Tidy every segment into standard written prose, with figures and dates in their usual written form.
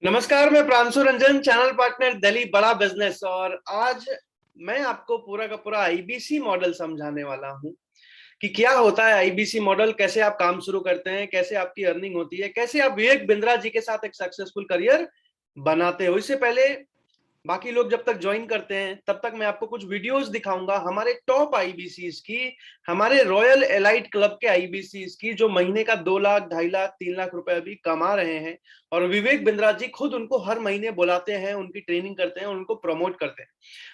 नमस्कार, मैं Pranshu Ranjan, channel partner Delhi बड़ा बिजनेस। और आज मैं आपको पूरा का पूरा आईबीसी मॉडल समझाने वाला हूं कि क्या होता है आईबीसी मॉडल, कैसे आप काम शुरू करते हैं, कैसे आपकी अर्निंग होती है, कैसे आप विवेक बिंद्रा जी के साथ एक सक्सेसफुल करियर बनाते हो। इससे पहले बाकी लोग जब तक ज्वाइन करते हैं तब तक मैं आपको कुछ वीडियोस दिखाऊंगा हमारे टॉप आईबीसीज की, हमारे रॉयल एलाइट क्लब के आईबीसीज की, जो महीने का 2 लाख, 2.5 लाख, 3 लाख रुपए अभी कमा रहे हैं। और विवेक बिंद्रा जी खुद उनको हर महीने बुलाते हैं, उनकी ट्रेनिंग करते हैं, उनको प्रमोट करते हैं।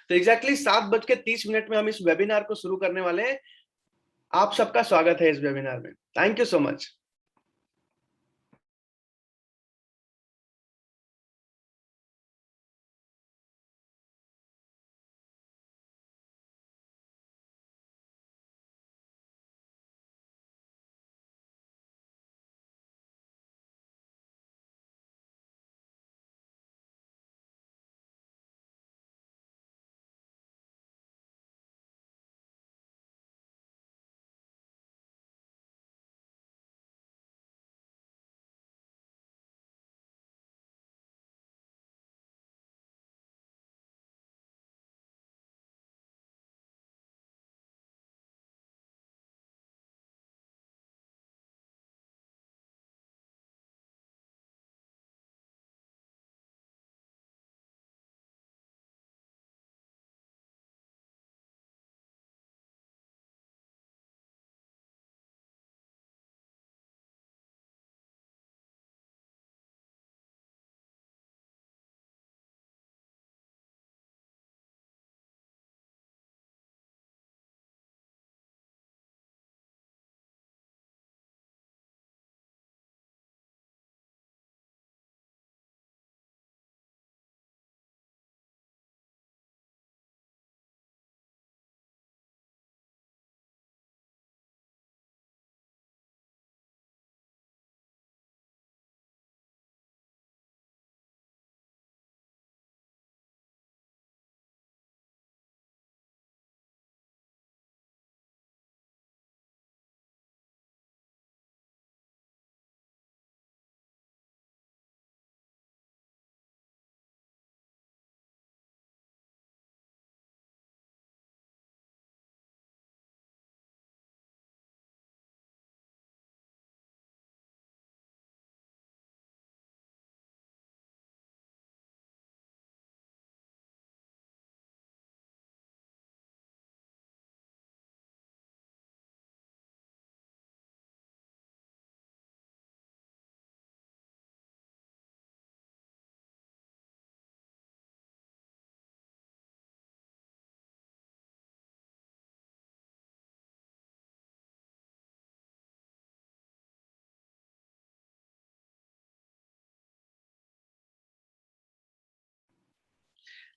तो एग्जैक्टली 7:30 में हम इस वेबिनार को शुरू करने वाले हैं। आप सबका स्वागत है इस वेबिनार में। Thank you so much.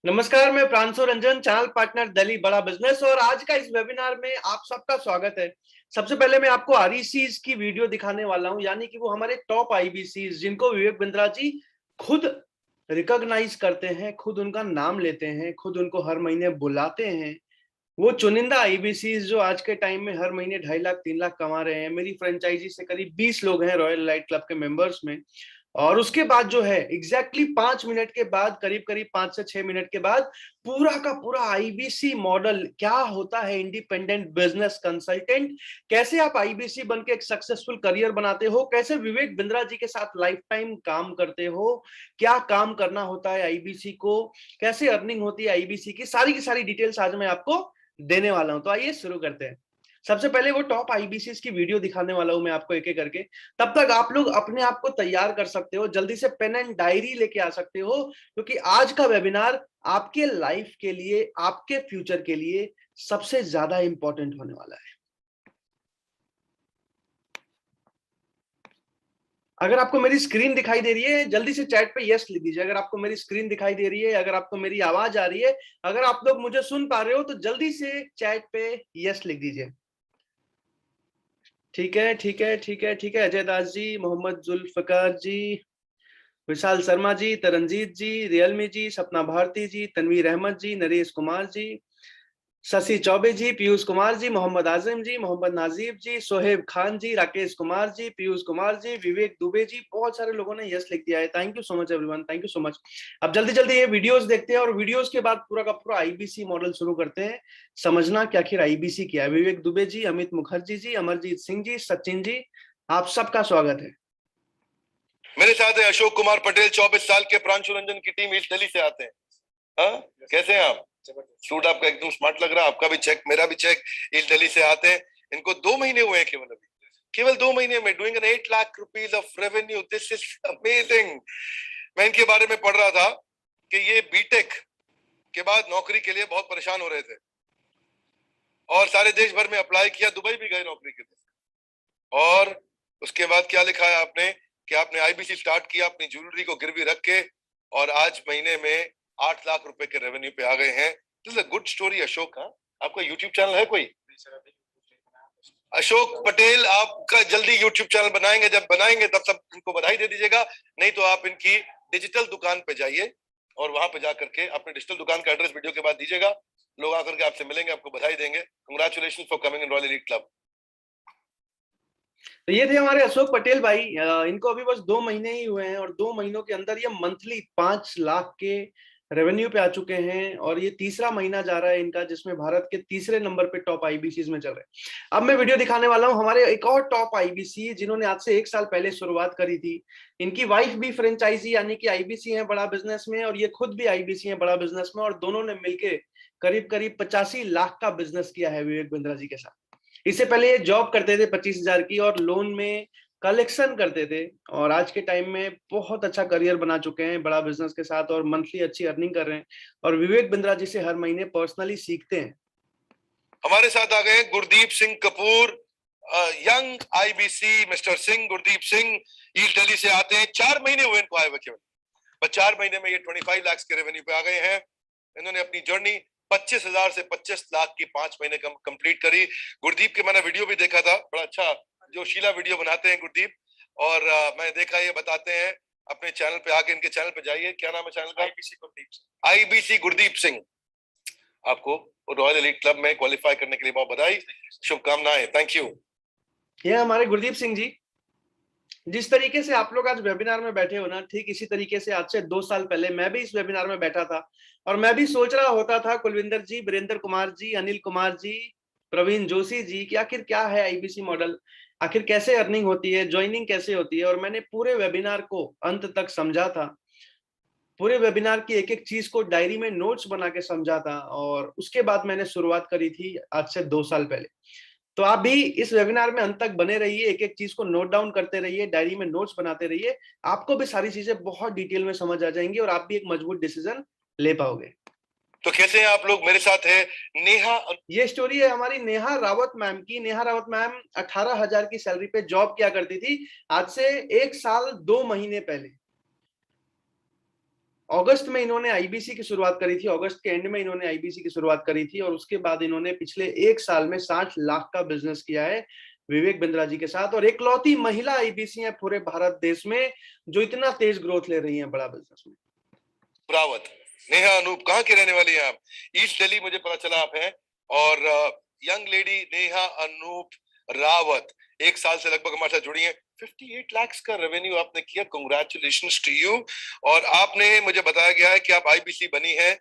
नमस्कार, मैं प्रांशु रंजन, चैनल पार्टनर दिल्ली बड़ा बिजनेस। और आज का इस वेबिनार में आप सबका स्वागत है। सबसे पहले मैं आपको आरईसीज की वीडियो दिखाने वाला हूं, यानी कि वो हमारे टॉप आईबीसीज जिनको विवेक बिंद्रा जी खुद रिकॉग्नाइज करते हैं, खुद उनका नाम लेते हैं, खुद उनको हर महीने बुलाते हैं। वो चुनिंदा आईबीसीज जो आज के टाइम में हर महीने 2.5 लाख, 3 लाख कमा रहे हैं। मेरी फ्रेंचाइजी से करीब 20 लोग हैं रॉयल लाइट क्लब के मेंबर्स में। और उसके बाद जो है एग्जैक्टली 5 मिनट के बाद, करीब करीब 5 से 6 मिनट के बाद, पूरा का पूरा आईबीसी मॉडल क्या होता है, इंडिपेंडेंट बिजनेस कंसल्टेंट, कैसे आप आईबीसी बन के एक सक्सेसफुल करियर बनाते हो, कैसे विवेक बिंद्रा जी के साथ लाइफ टाइम काम करते हो, क्या काम करना होता है आईबीसी को, कैसे अर्निंग होती है आईबीसी की सारी डिटेल्स आज मैं आपको देने वाला हूं। तो आइए शुरू करते हैं। सबसे पहले वो टॉप आईबीसीज की वीडियो दिखाने वाला हूं मैं आपको एक एक करके। तब तक आप लोग अपने आप को तैयार कर सकते हो, जल्दी से पेन एंड डायरी लेके आ सकते हो, क्योंकि आज का वेबिनार आपके लाइफ के लिए, आपके फ्यूचर के लिए सबसे ज्यादा इंपॉर्टेंट होने वाला है। अगर आपको मेरी स्क्रीन दिखाई दे रही है, जल्दी से चैट पे यस लिख दीजिए। अगर आपको मेरी स्क्रीन दिखाई दे रही है, अगर आपको मेरी आवाज आ रही है, अगर आप लोग मुझे सुन पा रहे हो, तो जल्दी से चैट पे यस लिख दीजिए। ठीक है, ठीक है, ठीक है, ठीक है। अजय दास जी, मोहम्मद जुल्फकार जी, विशाल शर्मा जी, तरनजीत जी, रियलमी जी, सपना भारती जी, तनवीर अहमद जी, नरेश कुमार जी, शशि चौबे जी, पीयूष कुमार जी, मोहम्मद आजिम जी, मोहम्मद नाजीब जी, सोहेब खान जी, राकेश कुमार जी, पीयूष कुमार जी, विवेक दुबे जी, बहुत सारे लोगों ने यस लिख दिया है। Thank you so much everyone, thank you so much. अब जल्दी जल्दी ये वीडियोस देखते हैं और वीडियोस के बाद पूरा का पूरा आईबीसी मॉडल शुरू करते हैं, समझना कि आखिर आईबीसी क्या है। विवेक दुबे जी, अमित मुखर्जी जी, अमरजीत सिंह जी, सचिन जी, आप सबका स्वागत है। मेरे साथ है अशोक कुमार पटेल, 24 साल के, प्रांशु रंजन की टीम ईस्ट दिल्ली से आते हैं। हाँ, कैसे हैं आप? सूट आपका एकदम स्मार्ट लग रहा है, आपका भी चेक, मेरा भी चेक। ईस्ट दिल्ली से आते हैं, इनको 2 महीने हुए हैं केवल अभी, केवल 2 महीने में doing an 8 lakh rupees of revenue. This is amazing. मैं इनके बारे में पढ़ रहा था कि ये बीटेक के बाद नौकरी के लिए बहुत परेशान हो रहे थे और सारे देश भर में अप्लाई किया, दुबई भी गए नौकरी के लिए। और उसके बाद क्या लिखा है आपने कि आपने आईबीसी स्टार्ट किया अपनी ज्वेलरी को गिरवी रख के, और आज महीने में 8 लाख रुपए के रेवेन्यू पे आ गए हैं। This is a good story Ashok. हाँ, आपका यूट्यूब चैनल है कोई? अशोक पटेल आपका जल्दी यूट्यूब चैनल बनाएंगे, जब बनाएंगे तब सब इनको बधाई दे दीजिएगा। नहीं तो आप इनकी डिजिटल दुकान पे जाइए और वहां पे जाकर के अपने डिजिटल दुकान का एड्रेस वीडियो के बाद दीजिएगा। लोग आकर के आपसे मिलेंगे, आपको बधाई देंगे। Congratulation for coming in royal elite club. तो ये थे हमारे अशोक पटेल भाई। इनको अभी बस 2 महीने ही हुए हैं और 2 महीनों के अंदर ये मंथली 5 लाख के रेवेन्यू पे आ चुके हैं और ये तीसरा महीना जा रहा है इनका जिसमें भारत के तीसरे नंबर पे टॉप आईबीसी में चल रहे हैं। अब मैं वीडियो दिखाने वाला हूं हमारे एक और टॉप आईबीसी जिन्होंने आज से 1 साल पहले शुरुआत करी थी। इनकी वाइफ भी फ्रेंचाइजी यानी कि आईबीसी है बड़ा बिजनेस में और ये खुद भी आईबीसी है बड़ा बिजनेस में, और दोनों ने मिलकर करीब करीब 85 लाख का बिजनेस किया है विवेक बिंद्रा जी के साथ। इससे पहले ये जॉब करते थे 25,000 की और लोन में कलेक्शन करते थे, और आज के टाइम में बहुत अच्छा करियर बना चुके हैं बड़ा बिजनेस के साथ और मंथली अच्छी अर्निंग कर रहे हैं और विवेक बिंद्रा जी से हर महीने पर्सनली सीखते हैं। हमारे साथ आ गए Gurdeep Singh Kapoor, young IBC mister Singh, Gurdeep Singh east Delhi से आते हैं। 4 महीने हुए इनको आए हुए केवल, पर 4 महीने में ये 25 लाख के रेवेन्यू पे आ गए हैं। इन्होंने अपनी जर्नी 25,000 से 25 लाख की 5 महीने कंप्लीट करी। गुरदीप के मैंने वीडियो भी देखा था, बड़ा अच्छा जोशीला वीडियो बनाते हैं गुरदीप। और मैं देखा, ये बताते हैं अपने चैनल पे आके, इनके चैनल पे जाइए, क्या नाम है चैनल का? आईबीसी गुरदीप सिंह। आईबीसी गुरदीप सिंह। आपको रॉयल एलीट क्लब में क्वालिफाई करने के लिए बहुत बधाई, शुभकामनाएं। Thank you. ये हमारे गुरदीप सिंह जी। जिस तरीके से आप लोग आज वेबिनार में बैठे हो ना, ठीक इसी तरीके से आज से 2 साल पहले मैं भी इस वेबिनार में बैठा था और मैं भी सोच रहा होता था, कुलविंदर जी, वीरेंद्र कुमार जी, अनिल कुमार जी, प्रवीण जोशी जी, कि आखिर क्या है आईबीसी मॉडल, आखिर कैसे अर्निंग होती है, ज्वाइनिंग कैसे होती है। और मैंने पूरे वेबिनार को अंत तक समझा था, पूरे वेबिनार की एक एक चीज को डायरी में नोट्स बना के समझा था और उसके बाद मैंने शुरुआत करी थी आज से 2 साल पहले। तो आप भी इस वेबिनार में अंत तक बने रहिए, एक एक चीज को नोट डाउन करते रहिए, डायरी में नोट्स बनाते रहिए, आपको भी सारी चीजें बहुत डिटेल में समझ आ जाएंगी और आप भी एक मजबूत डिसीजन ले पाओगे। तो कैसे हैं आप लोग? मेरे साथ है नेहा। ये स्टोरी है हमारी नेहा रावत मैम की। नेहा रावत मैम 18,000 की सैलरी पे जॉब किया करती थी आज से 1 साल 2 महीने पहले। अगस्त में इन्होंने आईबीसी की शुरुआत करी थी, अगस्त के एंड में इन्होंने आईबीसी की शुरुआत करी थी और उसके बाद इन्होंने पिछले 1 साल में 60 लाख का बिजनेस किया है विवेक बिंद्रा जी के साथ, और एकलौती महिला आईबीसी है पूरे भारत देश में जो इतना तेज ग्रोथ ले रही है बड़ा बिजनेस में। रावत, नेहा अनूप, कहाँ के रहने वाली हैं आप? ईस्ट दिल्ली मुझे पता चला आप हैं। और यंग लेडी नेहा अनूप रावत 1 साल से लगभग हमारे साथ जुड़ी हैं। 58 लाख का रेवेन्यू आपने किया, कंग्रेचुलेशंस टू यू। और आपने मुझे बताया गया है कि आप आईबीसी बनी है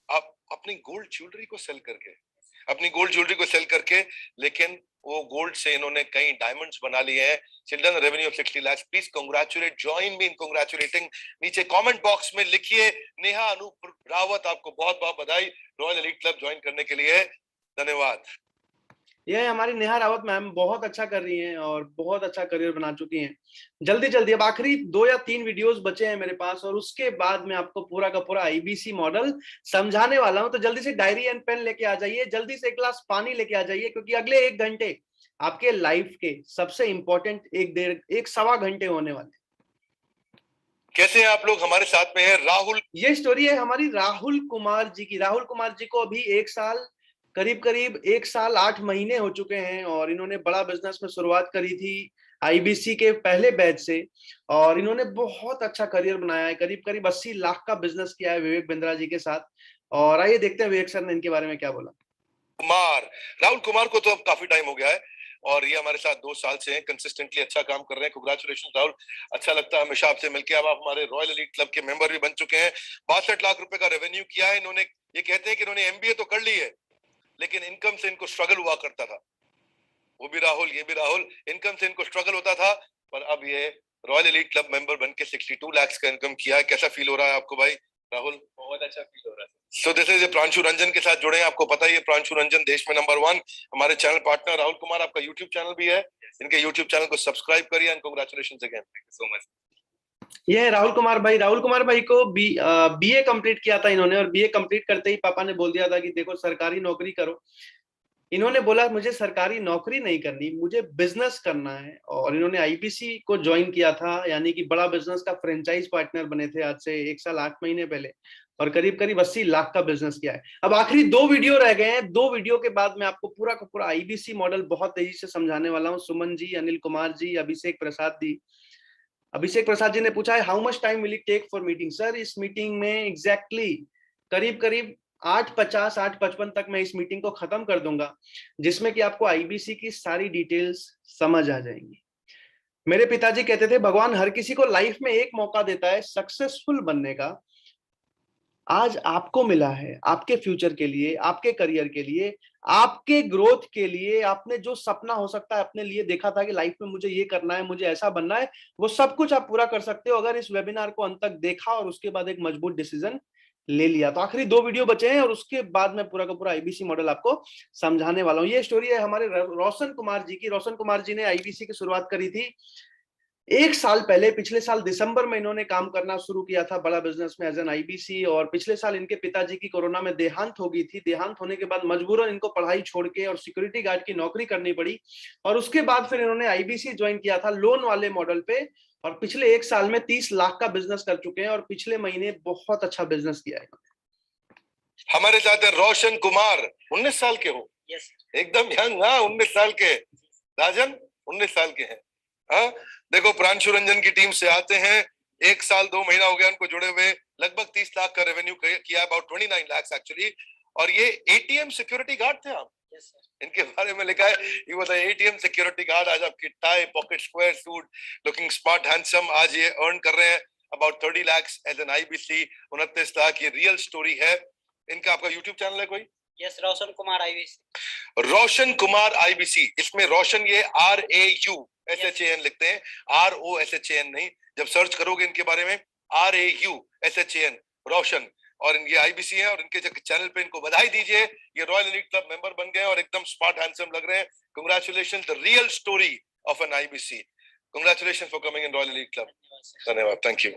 आप अपनी गोल्ड ज्वेलरी को सेल करके, अपनी गोल्ड ज्वेलरी को सेल करके, लेकिन वो गोल्ड से इन्होंने कई डायमंड्स बना लिए हैं। Children revenue of 60 lakh. Please congratulate, join me in congratulating. नीचे कमेंट बॉक्स में लिखिए नेहा अनूप रावत, आपको बहुत बहुत बधाई रॉयल एलीट क्लब ज्वाइन करने के लिए। धन्यवाद। ये हमारी नेहा रावत मैम बहुत अच्छा कर रही हैं और बहुत अच्छा करियर बना चुकी हैं। जल्दी जल्दी अब आखिरी 2 या 3 वीडियोस बचे हैं मेरे पास और उसके बाद मैं आपको पूरा का पूरा आईबीसी मॉडल समझाने वाला हूं। तो जल्दी से डायरी एंड पेन लेके आ जाइए, जल्दी से एक गिलास पानी लेके आ जाइए, क्योंकि अगले 1 घंटे आपके लाइफ के सबसे इंपॉर्टेंट 1 1.5 घंटे होने वाले। कैसे हैं आप लोग? हमारे साथ में है राहुल। ये स्टोरी है हमारी राहुल कुमार जी की। राहुल कुमार जी को अभी 1 साल, करीब करीब 1 साल 8 महीने हो चुके हैं और इन्होंने बड़ा बिजनेस में शुरुआत करी थी आईबीसी के पहले बैच से और इन्होंने बहुत अच्छा करियर बनाया है। करीब करीब 80 लाख का बिजनेस किया है विवेक बिंद्रा जी के साथ। और आइए देखते हैं विवेक सर ने इनके बारे में क्या बोला। कुमार, राहुल कुमार को तो अब काफी टाइम हो गया है और ये हमारे साथ 2 साल से हैं, कंसिस्टेंटली अच्छा काम कर रहे हैं। कांग्रेचुलेशन राहुल, अच्छा लगता है हमेशा आपसे मिलके। अब आप हमारे रॉयल एलीट क्लब के मेंबर भी बन चुके हैं। 62 लाख रुपए का रेवेन्यू किया है इन्होंने। ये कहते हैं कि इन्होंने एमबीए तो कर ली है, लेकिन इनकम से इनको स्ट्रगल हुआ करता था। वो भी राहुल, ये भी राहुल, इनकम से इनको स्ट्रगल होता था, पर अब ये रॉयल एलीट क्लब मेंबर बनके 62 लाख का इनकम किया है। कैसा फील हो रहा है आपको भाई राहुल? बहुत अच्छा फील हो रहा है। So this is Pranshu Ranjan के साथ जुड़े हैं। आपको पता ही है प्रांशु रंजन देश में नंबर 1। हमारे चैनल पार्टनर राहुल कुमार, आपका यूट्यूब चैनल भी है। इनके यूट्यूब चैनल को सब्सक्राइब करिए and congratulations again. Thank you so much. ये है राहुल कुमार भाई। राहुल कुमार भाई को बीए कंप्लीट किया था इन्होंने, और बीए कंप्लीट करते ही पापा ने बोल दिया था कि देखो सरकारी नौकरी करो। इन्होंने बोला मुझे सरकारी नौकरी नहीं करनी, मुझे बिजनेस करना है, और इन्होंने आईबीसी को ज्वाइन किया था, यानी कि बड़ा बिजनेस का फ्रेंचाइज पार्टनर बने थे आज से 1 साल 8 महीने पहले, और करीब करीब 80 लाख का बिजनेस किया है। अब आखिरी 2 वीडियो रह गए हैं। 2 वीडियो के बाद मैं आपको पूरा का पूरा आईबीसी मॉडल बहुत तेजी से समझाने वाला हूँ। सुमन जी, अनिल कुमार जी, अभिषेक प्रसाद जी ने पूछा है how much time will it take for meeting. Sir इस मीटिंग में एग्जैक्टली करीब करीब 8:50 8:55 तक मैं इस मीटिंग को खत्म कर दूंगा, जिसमें कि आपको आईबीसी की सारी डिटेल्स समझ आ जाएंगी। मेरे पिताजी कहते थे भगवान हर किसी को लाइफ में एक मौका देता है सक्सेसफुल बनने का। आज आपको मिला है, आपके फ्यूचर के लिए, आपके करियर के लिए, आपके ग्रोथ के लिए। आपने जो सपना हो सकता है अपने लिए देखा था कि लाइफ में मुझे ये करना है, मुझे ऐसा बनना है, वो सब कुछ आप पूरा कर सकते हो अगर इस वेबिनार को अंत तक देखा और उसके बाद एक मजबूत डिसीजन ले लिया। तो आखिरी 2 वीडियो बचे हैं और उसके बाद मैं पूरा का पूरा आईबीसी मॉडल आपको समझाने वाला हूं। ये स्टोरी है हमारे रोशन कुमार जी की। रोशन कुमार जी ने आईबीसी की शुरुआत करी थी 1 साल पहले। पिछले साल दिसंबर में इन्होंने काम करना शुरू किया था बड़ा बिजनेस में एज एन आईबीसी, और पिछले साल इनके पिताजी की कोरोना में देहांत हो गई थी। देहांत होने के बाद मजबूरन इनको पढ़ाई छोड़ के और सिक्योरिटी गार्ड की नौकरी करनी पड़ी, और उसके बाद फिर इन्होंने आईबीसी ज्वाइन किया था लोन वाले मॉडल पे, और पिछले 1 साल में 30 लाख का बिजनेस कर चुके हैं, और पिछले महीने बहुत अच्छा बिजनेस किया है। हमारे साथ है रोशन कुमार। 19 साल के हो? यस एकदम यंग। हाँ, 19 साल के। राजन 19 साल के हैं। हाँ, देखो प्रांशु रंजन की टीम से आते हैं। 1 साल 2 महीना हो गया उनको जुड़े हुए। लगभग 30 लाख का रेवेन्यू किया, अबाउट 29 लाख एक्चुअली। और ये एटीएम सिक्योरिटी गार्ड थे आप। Yes sir. इनके बारे में लिखा है ये वो एटीएम सिक्योरिटी गार्ड। आज आपकी tie, pocket square suit, looking smart handsome, आज ये अर्न कर रहे हैं about 30 lakh as an IBC. 29 lakh ये रियल स्टोरी है इनका। आपका यूट्यूब चैनल है कोई? Yes, Roshan Kumar IBC. Roshan Kumar IBC. इसमें रोशन ये RAUSHAN लिखते हैं, ROSHAN नहीं। जब सर्च करोगे इनके बारे में RAUSHAN रोशन, और ये आईबीसी है। और इनके चैनल पे इनको बधाई दीजिए, ये रॉयल एलीट क्लब मेंबर बन गए और एकदम स्मार्ट हैंडसम लग रहे हैं। Congratulation, the real story of an IBC. Congratulation for coming in royal elite club. धन्यवाद, थैंक यू।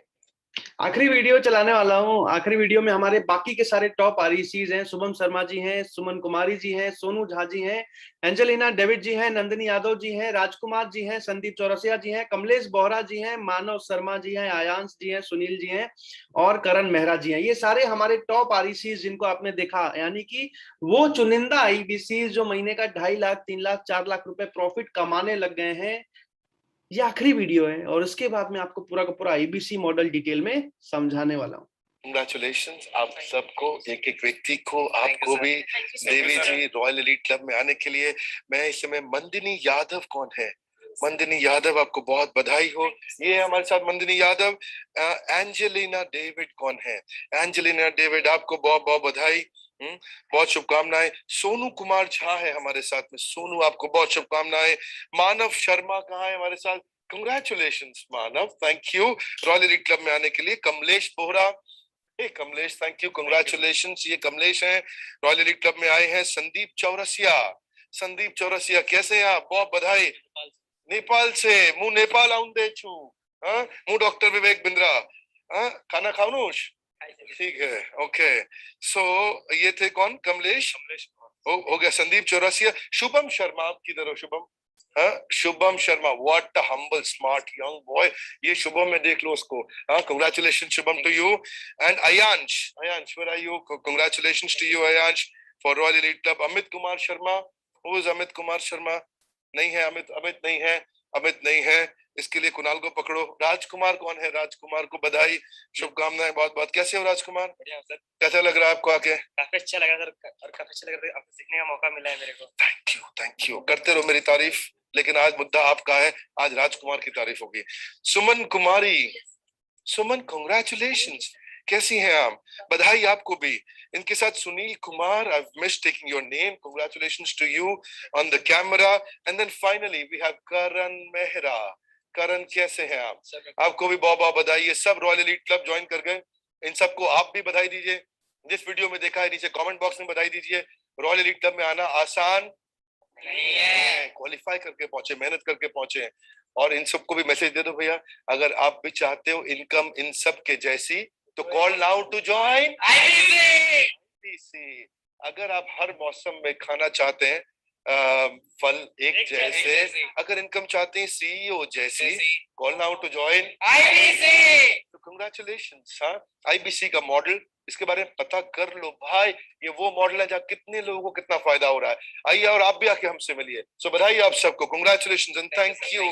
आखिरी वीडियो चलाने वाला हूं। आखिरी वीडियो में हमारे बाकी के सारे टॉप आरईसीज हैं। शुभम शर्मा जी हैं, सुमन कुमारी जी हैं, सोनू झा जी हैं, एंजेलिना डेविड जी हैं, नंदिनी यादव जी हैं, राजकुमार जी हैं, संदीप चौरसिया जी हैं, कमलेश बोहरा जी हैं, मानव शर्मा जी हैं, आयांश जी हैं, सुनील जी हैं और करण मेहरा जी हैं। ये सारे हमारे टॉप आरईसीज जिनको आपने देखा, यानी कि वो चुनिंदा आईबीसीज जो महीने का 2.5 लाख 3 लाख 4 लाख रुपए प्रॉफिट कमाने लग गए हैं। ये आखिरी वीडियो है और उसके बाद मैं आपको पूरा का पूरा आईबीसी मॉडल डिटेल में समझाने वाला हूँ। कंग्रेचुलेशंस आप सबको, एक एक व्यक्ति को, आपको भी देवी जी रॉयल एलीट क्लब में आने के लिए। मैं इस समय मंदिनी यादव कौन है? मंदिनी यादव, आपको बहुत बधाई हो। ये है हमारे साथ मंदिनी यादव। एंजेलिना डेविड कौन है? एंजेलिना डेविड, आपको बहुत बहुत बधाई, बहुत शुभकामनाएं। सोनू कुमार झा है हमारे साथ में। सोनू, आपको बहुत शुभकामनाएं। मानव शर्मा कहाँ है हमारे साथ? Congratulations Manav, thank you royal elite club में आने के लिए। कमलेश बोहरा, हे कमलेश, थैंक यू, कंग्रेचुलेशंस। ये कमलेश हैं, रॉयल एलीट क्लब में आए हैं। संदीप चौरसिया, संदीप चौरसिया कैसे हैं आप? बहुत बधाई। नेपाल से, मु नेपाल आउंदे छु। हाँ, मु डॉक्टर विवेक बिंद्रा। हाँ, खाना खाओ। ठीक है, ओके। सो ये थे कौन? कमलेश हो गया। संदीप चौरसिया। शुभम शर्मा, आप किधर हो शुभम? हाँ, Shubham Sharma, what a humble smart young boy. ये शुभम में देख लो उसको। हाँ, congratulation Shubham to you. And Ayansh, Ayansh where are you? Congratulations to you Ayansh for royal elite club. Amit Kumar Sharma, who is Amit Kumar Sharma? नहीं है अमित, अमित नहीं है, अमित नहीं है। इसके लिए कुणाल को पकड़ो। राजकुमार कौन है? राजकुमार को बधाई, शुभकामनाएं बहुत बहुत। कैसे हो राजकुमार? बढ़िया सर, कैसा लग रहा है आपको आके? काफी अच्छा लगा सर, और काफी अच्छा लग रहा है, आपसे सीखने का मौका मिला है मेरे को। थैंक यू, करते रहो मेरी तारीफ, लेकिन आज मुद्दा आपका है, आज राजकुमार की तारीफ होगी। सुमन कुमारी, सुमन कांग्रेचुलेशंस, कैसी हैं आप? बधाई आपको भी। इनके साथ Sunil Kumar, I miss taking your name, congratulations to you on the camera. And then finally we have Karan Mehra. Karan कैसे हैं आप? आपको भी बहुत बहुत बधाई। ये सब रॉयल एलीट क्लब ज्वाइन कर गए, इन सबको आप भी बधाई दीजिए। जिस वीडियो में देखा है नीचे कमेंट बॉक्स में बधाई दीजिए। रॉयल एलीट क्लब में आना आसान नहीं है, क्वालिफाई करके पहुंचे, मेहनत करके पहुंचे। और इन सबको भी मैसेज दे दो भैया, अगर आप भी चाहते हो इनकम इन सब के जैसी, तो call now to join IBC. अगर आप हर मौसम में खाना चाहते हैं फल एक जैसे, अगर इनकम चाहते हैं सीईओ जैसी, call now to join IBC. तो कांग्रेचुलेशंस। हाँ, आईबीसी का मॉडल, इसके बारे में पता कर लो भाई। ये वो मॉडल है जहाँ कितने लोगों को कितना फायदा हो रहा है। आइए और आप भी आके हमसे मिलिए। सो बधाई आप सबको, कांग्रेचुलेशंस एंड थैंक यू।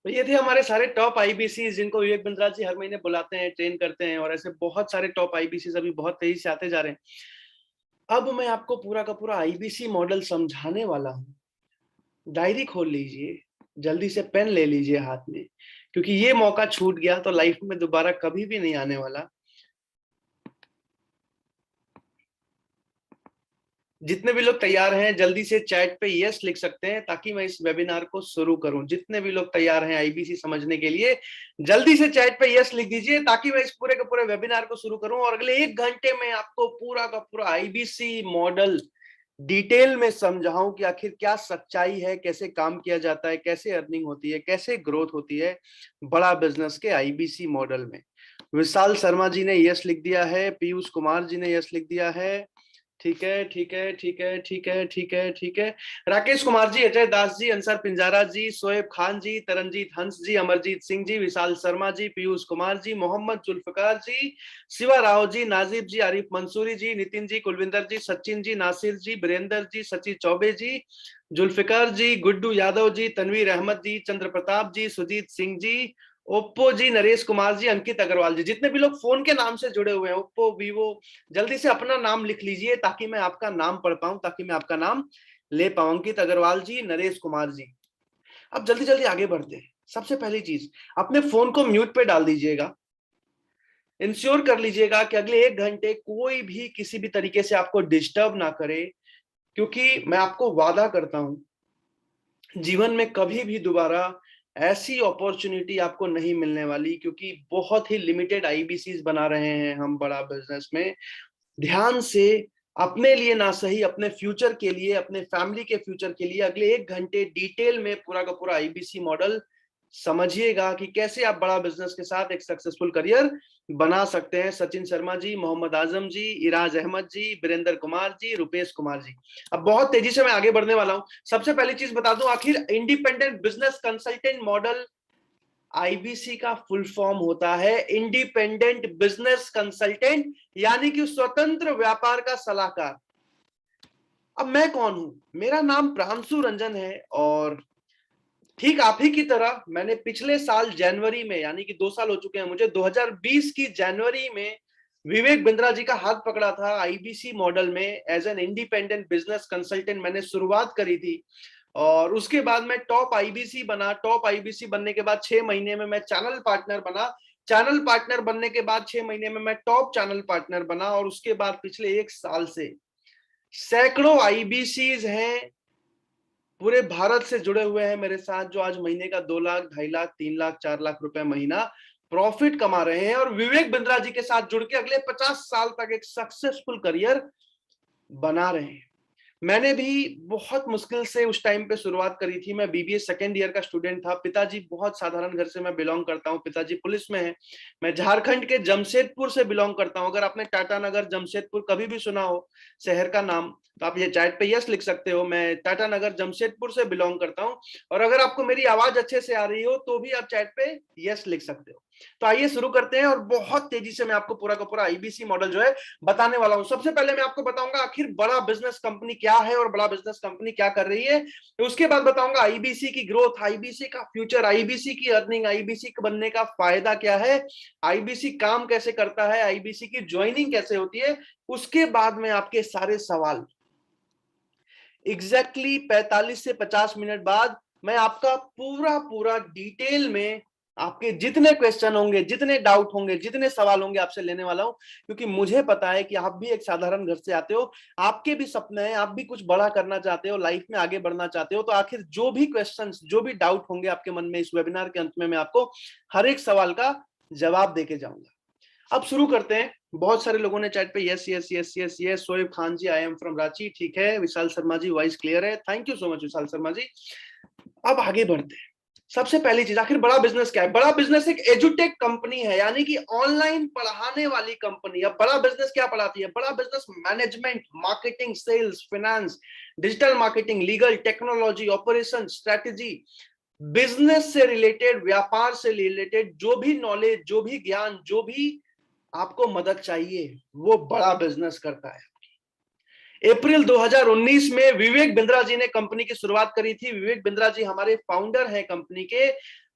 तो ये थे हमारे सारे टॉप आईबीसी जिनको विवेक बिंद्रा जी हर महीने बुलाते हैं, ट्रेन करते हैं, और ऐसे बहुत सारे टॉप आईबीसी अभी बहुत तेजी से आते जा रहे हैं। अब मैं आपको पूरा का पूरा आईबीसी मॉडल समझाने वाला हूं। डायरी खोल लीजिए, जल्दी से पेन ले लीजिए हाथ में, क्योंकि ये मौका छूट गया तो लाइफ में दोबारा कभी भी नहीं आने वाला। जितने भी लोग तैयार हैं जल्दी से चैट पे यस लिख सकते हैं ताकि मैं इस वेबिनार को शुरू करूं। जितने भी लोग तैयार हैं आईबीसी समझने के लिए, जल्दी से चैट पे यस लिख दीजिए ताकि मैं इस पूरे के पूरे वेबिनार को शुरू करूं और अगले 1 घंटे में आपको पूरा का पूरा आईबीसी मॉडल डिटेल में समझाऊं कि आखिर क्या सच्चाई है, कैसे काम किया जाता है, कैसे अर्निंग होती है, कैसे ग्रोथ होती है बड़ा बिजनेस के आईबीसी मॉडल में। विशाल शर्मा जी ने यस लिख दिया है, पीयूष कुमार जी ने यस लिख दिया है। ठीक है, ठीक है, ठीक है, ठीक है, ठीक है, ठीक है। राकेश कुमार जी, अजय दास जी, अंसर पिंजारा जी, शोएब खान जी, तरनजीत हंस जी, अमरजीत सिंह जी, विशाल शर्मा जी, पीयूष कुमार जी, मोहम्मद जुल्फकार जी, शिवा राव जी, नाजिब जी, आरिफ मंसूरी जी, नितिन जी, कुलविंदर जी, सचिन जी, नासिर जी, बीरेंद्र जी, सचिन चौबे जी, जुल्फिकार जी, गुड्डू यादव जी, तनवीर अहमद जी, चंद्र प्रताप जी, सुजीत सिंह जी, ओप्पो जी, नरेश कुमार जी, अंकित अग्रवाल जी। जितने भी लोग फोन के नाम से जुड़े हुए हैं, ओप्पो, वीवो, जल्दी से अपना नाम लिख लीजिए ताकि मैं आपका नाम पढ़ पाऊं, ताकि मैं आपका नाम ले पाऊं। अंकित अग्रवाल जी, नरेश कुमार जी। अब जल्दी जल्दी आगे बढ़ते हैं। सबसे पहली चीज, अपने फोन को म्यूट पे डाल दीजिएगा। इंश्योर कर लीजिएगा कि अगले 1 घंटे कोई भी किसी भी तरीके से आपको डिस्टर्ब ना करे, क्योंकि मैं आपको वादा करता हूं जीवन में कभी भी दोबारा ऐसी अपॉर्चुनिटी आपको नहीं मिलने वाली, क्योंकि बहुत ही लिमिटेड आईबीसीज बना रहे हैं हम बड़ा बिजनेस में। ध्यान से अपने लिए ना सही, अपने फ्यूचर के लिए, अपने फैमिली के फ्यूचर के लिए अगले 1 घंटे डिटेल में पूरा का पूरा आईबीसी मॉडल समझिएगा कि कैसे आप बड़ा बिजनेस के साथ एक सक्सेसफुल करियर बना सकते हैं। सचिन शर्मा जी, मोहम्मद आजम जी, इराज अहमद जी, वीरेंद्र कुमार जी, रुपेश कुमार जी। अब बहुत तेजी से मैं आगे बढ़ने वाला हूं। सबसे पहली चीज बता दूं, आखिर independent business consultant model IBC का फुल फॉर्म होता है इंडिपेंडेंट बिजनेस कंसल्टेंट, यानी कि स्वतंत्र व्यापार का सलाहकार। अब मैं कौन हूं? मेरा नाम प्रांशु रंजन है और ठीक आप ही की तरह मैंने पिछले साल जनवरी में, यानी कि 2 साल हो चुके हैं मुझे, 2020 की जनवरी में विवेक बिंद्रा जी का हाथ पकड़ा था आईबीसी मॉडल में। As an independent business consultant मैंने शुरुआत करी थी और उसके बाद मैं टॉप आईबीसी बना। टॉप आईबीसी बनने के बाद 6 महीने में मैं चैनल पार्टनर बना। चैनल पार्टनर बनने के बाद 6 महीने में मैं टॉप चैनल पार्टनर बना और उसके बाद पिछले 1 साल से सैकड़ों आईबीसीज हैं पूरे भारत से जुड़े हुए हैं मेरे साथ, जो आज महीने का 2 लाख, 2.5 लाख, 3 लाख, 4 लाख रुपए महीना प्रॉफिट कमा रहे हैं और विवेक बिंद्रा जी के साथ जुड़ के अगले 50 साल तक एक सक्सेसफुल करियर बना रहे हैं। मैंने भी बहुत मुश्किल से उस टाइम पे शुरुआत करी थी। मैं बीबीए सेकेंड ईयर का स्टूडेंट था। पिताजी, बहुत साधारण घर से मैं बिलोंग करता हूँ, पिताजी पुलिस में है। मैं झारखंड के जमशेदपुर से बिलोंग करता हूँ। अगर आपने टाटा नगर जमशेदपुर कभी भी सुना हो शहर का नाम, तो आप ये चैट पे यस लिख सकते हो। मैं टाटा नगर जमशेदपुर से बिलोंग करता हूँ। और अगर आपको मेरी आवाज अच्छे से आ रही हो तो भी आप चैट पे यस लिख सकते हो। तो आइए शुरू करते हैं और बहुत तेजी से मैं आपको पूरा का पूरा आईबीसी मॉडल जो है बताने वाला हूं। सबसे पहले मैं आपको बताऊंगा आखिर बड़ा बिजनेस कंपनी क्या है और बड़ा बिजनेस कंपनी क्या कर रही है। तो उसके बाद बताऊंगा आईबीसी की ग्रोथ, आईबीसी का फ्यूचर, आईबीसी की अर्निंग, आईबीसी बनने का फायदा क्या है, आईबीसी काम कैसे करता है, आईबीसी की ज्वाइनिंग कैसे होती है। उसके बाद में आपके सारे सवाल एग्जैक्टली 45 से 50 मिनट बाद मैं आपका पूरा पूरा डिटेल में आपके जितने क्वेश्चन होंगे, जितने डाउट होंगे, जितने सवाल होंगे आपसे लेने वाला हूं, क्योंकि मुझे पता है कि आप भी एक साधारण घर से आते हो, आपके भी सपने हैं, आप भी कुछ बड़ा करना चाहते हो, लाइफ में आगे बढ़ना चाहते हो। तो आखिर जो भी क्वेश्चंस, जो भी डाउट होंगे आपके मन में, इस वेबिनार के अंत में मैं आपको हर एक सवाल का जवाब देके जाऊंगा। अब शुरू करते हैं। बहुत सारे लोगों ने चैट पे yes yes yes yes yes, Shoaib Khan ji I am from Ranchi, ठीक है। विशाल शर्मा जी वॉइस क्लियर है, thank you so much Vishal Sharma ji. अब आगे बढ़ते हैं। सबसे पहली चीज, आखिर बड़ा बिजनेस क्या है? बड़ा बिजनेस एक एजुटेक कंपनी है, यानी कि ऑनलाइन पढ़ाने वाली कंपनी। अब बड़ा बिजनेस क्या पढ़ाती है? बड़ा business management, marketing, sales, finance, digital marketing, legal, technology, operation, strategy, business से रिलेटेड, व्यापार से रिलेटेड जो भी नॉलेज, जो भी ज्ञान, जो भी आपको मदद चाहिए, वो बड़ा बिजनेस करता है। अप्रैल 2019 में विवेक बिंद्रा जी ने कंपनी की शुरुआत करी थी। विवेक बिंद्रा जी हमारे फाउंडर हैं कंपनी के।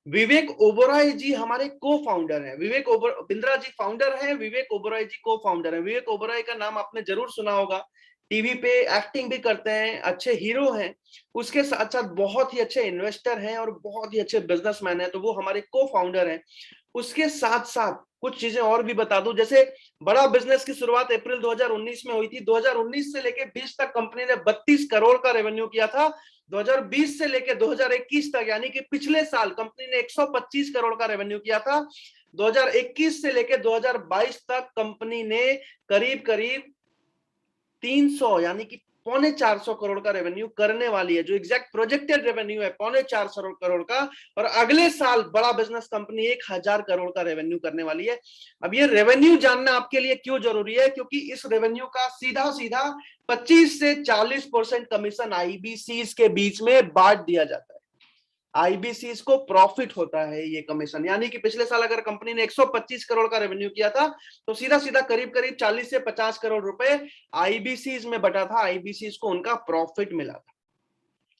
विवेक ओबरॉय जी हमारे को फाउंडर हैं। बिंद्रा जी फाउंडर हैं, विवेक ओबरॉय जी को फाउंडर हैं। विवेक ओबरॉय का नाम आपने जरूर सुना होगा, टीवी पे एक्टिंग भी करते हैं, अच्छे हीरो हैं। उसके साथ साथ बहुत ही अच्छे इन्वेस्टर हैं और बहुत ही अच्छे बिजनेसमैन हैं, तो वो हमारे को फाउंडर हैं। उसके साथ साथ कुछ चीजें और भी बता दूं, जैसे बड़ा बिजनेस की शुरुआत अप्रैल 2019 में हुई थी। 2019 से लेकर 20 तक कंपनी ने 32 करोड़ का रेवेन्यू किया था। 2020 से लेकर 2021 तक, यानी कि पिछले साल कंपनी ने 125 करोड़ का रेवेन्यू किया था। 2021 से लेकर 2022 तक कंपनी ने करीब करीब 300 यानी कि पौने 400 करोड़ का रेवेन्यू करने वाली है। जो एग्जैक्ट प्रोजेक्टेड रेवेन्यू है पौने 400 करोड़ का, और अगले साल बड़ा बिजनेस कंपनी 1000 करोड़ का रेवेन्यू करने वाली है। अब ये रेवेन्यू जानना आपके लिए क्यों जरूरी है? क्योंकि इस रेवेन्यू का सीधा सीधा 25 से 40% कमीशन आईबीसीज के बीच में बांट दिया जाता है। आईबीसीज को प्रॉफिट होता है ये कमीशन, यानी कि पिछले साल अगर कंपनी ने 125 करोड़ का रेवेन्यू किया था, तो सीधा सीधा करीब करीब 40 से 50 करोड़ रुपए आईबीसीज में बटा था, आईबीसीज को उनका प्रॉफिट मिला था।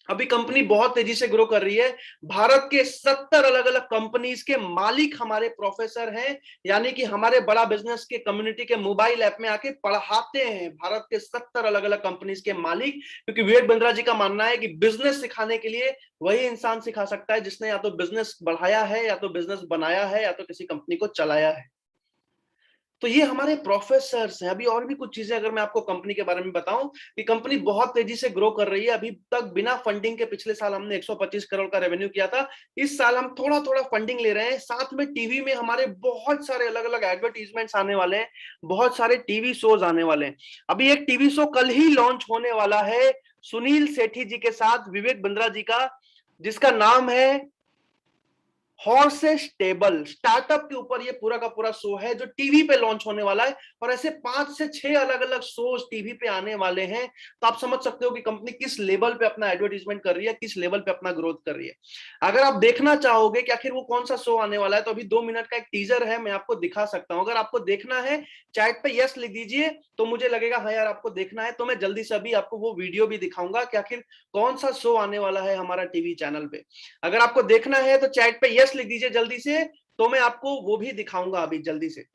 अभी कंपनी बहुत तेजी से ग्रो कर रही है। भारत के 70 अलग अलग कंपनीज के मालिक हमारे प्रोफेसर हैं, यानी कि हमारे बड़ा बिजनेस के कम्युनिटी के मोबाइल ऐप में आके पढ़ाते हैं भारत के 70 अलग अलग कंपनीज के मालिक। क्योंकि विवेक बिंद्रा जी का मानना है कि बिजनेस सिखाने के लिए वही इंसान सिखा सकता है जिसने या तो बिजनेस बढ़ाया है, या तो बिजनेस बनाया है, या तो किसी कंपनी को चलाया है। तो ये हमारे प्रोफेसर्स हैं। अभी और भी कुछ चीजें अगर मैं आपको कंपनी के बारे में बताऊं, कि कंपनी बहुत तेजी से ग्रो कर रही है। अभी तक बिना फंडिंग के पिछले साल हमने 125 करोड़ का रेवेन्यू किया था। इस साल हम थोड़ा थोड़ा फंडिंग ले रहे हैं। साथ में टीवी में हमारे बहुत सारे अलग अलग एडवर्टीजमेंट्स आने वाले हैं, बहुत सारे टीवी शोज आने वाले हैं। अभी एक टीवी शो कल ही लॉन्च होने वाला है सुनील सेठी जी के साथ, विवेक बिंद्रा जी का, जिसका नाम है हॉर्सेस स्टेबल। स्टार्टअप के ऊपर ये पूरा का पूरा शो है जो टीवी पे लॉन्च होने वाला है। और ऐसे 5 से 6 अलग अलग शोज टीवी पे आने वाले हैं। तो आप समझ सकते हो कि कंपनी किस लेवल पे अपना एडवर्टीजमेंट कर रही है, किस लेवल पे अपना ग्रोथ कर रही है। अगर आप देखना चाहोगे कि आखिर वो कौन सा शो आने वाला है, तो अभी 2 मिनट का एक टीजर है, मैं आपको दिखा सकता हूं। अगर आपको देखना है, चैट पे यस लिख दीजिए, तो मुझे लगेगा हाँ यार आपको देखना है, तो मैं जल्दी से अभी आपको वो वीडियो भी दिखाऊंगा कि आखिर कौन सा शो आने वाला है हमारा टीवी चैनल पे। अगर आपको देखना है तो चैट पे यस लिख दीजिए जल्दी से, तो मैं आपको वो भी दिखाऊंगा अभी जल्दी से।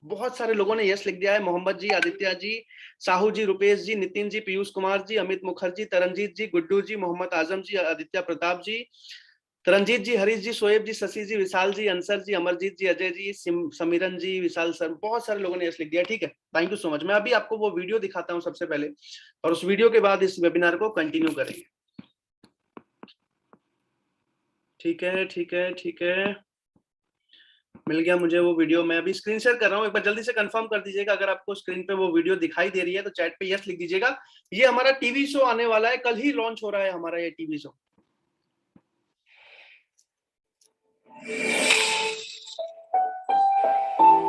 बहुत सारे लोगों ने यस लिख दिया है। मोहम्मद जी, आदित्य जी, साहू जी, रुपेश जी, नितिन जी, पीयूष कुमार जी, अमित मुखर्जी, तरनजीत जी, गुड्डू जी, मोहम्मद आजम जी, आदित्य प्रताप जी, तरनजीत जी, हरीश जी, शोएब जी, शशि जी, विशाल जी, अंसर जी, अमरजीत जी, अजय जी, समीरन जी, विशाल सर, बहुत सारे लोगों ने यस लिख दिया। ठीक है, थैंक यू सो मच। मैं अभी आपको वो वीडियो दिखाता हूं सबसे पहले, और उस वीडियो के बाद इस वेबिनार को कंटिन्यू करेंगे। ठीक है ठीक है ठीक है, मिल गया मुझे वो वीडियो। मैं अभी स्क्रीन शेयर कर रहा हूँ, एक बार जल्दी से कंफर्म कर दीजिएगा अगर आपको स्क्रीन पे वो वीडियो दिखाई दे रही है, तो चैट पे यस लिख दीजिएगा। ये हमारा टीवी शो आने वाला है, कल ही लॉन्च हो रहा है हमारा ये टीवी शो।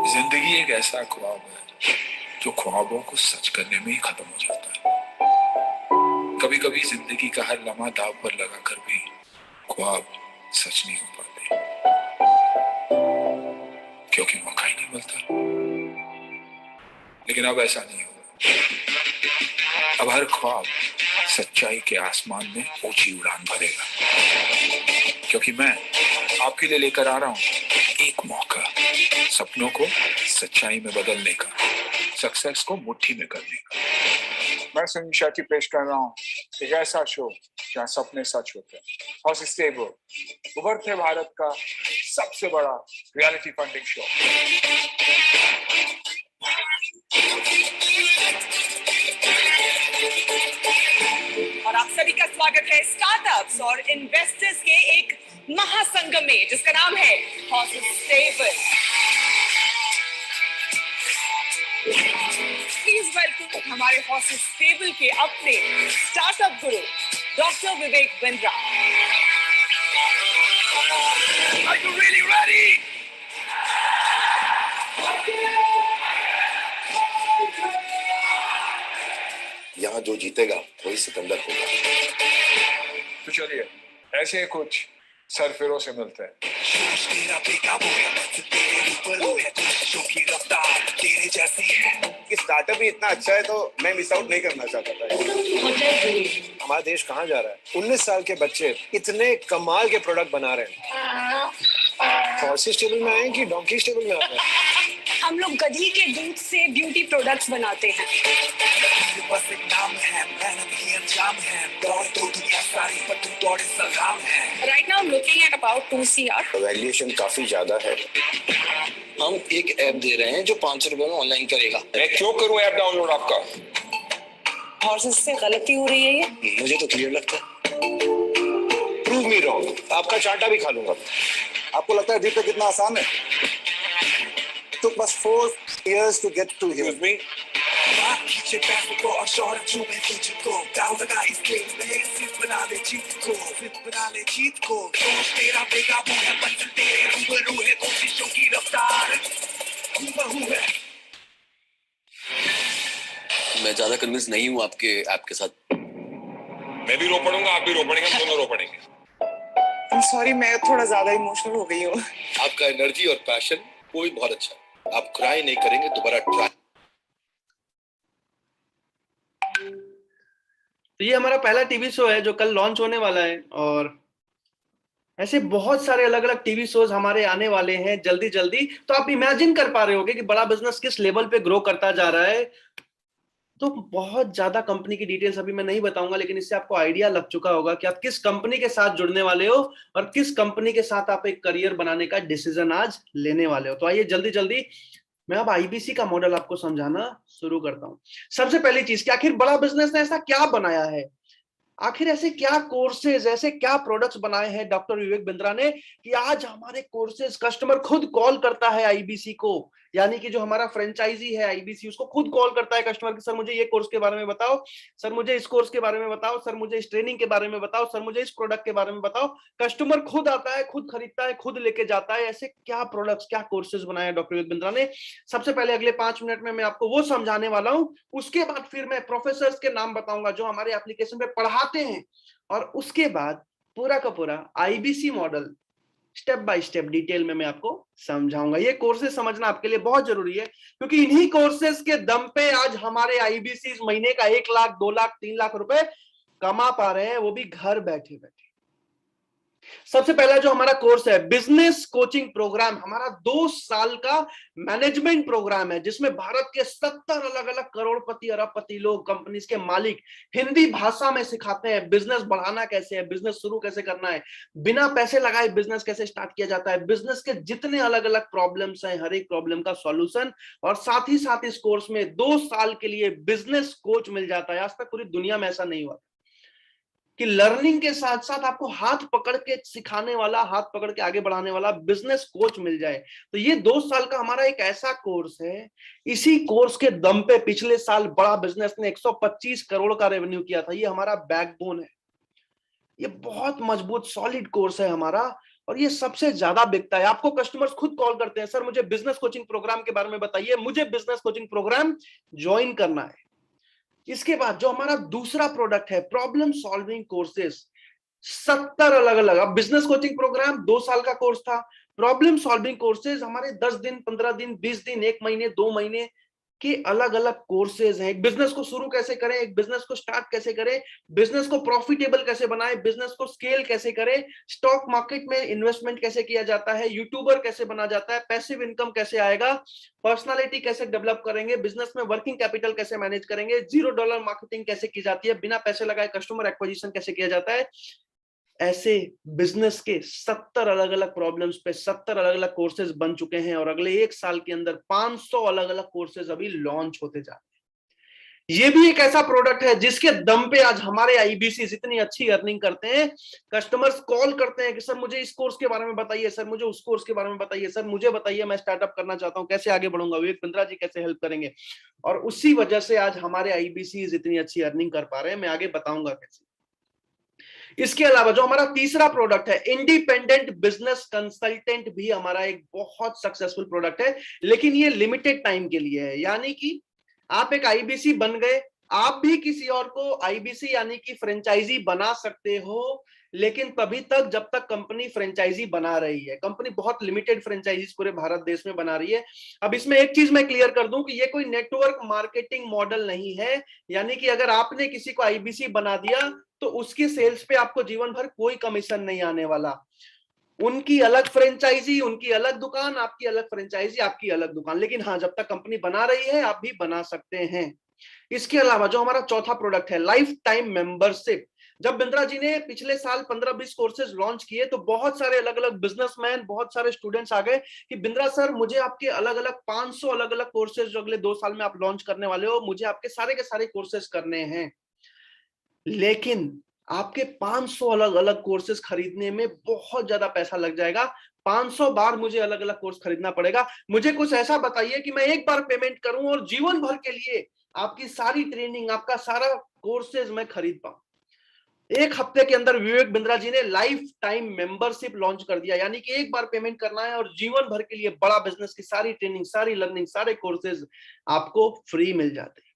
जिंदगी एक ऐसा ख्वाब है जो ख्वाबों को सच करने में ही खत्म हो जाता है। कभी कभी जिंदगी का हर लम्हा दाव पर लगाकर भी ख्वाब सच नहीं हो पाते। क्योंकि मौका ही नहीं मिलता। लेकिन अब ऐसा नहीं होगा। अब हर ख्वाब सच्चाई के आसमान में ऊंची उड़ान भरेगा, क्योंकि मैं आपके लिए लेकर आ रहा हूं एक मौका, सपनों को सच्चाई में बदलने का, सक्सेस को मुट्ठी में करने का। मैं सुनील शेट्टी पेश कर रहा हूँ एक ऐसा शो जहाँ सपने सच होते हैं। हाउस स्टेबल, उभरते भारत का सबसे बड़ा रियलिटी फंडिंग शो। और आप सभी का स्वागत है स्टार्टअप्स और इन्वेस्टर्स के एक महासंगम में, जिसका नाम है हाउस स्टेबल। प्लीज वेलकम हमारे हाउस स्टेबल के अपने startup Guru doctor Vivek Bindra. Are you really ready? यहाँ जो जीतेगा वही सिकंदर होगा। तो चलिए ऐसे कुछ सरफिरों से मिलते हैं। स्टार्टअप ही इतना अच्छा है तो मैं मिस आउट नहीं करना चाहता था। हमारा देश कहाँ जा रहा है? 19 साल के बच्चे इतने कमाल के प्रोडक्ट बना रहे हैं। हॉर्सेस टेबल में आए हैं कि डोंकी टेबल में आ गए? हम लोग गधी के दूध से ब्यूटी प्रोडक्ट्स बनाते हैं। बस एक नाम है, मेहनत ही अंजाम है, दौड़ तो दुनिया सारी पर तू दौड़े सलाम है। Right now I am looking at about 2 CR। Valuation काफी ज्यादा है। हम एक ऐप दे रहे हैं जो 500 रुपए में ऑनलाइन करेगा। मैं क्यों करूं ऐप डाउनलोड आपका? हॉर्सेस से गलती हो रही है ये। मुझे तो क्लियर लगता है। Prove me wrong. आपका चाटा भी खा लूंगा। आपको लगता है दीपक कितना आसान है? took us 4 years to get to here. Excuse me? मैं ज्यादा कन्विंस नहीं हूँ आपके ऐप के साथ। मैं भी रो पड़ूंगा, आप भी रो पड़ेंगे, हम दोनों रो पड़ेंगे। सॉरी, मैं थोड़ा ज्यादा इमोशनल हो गई हूँ। आपका एनर्जी और पैशन वो भी बहुत अच्छा है। आप क्राई नहीं करेंगे, दोबारा ट्राई। तो ये हमारा पहला टीवी शो है जो कल लॉन्च होने वाला है, और ऐसे बहुत सारे अलग अलग टीवी शोज हमारे आने वाले हैं जल्दी जल्दी। तो आप इमेजिन कर पा रहे होगे कि बड़ा बिजनेस किस लेवल पे ग्रो करता जा रहा है। तो बहुत ज्यादा कंपनी की डिटेल्स अभी मैं नहीं बताऊंगा, लेकिन इससे आपको आइडिया लग चुका होगा कि आप किस कंपनी के साथ जुड़ने वाले हो और किस कंपनी के साथ आप एक करियर बनाने का डिसीजन आज लेने वाले हो। तो आइए जल्दी जल्दी मैं अब आईबीसी का मॉडल आपको समझाना शुरू करता हूं। सबसे पहली चीज कि आखिर बड़ा बिजनेस ने ऐसा क्या बनाया है, आखिर ऐसे क्या कोर्सेज, ऐसे क्या प्रोडक्ट्स बनाए हैं डॉक्टर विवेक बिंद्रा ने कि आज हमारे कोर्सेज कस्टमर खुद कॉल करता है आईबीसी को। यानी कि जो हमारा फ्रेंचाइजी है आईबीसी, उसको खुद कॉल करता है कस्टमर कि सर मुझे ये कोर्स के बारे में बताओ, सर मुझे इस कोर्स के बारे में बताओ, सर मुझे इस ट्रेनिंग के बारे में बताओ, सर मुझे इस प्रोडक्ट के बारे में बताओ। कस्टमर खुद आता है, खुद खरीदता है, खुद लेके जाता है। ऐसे क्या प्रोडक्ट्स, क्या कोर्सेज बनाए हैं डॉक्टर विवेक बिंद्रा ने। सबसे पहले अगले 5 मिनट में मैं आपको वो समझाने वाला हूं। उसके बाद फिर मैं प्रोफेसर्स के नाम बताऊंगा जो हमारे एप्लीकेशन पे पढ़ाते हैं, और उसके बाद पूरा का पूरा IBC model step by step detail में मैं आपको समझाऊंगा। ये कोर्सेज समझना आपके लिए बहुत जरूरी है, क्योंकि इन्हीं कोर्सेज के दम पे आज हमारे आईबीसी महीने का 1 लाख, 2 लाख, 3 लाख रुपए कमा पा रहे हैं, वो भी घर बैठे बैठे। सबसे पहला जो हमारा कोर्स है बिजनेस कोचिंग प्रोग्राम, हमारा 2 साल का मैनेजमेंट प्रोग्राम है, जिसमें भारत के 70 अलग अलग करोड़पति, अरबपति लोग, कंपनीज के मालिक हिंदी भाषा में सिखाते हैं बिजनेस बढ़ाना कैसे है, बिजनेस शुरू कैसे करना है, बिना पैसे लगाए बिजनेस कैसे स्टार्ट किया जाता है, बिजनेस के जितने अलग अलग प्रॉब्लम्स हैं हर एक प्रॉब्लम का सॉल्यूशन। और साथ ही साथ इस कोर्स में 2 साल के लिए बिजनेस कोच मिल जाता है। आज तक पूरी दुनिया में ऐसा नहीं हुआ कि लर्निंग के साथ साथ आपको हाथ पकड़ के सिखाने वाला, हाथ पकड़ के आगे बढ़ाने वाला बिजनेस कोच मिल जाए। तो ये 2 साल का हमारा एक ऐसा कोर्स है, इसी कोर्स के दम पे पिछले साल बड़ा बिजनेस ने 125 करोड़ का रेवेन्यू किया था। ये हमारा बैकबोन है, ये बहुत मजबूत सॉलिड कोर्स है हमारा, और ये सबसे ज्यादा बिकता है। आपको कस्टमर्स खुद कॉल करते हैं, सर मुझे बिजनेस कोचिंग प्रोग्राम के बारे में बताइए, मुझे बिजनेस कोचिंग प्रोग्राम ज्वाइन करना है। इसके बाद जो हमारा दूसरा प्रोडक्ट है प्रॉब्लम सॉल्विंग कोर्सेज, 70 अलग अलग। अब बिजनेस कोचिंग प्रोग्राम 2 साल का कोर्स था, प्रॉब्लम सॉल्विंग कोर्सेज हमारे 10 दिन, 15 दिन, 20 दिन, 1 महीने, 2 महीने के अलग अलग कोर्सेज हैं। एक बिजनेस को शुरू कैसे करें, एक बिजनेस को स्टार्ट कैसे करें, बिजनेस को प्रॉफिटेबल कैसे बनाएं, बिजनेस को स्केल कैसे करें, स्टॉक मार्केट में इन्वेस्टमेंट कैसे किया जाता है, यूट्यूबर कैसे बना जाता है, पैसिव इनकम कैसे आएगा, पर्सनालिटी कैसे डेवलप करेंगे, बिजनेस में वर्किंग कैपिटल कैसे मैनेज करेंगे, $0 मार्केटिंग कैसे की जाती है, बिना पैसे लगाए कस्टमर एक्विजिशन कैसे किया जाता है। ऐसे बिजनेस के 70 अलग अलग प्रॉब्लम्स पे 70 अलग अलग कोर्सेज बन चुके हैं और अगले 1 साल के अंदर 500 अलग अलग कोर्सेज अभी लॉन्च होते जा रहे हैं। ये भी एक ऐसा प्रोडक्ट है जिसके दम पे आज हमारे आईबीसी इतनी अच्छी अर्निंग करते हैं। कस्टमर्स कॉल करते हैं कि सर मुझे इस कोर्स के बारे में बताइए, सर मुझे उस कोर्स के बारे में बताइए, सर मुझे बताइए, मैं स्टार्टअप करना चाहता हूं, कैसे आगे बढ़ूंगा, विवेक बिंद्रा जी कैसे हेल्प करेंगे। और उसी वजह से आज हमारे आईबीसी इतनी अच्छी अर्निंग कर पा रहे हैं। मैं आगे बताऊंगा कैसे। इसके अलावा जो हमारा तीसरा प्रोडक्ट है, इंडिपेंडेंट बिजनेस कंसल्टेंट, भी हमारा एक बहुत सक्सेसफुल प्रोडक्ट है, लेकिन ये लिमिटेड टाइम के लिए है। यानी कि आप एक आईबीसी बन गए, आप भी किसी और को आईबीसी यानी कि फ्रेंचाइजी बना सकते हो, लेकिन तभी तक जब तक कंपनी फ्रेंचाइजी बना रही है। कंपनी बहुत लिमिटेड फ्रेंचाइजीज पूरे भारत देश में बना रही है। अब इसमें एक चीज मैं क्लियर कर दूं कि ये कोई नेटवर्क मार्केटिंग मॉडल नहीं है। यानी कि अगर आपने किसी को आईबीसी बना दिया तो उसकी सेल्स पे आपको जीवन भर कोई कमीशन नहीं आने वाला। उनकी अलग फ्रेंचाइजी, उनकी अलग दुकान, आपकी अलग फ्रेंचाइजी, आपकी अलग दुकान। लेकिन हाँ, जब तक कंपनी बना रही है आप भी बना सकते हैं। इसके अलावा जो हमारा चौथा प्रोडक्ट है, लाइफ टाइम मेंबरशिप। जब बिंद्रा जी ने पिछले साल 15-20 कोर्सेज लॉन्च किए तो बहुत सारे अलग अलग बिजनेसमैन, बहुत सारे स्टूडेंट्स आ गए कि बिंद्रा सर मुझे आपके अलग अलग 500 अलग अलग कोर्सेज जो अगले 2 साल में आप लॉन्च करने वाले हो, मुझे आपके सारे के सारे कोर्सेज करने हैं। लेकिन आपके 500 अलग अलग कोर्सेज खरीदने में बहुत ज्यादा पैसा लग जाएगा। 500 बार मुझे अलग अलग कोर्स खरीदना पड़ेगा। मुझे कुछ ऐसा बताइए कि मैं एक बार पेमेंट करूं और जीवन भर के लिए आपकी सारी ट्रेनिंग, आपका सारा कोर्सेज मैं खरीद पाऊं। 1 हफ्ते के अंदर विवेक बिंद्रा जी ने लाइफ टाइम मेंबरशिप लॉन्च कर दिया। यानी कि एक बार पेमेंट करना है और जीवन भर के लिए बड़ा बिजनेस की सारी ट्रेनिंग, सारी लर्निंग, सारे कोर्सेज आपको फ्री मिल जाते हैं।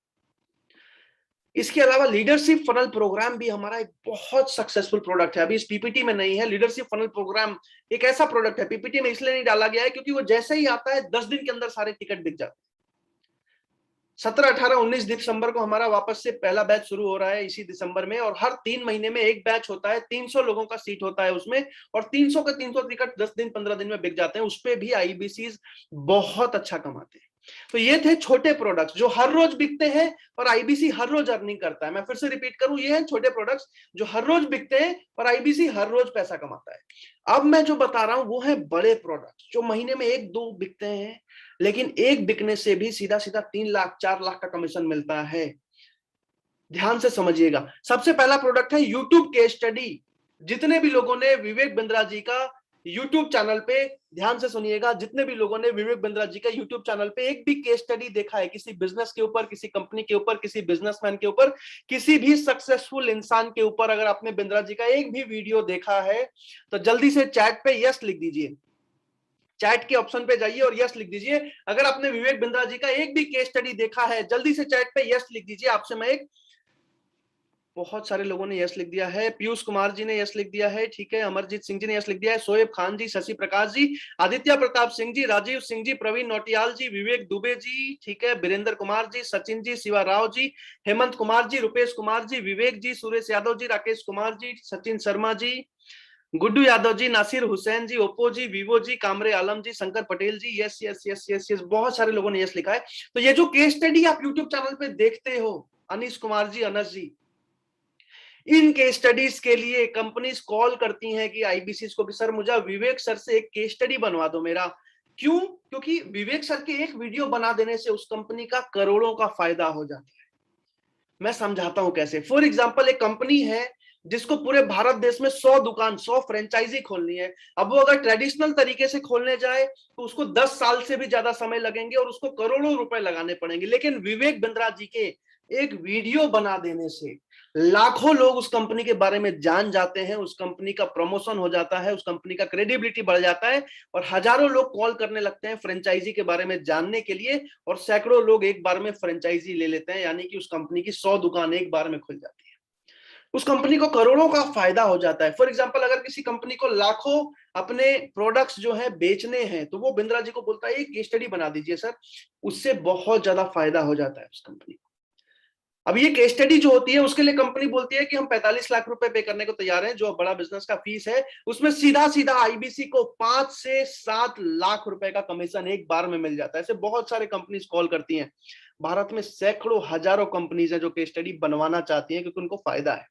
इसके अलावा लीडरशिप फनल प्रोग्राम भी हमारा एक बहुत सक्सेसफुल प्रोडक्ट है। अभी इस पीपीटी में नहीं है। लीडरशिप फनल प्रोग्राम एक ऐसा प्रोडक्ट है, पीपीटी में इसलिए नहीं डाला गया है क्योंकि वो जैसे ही आता है 10 दिन के अंदर सारे टिकट बिक जाते हैं। 17, 18, 19 दिसंबर को हमारा वापस से पहला बैच शुरू हो रहा है इसी दिसंबर में, और हर 3 महीने में एक बैच होता है। 300 लोगों का सीट होता है उसमें, और 300 के 300 टिकट 10 दिन 15 दिन में बिक जाते हैं। उस पे भी आईबीसीज बहुत अच्छा कमाते हैं। तो ये थे छोटे प्रोडक्ट्स जो हर रोज बिकते हैं और आईबीसी हर रोज अर्निंग करता है। मैं फिर से रिपीट करूं, ये हैं छोटे प्रोडक्ट्स जो हर रोज बिकते हैं और आईबीसी हर रोज पैसा कमाता है। अब मैं जो बता रहा हूं वो है बड़े प्रोडक्ट्स जो महीने में 1-2 बिकते हैं, लेकिन एक बिकने से भी सीधा सीधा 3 लाख 4 लाख का कमीशन मिलता है। ध्यान से समझिएगा। सबसे पहला प्रोडक्ट है यूट्यूब केस स्टडी। जितने भी लोगों ने विवेक बिंद्रा जी का यूट्यूब चैनल पे, ध्यान से सुनिएगा, जितने भी लोगों ने विवेक बिंद्रा जी का यूट्यूब चैनल पे एक भी केस स्टडी देखा है, किसी बिजनेस के ऊपर, किसी कंपनी के ऊपर, किसी बिजनेसमैन के ऊपर, किसी भी सक्सेसफुल इंसान के ऊपर, अगर आपने बिंद्रा जी का एक भी वीडियो देखा है तो जल्दी से चैट पे यस लिख दीजिए। चैट के ऑप्शन पे जाइए और यस लिख दीजिए। अगर आपने विवेक बिंद्रा जी का एक भी केस स्टडी देखा है, जल्दी से चैट पे यस लिख दीजिए। आपसे मैं एक, बहुत सारे लोगों ने यस लिख दिया है। पीयूष कुमार जी ने यस लिख दिया है, ठीक है। अमरजीत सिंह जी ने यस लिख दिया है। शोएब खान जी, शशि प्रकाश जी, आदित्य प्रताप सिंह जी, राजीव सिंह जी, प्रवीण नौटियाल जी, विवेक दुबे जी, ठीक है, Virendra Kumar ji, Sachin ji, Shiva Rao ji, Hemant Kumar ji, Rupesh Kumar ji, Vivek ji, Suresh Yadav ji, Rakesh Kumar ji, Sachin Sharma ji, Guddu Yadav ji, Nasir Hussain ji, Oppo ji, Vivo ji, Qamre Alam ji, Shankar Patel ji, yes yes yes yes yes, बहुत सारे लोगों ने यस लिखा है। तो ये जो केस स्टडी आप यूट्यूब चैनल पे देखते हो, अनीश कुमार जी, अनस जी, इन केस स्टडीज के लिए कंपनीज कॉल करती हैं कि आईबीसी को भी, सर मुझे विवेक सर से एक केस स्टडी बनवा दो मेरा। क्यों? क्योंकि विवेक सर के एक वीडियो बना देने से उस कंपनी का करोड़ों का फायदा हो जाता है। मैं समझाता हूं कैसे। फॉर एग्जांपल, एक कंपनी है जिसको पूरे भारत देश में 100 दुकान, 100 फ्रेंचाइजी खोलनी है। अब वो अगर ट्रेडिशनल तरीके से खोलने जाए तो उसको 10 साल से भी ज्यादा समय लगेंगे और उसको करोड़ों रुपए लगाने पड़ेंगे। लेकिन विवेक बिंद्रा जी के एक वीडियो बना देने से लाखों लोग उस कंपनी के बारे में जान जाते हैं, उस कंपनी का प्रमोशन हो जाता है, उस कंपनी का क्रेडिबिलिटी बढ़ जाता है, और हजारों लोग कॉल करने लगते हैं फ्रेंचाइजी के बारे में जानने के लिए, और सैकड़ों लोग एक बार में फ्रेंचाइजी ले लेते हैं। यानी कि उस कंपनी की 100 दुकान एक बार में खुल जाती है। उस कंपनी को करोड़ों का फायदा हो जाता है। फॉर एग्जांपल, अगर किसी कंपनी को लाखों अपने प्रोडक्ट्स जो है बेचने हैं, तो वो बिंद्रा जी को बोलता है केस स्टडी बना दीजिए सर, उससे बहुत ज्यादा फायदा हो जाता है उस कंपनी को। अब ये केस स्टडी जो होती है उसके लिए कंपनी बोलती है कि हम 45 लाख रुपए पे करने को तैयार हैं, जो बड़ा बिजनेस का फीस है, उसमें सीधा सीधा आईबीसी को 5 से 7 लाख रुपए का कमीशन एक बार में मिल जाता है। ऐसे बहुत सारे कंपनीज कॉल करती हैं। भारत में सैकड़ों हजारों कंपनीज हैं जो केस स्टडी बनवाना चाहती हैं क्योंकि उनको फायदा है।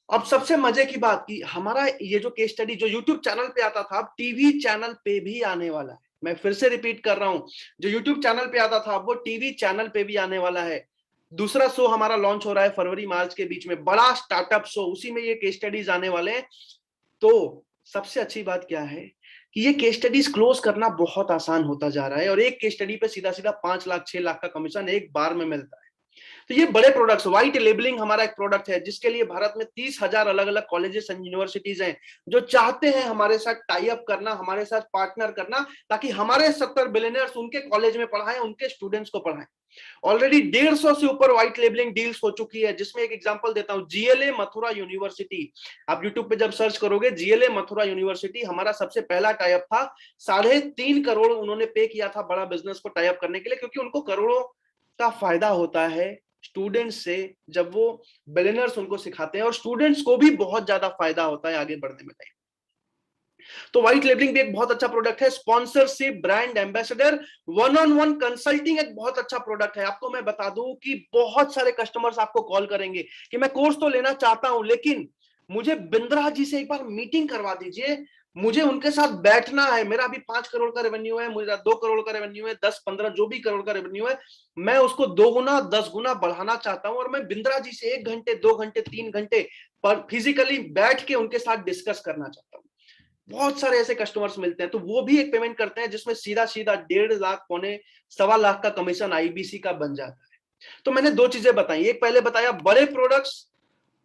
अब सबसे मजे की बात की, हमारा ये जो केस स्टडी जो यूट्यूब चैनल पे आता था, अब टीवी चैनल पे भी आने वाला है। मैं फिर से रिपीट कर रहा हूं, जो यूट्यूब चैनल पे आता था वो टीवी चैनल पे भी आने वाला है। दूसरा शो हमारा लॉन्च हो रहा है फरवरी मार्च के बीच में, बड़ा स्टार्टअप शो, उसी में ये केस स्टडीज आने वाले हैं। तो सबसे अच्छी बात क्या है कि ये केस स्टडीज क्लोज करना बहुत आसान होता जा रहा है, और एक केस स्टडी पे सीधा सीधा 5 लाख 6 लाख का कमीशन एक बार में मिलता है। तो ये बड़े प्रोडक्ट्स, व्हाइट लेबलिंग हमारा एक प्रोडक्ट है जिसके लिए भारत में 30,000 अलग अलग कॉलेजेस एंड यूनिवर्सिटीज हैं जो चाहते हैं हमारे साथ टाई अप करना, हमारे साथ पार्टनर करना, ताकि हमारे 70 बिलियनर्स उनके कॉलेज में पढ़ाएं, उनके स्टूडेंट्स को पढ़ाएं। ऑलरेडी 150 से ऊपर व्हाइट लेबलिंग डील्स हो चुकी है, जिसमें एक एग्जांपल देता हूं, जीएलए मथुरा यूनिवर्सिटी। आप यूट्यूब पे जब सर्च करोगे जीएलए मथुरा यूनिवर्सिटी, हमारा सबसे पहला टाई अप था। 3.5 करोड़ उन्होंने पे किया था बड़ा बिजनेस को टाई अप करने के लिए, क्योंकि उनको करोड़ों का फायदा होता है स्टूडेंट्स से जब वो बिलियनर्स उनको सिखाते हैं, और स्टूडेंट्स को भी बहुत ज्यादा फायदा होता है आगे बढ़ने में। तो व्हाइट लेबलिंग भी एक बहुत अच्छा प्रोडक्ट है। Sponsorship, brand ambassador, one on one consulting एक बहुत अच्छा प्रोडक्ट है। आपको मैं बता दूं कि बहुत सारे कस्टमर्स आपको कॉल करेंगे कि मैं कोर्स तो लेना चाहता हूं, लेकिन मुझे बिंद्रा जी से एक बार मीटिंग करवा दीजिए, मुझे उनके साथ बैठना है, मेरा अभी 5 करोड़ का रेवेन्यू है, मेरा 2 करोड़ का रेवेन्यू है, 10-15 जो भी करोड़ का रेवेन्यू है, मैं उसको 2 गुना 10 गुना बढ़ाना चाहता हूं, और मैं बिंद्रा जी से 1 घंटे 2 घंटे 3 घंटे पर फिजिकली बैठ के उनके साथ डिस्कस करना चाहता हूं। बहुत सारे ऐसे कस्टमर्स मिलते हैं, तो वो भी एक पेमेंट करते हैं जिसमें सीधा सीधा 1.5 लाख पौने 1.25 लाख का कमीशन आईबीसी का बन जाता है। तो मैंने 2 चीजें बताई, एक पहले बताया बड़े प्रोडक्ट्स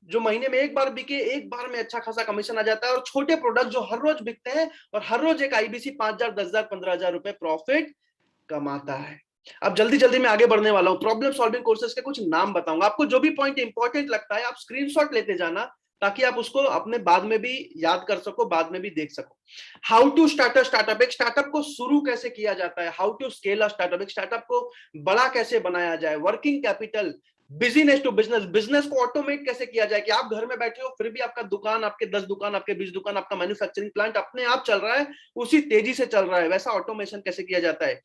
जो महीने में एक बार बिके, एक बार में अच्छा खासा कमीशन आ जाता है, और छोटे प्रोडक्ट जो हर रोज बिकते हैं और हर रोज एक आईबीसी 5,000 10,000 15,000 रुपए प्रॉफिट कमाता है। अब जल्दी जल्दी मैं आगे बढ़ने वाला हूं, प्रॉब्लम सॉल्विंग कोर्सेज के कुछ नाम बताऊंगा। आपको जो भी पॉइंट इंपॉर्टेंट लगता है आप स्क्रीनशॉट लेते जाना, ताकि आप उसको अपने बाद में भी याद कर सको, बाद में भी देख सको। How to start a startup, एक स्टार्टअप को शुरू कैसे किया जाता है। How to scale a startup, एक स्टार्टअप को बड़ा कैसे बनाया जाए। Working capital, business to business, business को ऑटोमेट कैसे किया जाए कि आप घर में बैठे हो फिर भी आपका दुकान, आपके 10 दुकान, आपके 20 दुकान, आपका मैन्युफैक्चरिंग प्लांट अपने आप चल रहा है, उसी तेजी से चल रहा है, वैसा ऑटोमेशन कैसे किया जाता है।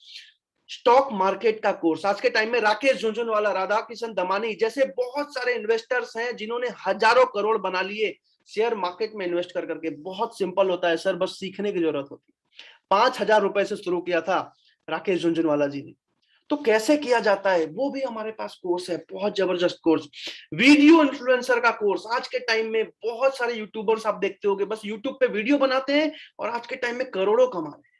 स्टॉक मार्केट का कोर्स, आज के टाइम में राकेश झुनझुनवाला, राधा किशन दमानी जैसे बहुत सारे इन्वेस्टर्स हैं जिन्होंने हजारों करोड़ बना लिए शेयर मार्केट में इन्वेस्ट कर करके। बहुत सिंपल होता है सर, बस सीखने की जरूरत होती है। 5,000 रुपए से शुरू किया था राकेश झुनझुनवाला जी ने। तो कैसे किया जाता है वो भी हमारे पास कोर्स है, बहुत जबरदस्त कोर्स। वीडियो इन्फ्लुएंसर का कोर्स, आज के टाइम में बहुत सारे यूट्यूबर्स आप देखते होंगे बस यूट्यूब पे वीडियो बनाते हैं और आज के टाइम में करोड़ों कमा रहे हैं।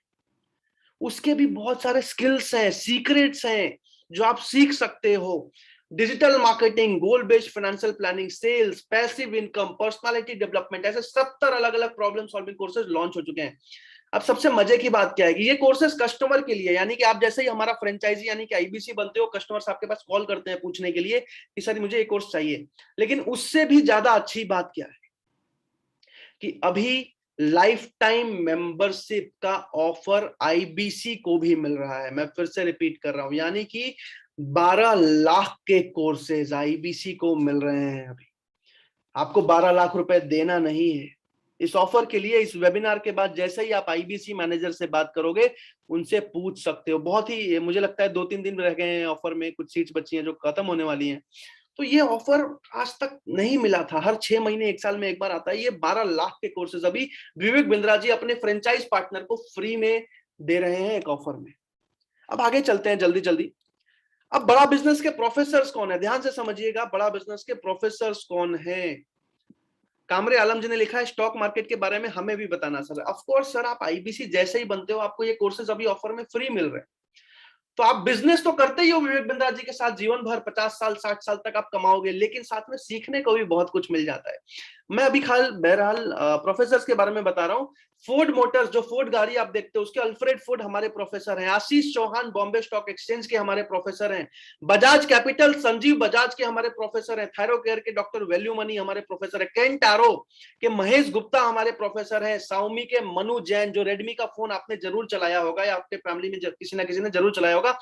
उसके भी बहुत सारे स्किल्स हैं, सीक्रेट्स हैं जो आप सीख सकते हो। Digital marketing, goal based financial planning, sales, passive income, personality development, ऐसे 70 अलग अलग प्रॉब्लम सॉल्विंग कोर्सेज लॉन्च हो चुके हैं। अब सबसे मजे की बात क्या है कि ये कोर्सेज कस्टमर के लिए, यानी कि आप जैसे ही हमारा फ्रेंचाइजी यानी कि आईबीसी बनते हो, कस्टमर्स आपके पास कॉल करते हैं पूछने के लिए कि सर मुझे ये कोर्स चाहिए। लेकिन उससे भी ज्यादा अच्छी बात क्या है कि अभी लाइफ टाइम मेंबरशिप का ऑफर आईबीसी को भी मिल रहा है। मैं फिर से रिपीट कर रहा हूं, यानी कि 12 लाख के कोर्सेज आईबीसी को मिल रहे हैं। अभी आपको 12 लाख रुपए देना नहीं है। इस ऑफर के लिए इस वेबिनार के बाद जैसे ही आप आईबीसी मैनेजर से बात करोगे उनसे पूछ सकते हो। बहुत ही, मुझे लगता है 2-3 दिन रह गए हैं ऑफर में, कुछ सीट्स बची हैं जो खत्म होने वाली हैं। तो ये ऑफर आज तक नहीं मिला था, हर 6 महीने 1 साल में एक बार आता है। ये 12 लाख के कोर्सेज अभी विवेक बिंद्रा जी अपने फ्रेंचाइज पार्टनर को फ्री में दे रहे हैं एक ऑफर में। अब आगे चलते हैं जल्दी जल्दी। अब बड़ा बिजनेस के प्रोफेसर्स कौन है, ध्यान से समझिएगा, बड़ा बिजनेस के प्रोफेसर्स कौन है। कामरे आलम जी ने लिखा है स्टॉक मार्केट के बारे में हमें भी बताना सर। ऑफ कोर्स सर, आप आईबीसी जैसे ही बनते हो आपको ये कोर्सेज अभी ऑफर में फ्री मिल रहे हैं। तो आप बिजनेस तो करते ही हो विवेक बिंद्रा जी के साथ, जीवन भर 50 साल 60 साल तक आप कमाओगे, लेकिन साथ में सीखने को भी बहुत कुछ मिल जाता है। मैं अभी बहरहाल प्रोफेसर के बारे में बता रहा हूँ। फोर्ड मोटर्स, जो फोर्ड गाड़ी आप देखते हो, उसके अल्फ्रेड फोर्ड हमारे प्रोफेसर हैं। आशीष चौहान बॉम्बे स्टॉक एक्सचेंज के हमारे प्रोफेसर हैं। बजाज कैपिटल संजीव बजाज के हमारे प्रोफेसर हैं। थायरोकेयर के डॉक्टर वैल्यू मनी हमारे प्रोफेसर है। केन टारो के महेश गुप्ता हमारे प्रोफेसर हैं। Xiaomi के मनु जैन, जो रेडमी का फोन आपने जरूर चलाया होगा या आपके फैमिली में किसी ना किसी ने जरूर चलाया होगा,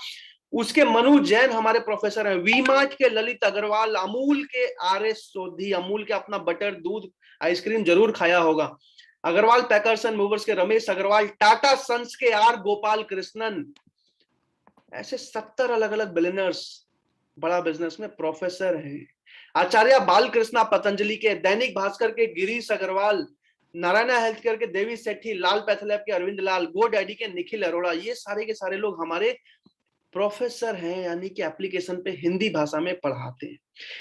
उसके मनु जैन हमारे प्रोफेसर हैं। वी मार्ट के ललित अग्रवाल, अमूल के RS सोधी, अमूल के अपना बटर दूध आइसक्रीम जरूर खाया होगा। अग्रवाल पैकर्स एंड मूवर्स के रमेश अग्रवाल, टाटा सन्स के R गोपाल कृष्णन, ऐसे 70 अलग अलग बिलियनर्स बड़ा बिजनेस में प्रोफेसर हैं। आचार्य बालकृष्णा पतंजलि के, दैनिक भास्कर के गिरीश अग्रवाल, नारायणा हेल्थ केयर के देवी सेठी, लाल पैथलैब के अरविंद लाल, गो डैडी के निखिल अरोड़ा, ये सारे के सारे लोग हमारे प्रोफेसर हैं, यानी कि एप्लीकेशन पे हिंदी भाषा में पढ़ाते हैं।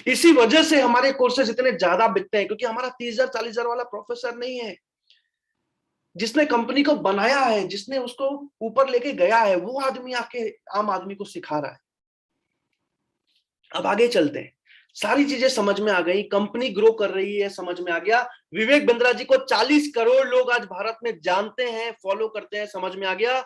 इसी वजह से हमारे कोर्सेज इतने ज्यादा बिकते हैं, क्योंकि हमारा 30,000 40,000 वाला प्रोफेसर नहीं है। जिसने कंपनी को बनाया है, जिसने उसको ऊपर लेके गया है, वो आदमी आके आम आदमी को सिखा रहा है। अब आगे चलते हैं। सारी चीजें समझ में आ गई, कंपनी ग्रो कर रही है समझ में आ गया। विवेक बिंद्रा जी को 40 करोड़ लोग आज भारत में जानते हैं, फॉलो करते हैं, समझ में आ गया।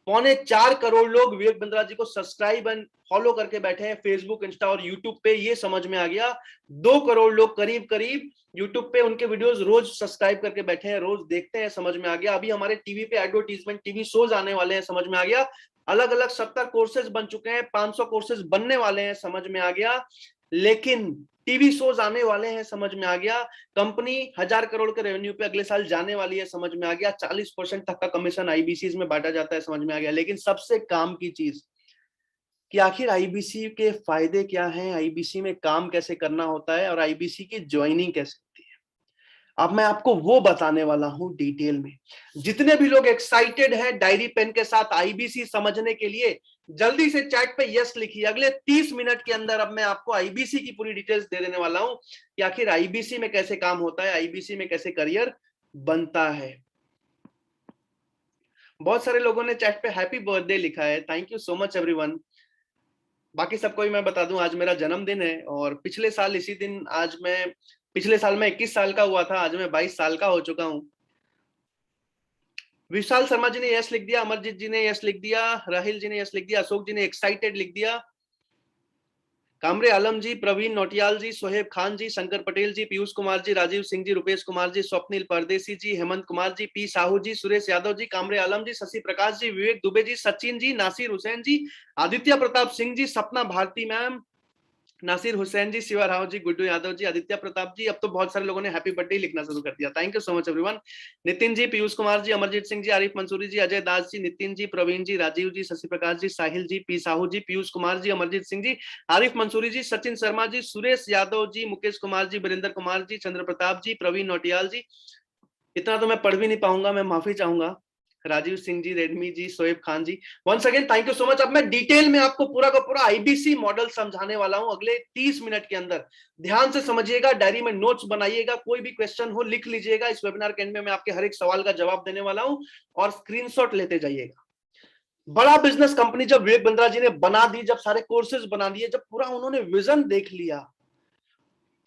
3.25 करोड़ लोग विवेक बिंद्रा जी को सब्सक्राइब एंड फॉलो करके बैठे हैं फेसबुक, इंस्टा और यूट्यूब पे, ये समझ में आ गया। 2 करोड़ लोग करीब करीब यूट्यूब पे उनके वीडियोस रोज सब्सक्राइब करके बैठे हैं, रोज देखते हैं, समझ में आ गया। अभी हमारे टीवी पे एडवर्टीजमेंट, टीवी शोज आने वाले हैं, समझ में आ गया। अलग अलग 70 कोर्सेज बन चुके हैं, 500 कोर्सेज बनने वाले हैं, समझ में आ गया। लेकिन टीवी शोज आने वाले हैं, समझ में आ गया। कंपनी 1000 करोड़ के रेवेन्यू पे अगले साल जाने वाली है, समझ में आ गया। 40% तक का कमीशन आईबीसी में बांटा जाता है, समझ में आ गया। लेकिन सबसे काम की चीज कि आखिर आईबीसी के फायदे क्या हैं, आईबीसी में काम कैसे करना होता है और आईबीसी की ज्वाइनिंग कैसे होती है, अब मैं आपको वो बताने वाला हूं डिटेल में। जितने भी लोग एक्साइटेड हैं डायरी पेन के साथ आईबीसी समझने के लिए, जल्दी से चैट पे यस लिखिए। अगले 30 मिनट के अंदर अब मैं आपको आईबीसी की पूरी डिटेल्स दे देने वाला हूं कि आखिर आईबीसी में कैसे काम होता है, आईबीसी में कैसे करियर बनता है। बहुत सारे लोगों ने चैट पे हैप्पी बर्थडे लिखा है, thank you so much everyone. बाकी सबको भी मैं बता दूं, आज मेरा जन्मदिन है और पिछले साल इसी दिन, पिछले साल मैं 21 साल का हुआ था, आज मैं 22 साल का हो चुका हूं। विशाल शर्मा जी ने यस लिख दिया, अमरजीत जी ने यस लिख दिया, राहिल जी ने यस लिख दिया, अशोक जी ने एक्साइटेड लिख दिया, कामरे आलम जी, प्रवीण नोटियाल जी, सोहेब खान जी, शंकर पटेल जी, पीयूष कुमार जी, राजीव सिंह जी, रुपेश कुमार जी, स्वप्निल परदेसी जी, हेमंत कुमार जी, पी साहू जी, सुरेश यादव जी, कामरे आलम जी, शशि प्रकाश जी, विवेक दुबे जी, सचिन जी, नासिर हुसैन जी, आदित्य प्रताप सिंह जी, सपना भारती मैम, नासिर हुसैन जी, शिवा राव जी, गुड्डू यादव जी, आदित्य प्रताप जी। अब तो बहुत सारे लोगों ने हैप्पी बर्थडे लिखना शुरू कर दिया, thank you so much everyone. Nitin ji, Piyush Kumar ji, Amarjeet Singh ji, Arif Mansoori ji, Ajay Das ji, Nitin ji, Praveen ji, Rajiv ji, Shashi Prakash ji, Sahil ji, P Sahu ji, Piyush Kumar ji, Amarjeet Singh ji, Arif Mansoori ji, Sachin Sharma ji, Suresh Yadav ji, Mukesh Kumar ji, Virendra Kumar ji, Chandra Pratap ji, Praveen Notiyal ji. इतना तो मैं पढ़ भी नहीं पाऊंगा, मैं माफी चाहूंगा। Rajiv Singh ji, Redmi ji, Soheb Khan ji, once again thank you so much. अब मैं डिटेल में आपको पूरा का पूरा आईबीसी मॉडल समझाने वाला हूं अगले 30 मिनट के अंदर। ध्यान से समझिएगा, डायरी में नोट्स बनाइएगा, कोई भी क्वेश्चन हो लिख लीजिएगा। इस वेबिनार के एंड में मैं आपके हर एक सवाल का जवाब देने वाला हूं और स्क्रीनशॉट लेते जाइएगा। बड़ा बिजनेस कंपनी जब विवेक बिंद्रा जी ने बना दी, जब सारे कोर्सेज बना दिए, जब पूरा उन्होंने विजन देख लिया,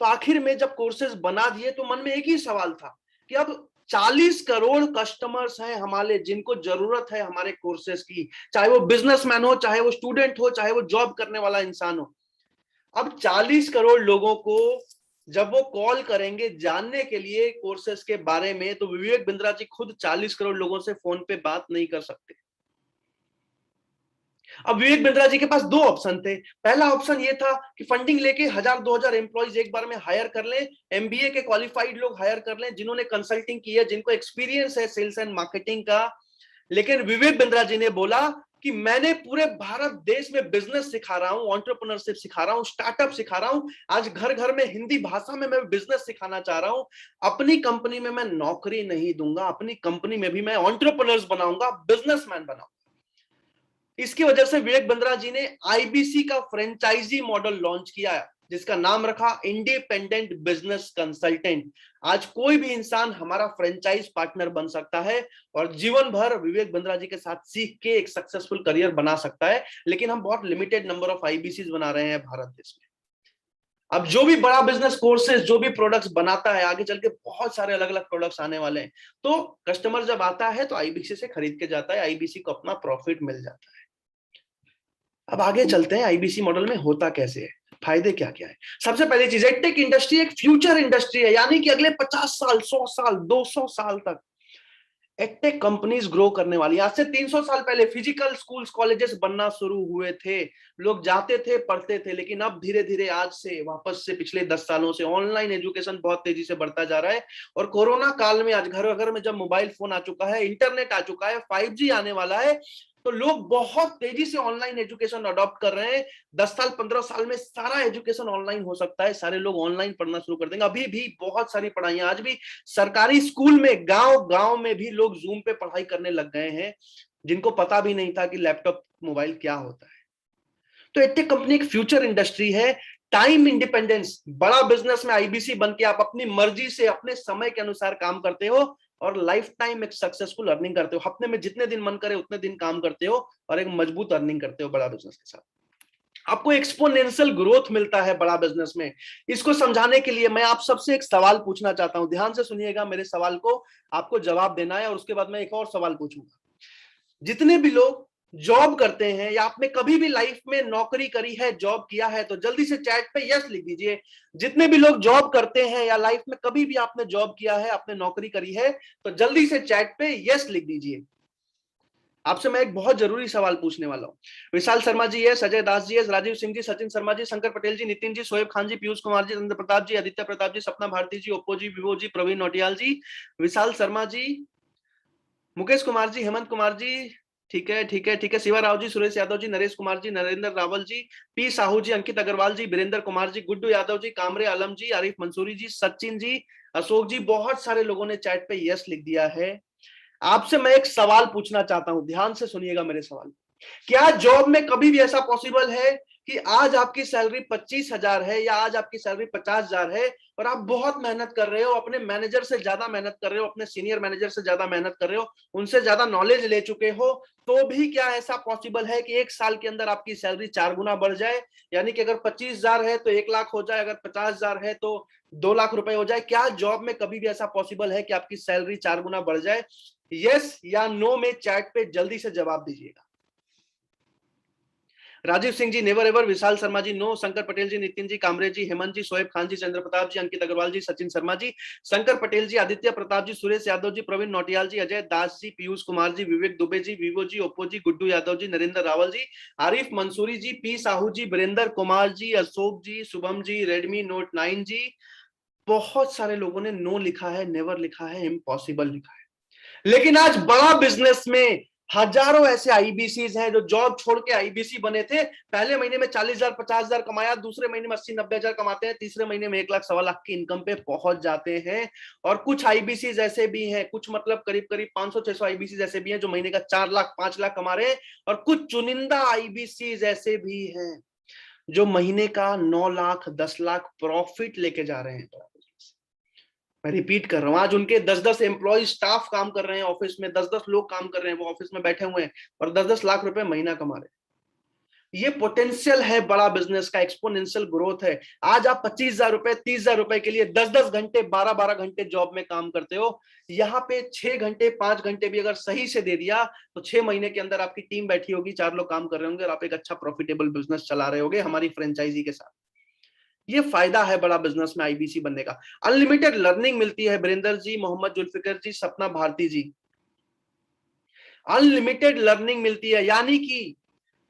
तो आखिर में जब कोर्सेज बना दिए तो मन में एक ही सवाल था कि अब 40 करोड़ कस्टमर्स हैं हमारे, जिनको जरूरत है हमारे कोर्सेज की, चाहे वो बिजनेसमैन हो, चाहे वो स्टूडेंट हो, चाहे वो जॉब करने वाला इंसान हो। अब 40 करोड़ लोगों को जब वो कॉल करेंगे जानने के लिए कोर्सेज के बारे में, तो विवेक बिंद्रा जी खुद 40 करोड़ लोगों से फोन पे बात नहीं कर सकते। अब विवेक बिंद्रा जी के पास 2 ऑप्शन थे। पहला ऑप्शन ये था कि फंडिंग लेके 1000-2000 एम्प्लॉइज एक बार में हायर कर लें, एमबीए के क्वालिफाइड लोग हायर कर लें, जिन्होंने कंसल्टिंग की है, जिनको एक्सपीरियंस है सेल्स एंड मार्केटिंग का। लेकिन विवेक बिंद्रा जी ने बोला कि मैंने पूरे भारत देश में बिजनेस सिखा रहा हूं, एंटरप्रेन्योरशिप सिखा रहा हूं, स्टार्टअप सिखा रहा हूं, आज घर घर में हिंदी भाषा में मैं बिजनेस सिखाना चाह रहा हूं। अपनी कंपनी में मैं नौकरी नहीं दूंगा, अपनी कंपनी में भी मैं एंटरप्रेन्योर्स बनाऊंगा, बिजनेसमैन बनाऊंगा। इसकी वजह से विवेक बिंद्रा जी ने आईबीसी का फ्रेंचाइजी मॉडल लॉन्च किया, जिसका नाम रखा इंडिपेंडेंट बिजनेस कंसल्टेंट। आज कोई भी इंसान हमारा फ्रेंचाइज पार्टनर बन सकता है और जीवन भर विवेक बिंद्रा जी के साथ सीख के एक सक्सेसफुल करियर बना सकता है। लेकिन हम बहुत लिमिटेड नंबर ऑफ आईबीसी बना रहे हैं भारत देश में। अब जो भी बड़ा बिजनेस कोर्सेज, जो भी प्रोडक्ट्स बनाता है, आगे चल के बहुत सारे अलग अलग प्रोडक्ट्स आने वाले हैं, तो कस्टमर जब आता है तो आईबीसी से खरीद के जाता है, आईबीसी को अपना प्रॉफिट मिल जाता है। अब आगे चलते हैं, आईबीसी मॉडल में होता कैसे है, फायदे क्या क्या है। सबसे पहली चीज, एडटेक इंडस्ट्री एक फ्यूचर इंडस्ट्री है, यानी कि अगले 50 साल, 100 साल, 200 साल तक एडटेक कंपनीज ग्रो करने वाली। आज से 300 साल पहले फिजिकल स्कूल्स, कॉलेजेस बनना शुरू हुए थे, लोग जाते थे, पढ़ते थे, लेकिन अब धीरे धीरे आज से वापस से पिछले 10 सालों से ऑनलाइन एजुकेशन बहुत तेजी से बढ़ता जा रहा है। और कोरोना काल में आज घर घर में जब मोबाइल फोन आ चुका है, इंटरनेट आ चुका है, 5G आने वाला है, तो लोग बहुत तेजी से ऑनलाइन एजुकेशन अडॉप्ट कर रहे हैं। 10 साल 15 साल में सारा एजुकेशन ऑनलाइन हो सकता है, सारे लोग ऑनलाइन पढ़ना शुरू कर देंगे। अभी भी बहुत सारी पढ़ाइयां, आज भी सरकारी स्कूल में गांव गांव में भी लोग जूम पे पढ़ाई करने लग गए हैं, जिनको पता भी नहीं था कि लैपटॉप मोबाइल क्या होता है। तो एडटेक कंपनी एक फ्यूचर इंडस्ट्री है। टाइम इंडिपेंडेंस, बड़ा बिजनेस में आईबीसी बन के आप अपनी मर्जी से अपने समय के अनुसार काम करते हो और लाइफ टाइम एक सक्सेसफुल अर्निंग करते हो। हफ्ते में जितने दिन मन करे उतने दिन काम करते हो और एक मजबूत अर्निंग करते हो बड़ा बिजनेस के साथ। आपको एक्सपोनेंशियल ग्रोथ मिलता है बड़ा बिजनेस में। इसको समझाने के लिए मैं आप सबसे एक सवाल पूछना चाहता हूं, ध्यान से सुनिएगा, मेरे सवाल को आपको जवाब देना है और उसके बाद मैं एक और सवाल पूछूंगा। जितने भी लोग जॉब करते हैं या आपने कभी भी लाइफ में नौकरी करी है, जॉब किया है, तो जल्दी से चैट पे यस लिख दीजिए। जितने भी लोग जॉब करते हैं या लाइफ में कभी भी आपने जॉब किया है, आपने नौकरी करी है, तो जल्दी से चैट पे यस लिख दीजिए। आपसे मैं एक बहुत जरूरी सवाल पूछने वाला हूं। विशाल शर्मा जी है, अजय दास जी है, राजीव सिंह जी, सचिन शर्मा जी, शंकर पटेल जी, नितिन जी, शोएब खान जी, पीयूष कुमार जी, चंद्र प्रताप जी, आदित्य प्रताप जी, सपना भारती जी, ओप्पो जी, विवो जी, प्रवीण नोटियाल जी, विशाल शर्मा जी, मुकेश कुमार जी, हेमंत कुमार जी, ठीक है ठीक है ठीक है, शिवा राव जी, सुरेश यादव जी, नरेश कुमार जी, नरेंद्र रावल जी, पी साहू जी, अंकित अग्रवाल जी, वीरेंद्र कुमार जी, गुड्डू यादव जी, कामरे आलम जी, आरिफ मंसूरी जी, सचिन जी, अशोक जी, बहुत सारे लोगों ने चैट पे यस लिख दिया है। आपसे मैं एक सवाल पूछना चाहता हूं, ध्यान से सुनिएगा मेरे सवाल। क्या जॉब में कभी भी ऐसा पॉसिबल है कि आज आपकी सैलरी 25,000 है या आज आपकी सैलरी 50,000 है और आप बहुत मेहनत कर रहे हो, अपने मैनेजर से ज्यादा मेहनत कर रहे हो, अपने सीनियर मैनेजर से ज्यादा मेहनत कर रहे हो, उनसे ज्यादा नॉलेज ले चुके हो, तो भी क्या ऐसा पॉसिबल है कि एक साल के अंदर आपकी सैलरी 4 गुना बढ़ जाए? यानी कि अगर 25,000 है तो 1 लाख हो जाए, अगर 50,000 है तो 2 लाख रुपए हो जाए। क्या जॉब में कभी भी ऐसा पॉसिबल है कि आपकी सैलरी 4 गुना बढ़ जाए? यस या नो में चैट पे जल्दी से जवाब दीजिएगा। राजीव सिंह जी नेवर एवर, विशाल शर्मा जी नो, शंकर पटेल जी, नितिन जी, कामरे जी, हेमंत जी, शोएब खान जी, चंद्र प्रताप जी, अंकित अग्रवाल जी, सचिन शर्मा जी, शंकर पटेल जी, आदित्य प्रताप जी, सुरेश यादव जी, प्रवीण नोटियाल जी, अजय दास जी, पीयूष कुमार जी, विवेक दुबे जी, विवो जी, ओप्पो जी, गुड्डू यादव जी, नरेंद्र रावल जी, आरिफ मंसूरी जी, पी साहू जी, वीरेंद्र कुमार जी, अशोक जी, शुभम जी, रेडमी नोट 9 जी। बहुत सारे लोगों ने नो लिखा है, नेवर लिखा है, इम्पॉसिबल लिखा है। लेकिन आज बड़ा बिजनेस में हजारों ऐसे आईबीसीज हैं जो जॉब छोड़ के आईबीसी बने थे। पहले महीने में 40,000 50,000 कमाया, दूसरे महीने में 80-90,000 कमाते हैं, तीसरे महीने में 1 लाख 1.25 लाख की इनकम पे पहुंच जाते हैं। और कुछ आईबीसीज ऐसे भी हैं, कुछ मतलब करीब करीब 500-600 आईबीसीज ऐसे भी हैं जो महीने का 4 लाख 5 लाख कमा रहे हैं। और कुछ चुनिंदा आईबीसीज ऐसे भी हैं जो महीने का 9 लाख 10 लाख प्रॉफिट लेके जा रहे हैं। मैं रिपीट कर रहा हूं, आज उनके 10-10 एम्प्लॉय स्टाफ काम कर रहे हैं ऑफिस में, 10-10 लोग काम कर रहे हैं, वो ऑफिस में बैठे हुए हैं और 10-10 लाख रुपए महीना कमा रहे हैं। ये पोटेंशियल है बड़ा बिजनेस का, एक्सपोनेंशियल ग्रोथ है। आज आप 25,000 रुपए 30,000 रुपए के लिए 10-10 घंटे 12-12 घंटे जॉब में काम करते हो। यहाँ पे 6 घंटे 5 घंटे भी अगर सही से दे दिया तो 6 महीने के अंदर आपकी टीम बैठी होगी, 4 लोग काम कर रहे होंगे और आप एक अच्छा प्रॉफिटेबल बिजनेस चला रहे होगे हमारी फ्रेंचाइजी के साथ। ये फायदा है बड़ा बिजनेस में आईबीसी बनने का। अनलिमिटेड लर्निंग मिलती है, वीरेंद्र जी, मोहम्मद जुल्फिकर जी, सपना भारती जी, अनलिमिटेड लर्निंग मिलती है। यानी कि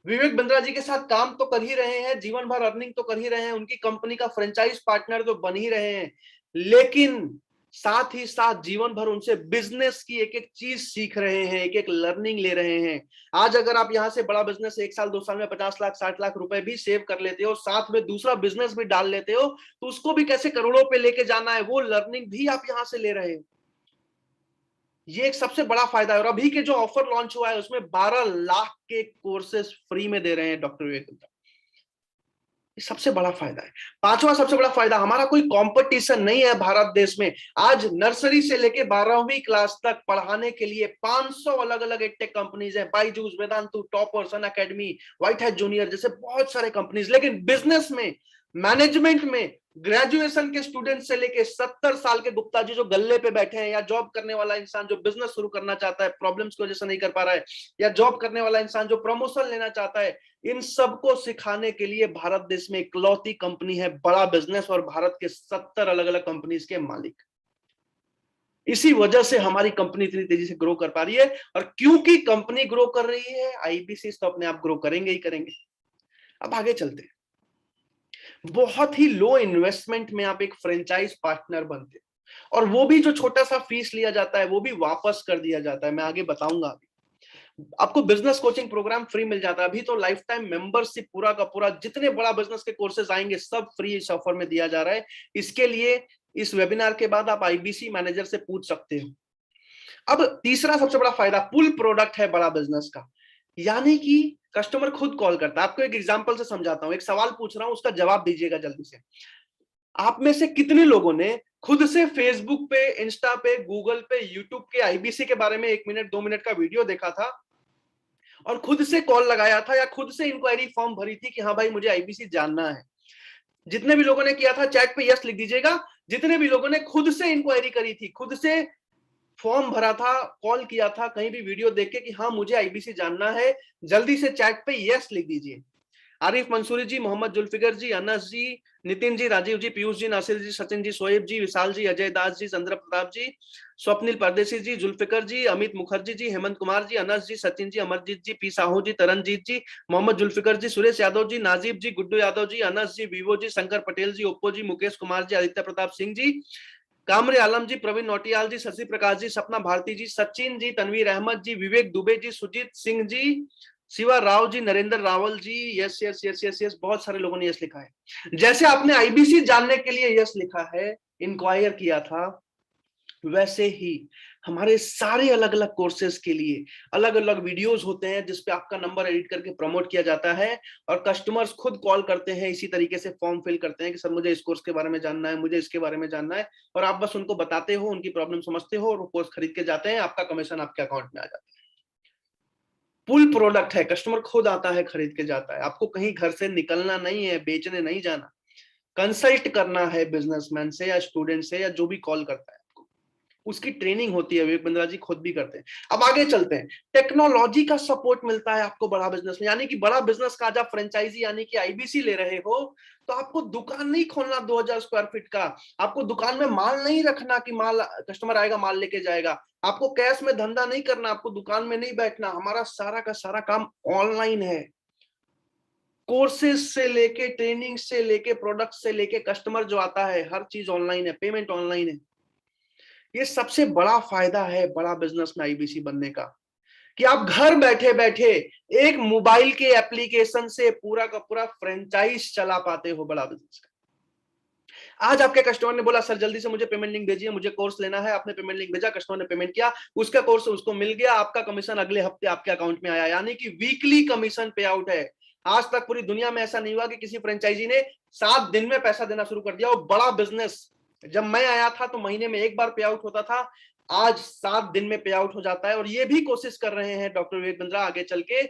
विवेक बिंद्रा जी के साथ काम तो कर ही रहे हैं, जीवन भर अर्निंग तो कर ही रहे हैं, उनकी कंपनी का फ्रेंचाइज पार्टनर तो बन ही रहे हैं, लेकिन साथ ही साथ जीवन भर उनसे बिजनेस की एक एक चीज सीख रहे हैं, एक एक लर्निंग ले रहे हैं। आज अगर आप यहां से बड़ा बिजनेस 1 साल 2 साल में 50 लाख 60 लाख रुपए भी सेव कर लेते हो, साथ में दूसरा बिजनेस भी डाल लेते हो, तो उसको भी कैसे करोड़ों पे लेके जाना है, वो लर्निंग भी आप यहां से ले रहे हो। ये एक सबसे बड़ा फायदा है। और अभी के जो ऑफर लॉन्च हुआ है उसमें 12 लाख के कोर्सेज फ्री में दे रहे हैं डॉक्टर विवेक बिंद्रा। सबसे बड़ा फायदा है। पांचवा सबसे बड़ा फायदा, हमारा कोई कंपटीशन नहीं है भारत देश में। आज नर्सरी से लेके 12वीं क्लास तक पढ़ाने के लिए 500 अलग अलग एडटेक कंपनीज हैं, Byju's, Vedantu, toppers, Unacademy, white hat junior जैसे बहुत सारे कंपनीज। लेकिन बिजनेस में मैनेजमेंट में ग्रेजुएशन के स्टूडेंट से लेके 70 साल के गुप्ता जी जो गल्ले पे बैठे हैं, या जॉब करने वाला इंसान जो बिजनेस शुरू करना चाहता है, प्रॉब्लम्स की वजह से नहीं कर पा रहा है, या जॉब करने वाला इंसान जो प्रमोशन लेना चाहता है, इन सबको सिखाने के लिए भारत देश में इकलौती कंपनी है बड़ा बिजनेस, और भारत के 70 अलग अलग कंपनीज के मालिक। इसी वजह से हमारी कंपनी इतनी तेजी से ग्रो कर पा रही है, और क्योंकि कंपनी ग्रो कर रही है, आईबीसी तो अपने आप ग्रो करेंगे ही करेंगे। अब आगे चलते हैं। बहुत ही लो इन्वेस्टमेंट में आप एक फ्रेंचाइज पार्टनर बनते हैं, और वो भी जो छोटा सा फीस लिया जाता है वो भी वापस कर दिया जाता है। मैं आगे बताऊंगा। अभी आपको बिजनेस कोचिंग प्रोग्राम फ्री मिल जाता है। अभी तो लाइफ टाइम मेंबरशिप पूरा का पूरा, जितने बड़ा बिजनेस के कोर्सेज आएंगे सब फ्री इस ऑफर में दिया जा रहा है। इसके लिए इस वेबिनार के बाद आप आईबीसी मैनेजर से पूछ सकते हो। अब तीसरा सबसे बड़ा फायदा पुल प्रोडक्ट है बड़ा बिजनेस का, यानी कि कस्टमर खुद कॉल करता है। आपको एक एग्जांपल से समझाता हूं, एक सवाल पूछ रहा हूं, उसका जवाब दीजिएगा जल्दी से। आप में से कितने लोगों ने खुद से फेसबुक पे, इंस्टा पे, गूगल पे, यूट्यूब के आईबीसी के बारे में 1 मिनट 2 मिनट का वीडियो देखा था और खुद से कॉल लगाया था, या खुद से इंक्वायरी फॉर्म भरी थी कि हाँ भाई मुझे आईबीसी जानना है? जितने भी लोगों ने किया था चैट पे यस लिख दीजिएगा। जितने भी लोगों ने खुद से इंक्वायरी करी थी, खुद से फॉर्म भरा था, कॉल किया था, कहीं भी वीडियो देख के कि हाँ मुझे आईबीसी जानना है, जल्दी से चैट पे यस लिख दीजिए। आरिफ मंसूरी जी, मोहम्मद जुल्फिकर जी, अनस जी, नितिन जी, राजीव जी, पीयूष जी, नासिर जी, सचिन जी, शोएब जी, विशाल जी, अजय दास जी, चंद्र प्रताप जी, स्वप्निल परदेसी जी, जुल्फिकर जी, अमित मुखर्जी जी, हेमंत कुमार जी, अनस जी, सचिन जी, अमरजीत जी, पी साहू जी, तरनजीत जी, मोहम्मद जुल्फिकर जी, सुरेश यादव जी, नाजीब जी, गुड्डू यादव जी, अनस जी, वीवो जी, शंकर पटेल जी, ओप्पो जी, मुकेश कुमार जी, आदित्य प्रताप सिंह जी, कामरे आलम जी, प्रवीण नौटियाल जी, शशि प्रकाश जी, सपना भारती जी, सचिन जी, तनवीर अहमद जी, विवेक दुबे जी, Sujeet Singh ji, Shiva Rao ji, Narendra Rawal ji, yes yes yes yes yes, बहुत सारे लोगों ने यस लिखा है। जैसे आपने आईबीसी जानने के लिए यस लिखा है, इंक्वायर किया था, वैसे ही हमारे सारे अलग अलग कोर्सेज के लिए अलग अलग वीडियोस होते हैं जिसपे आपका नंबर एडिट करके प्रमोट किया जाता है, और कस्टमर्स खुद कॉल करते हैं, इसी तरीके से फॉर्म फिल करते हैं कि सर मुझे इस कोर्स के बारे में जानना है, मुझे इसके बारे में जानना है, और आप बस उनको बताते हो, उनकी प्रॉब्लम समझते हो, और वो कोर्स खरीद के जाते हैं, आपका कमीशन आपके अकाउंट में आ जाता है। पुल प्रोडक्ट है, कस्टमर खुद आता है, खरीद के जाता है। आपको कहीं घर से निकलना नहीं है, बेचने नहीं जाना, कंसल्ट करना है बिजनेसमैन से या स्टूडेंट से या जो भी कॉल करता है, उसकी ट्रेनिंग होती है। विवेक बिंद्रा जी खुद भी करते हैं। अब आगे चलते हैं। टेक्नोलॉजी का सपोर्ट मिलता है आपको बड़ा बिजनेस में, यानी कि बड़ा बिजनेस का आज आप फ्रेंचाइजी यानी कि आईबीसी ले रहे हो तो आपको दुकान नहीं खोलना 2000 स्क्वायर फीट का, आपको दुकान में माल नहीं रखना कि माल कस्टमर आएगा माल लेके जाएगा, आपको कैश में धंधा नहीं करना, आपको दुकान में नहीं बैठना। हमारा सारा का सारा काम ऑनलाइन है। कोर्सेज से लेके, ट्रेनिंग से लेके, प्रोडक्ट से लेके, कस्टमर जो आता है, हर चीज ऑनलाइन है, पेमेंट ऑनलाइन है। ये सबसे बड़ा फायदा है बड़ा बिजनेस में आईबीसी बनने का, कि आप घर बैठे बैठे एक मोबाइल के एप्लीकेशन से पूरा का पूरा फ्रेंचाइज चला पाते हो बड़ा बिजनेस का। आज आपके कस्टमर ने बोला सर जल्दी से मुझे पेमेंट लिंक भेजिए, मुझे कोर्स लेना है। आपने पेमेंट लिंक भेजा, कस्टमर ने पेमेंट किया, उसका कोर्स उसको मिल गया, आपका कमीशन अगले हफ्ते आपके अकाउंट में आया, यानी कि वीकली कमीशन पे आउट है। आज तक पूरी दुनिया में ऐसा नहीं हुआ कि किसी फ्रेंचाइजी ने 7 दिन में पैसा देना शुरू कर दिया। वो बड़ा बिजनेस, जब मैं आया था तो महीने में 1 बार पे आउट होता था, आज 7 दिन में पे आउट हो जाता है। और ये भी कोशिश कर रहे हैं डॉक्टर विवेक बिंद्रा आगे चल के,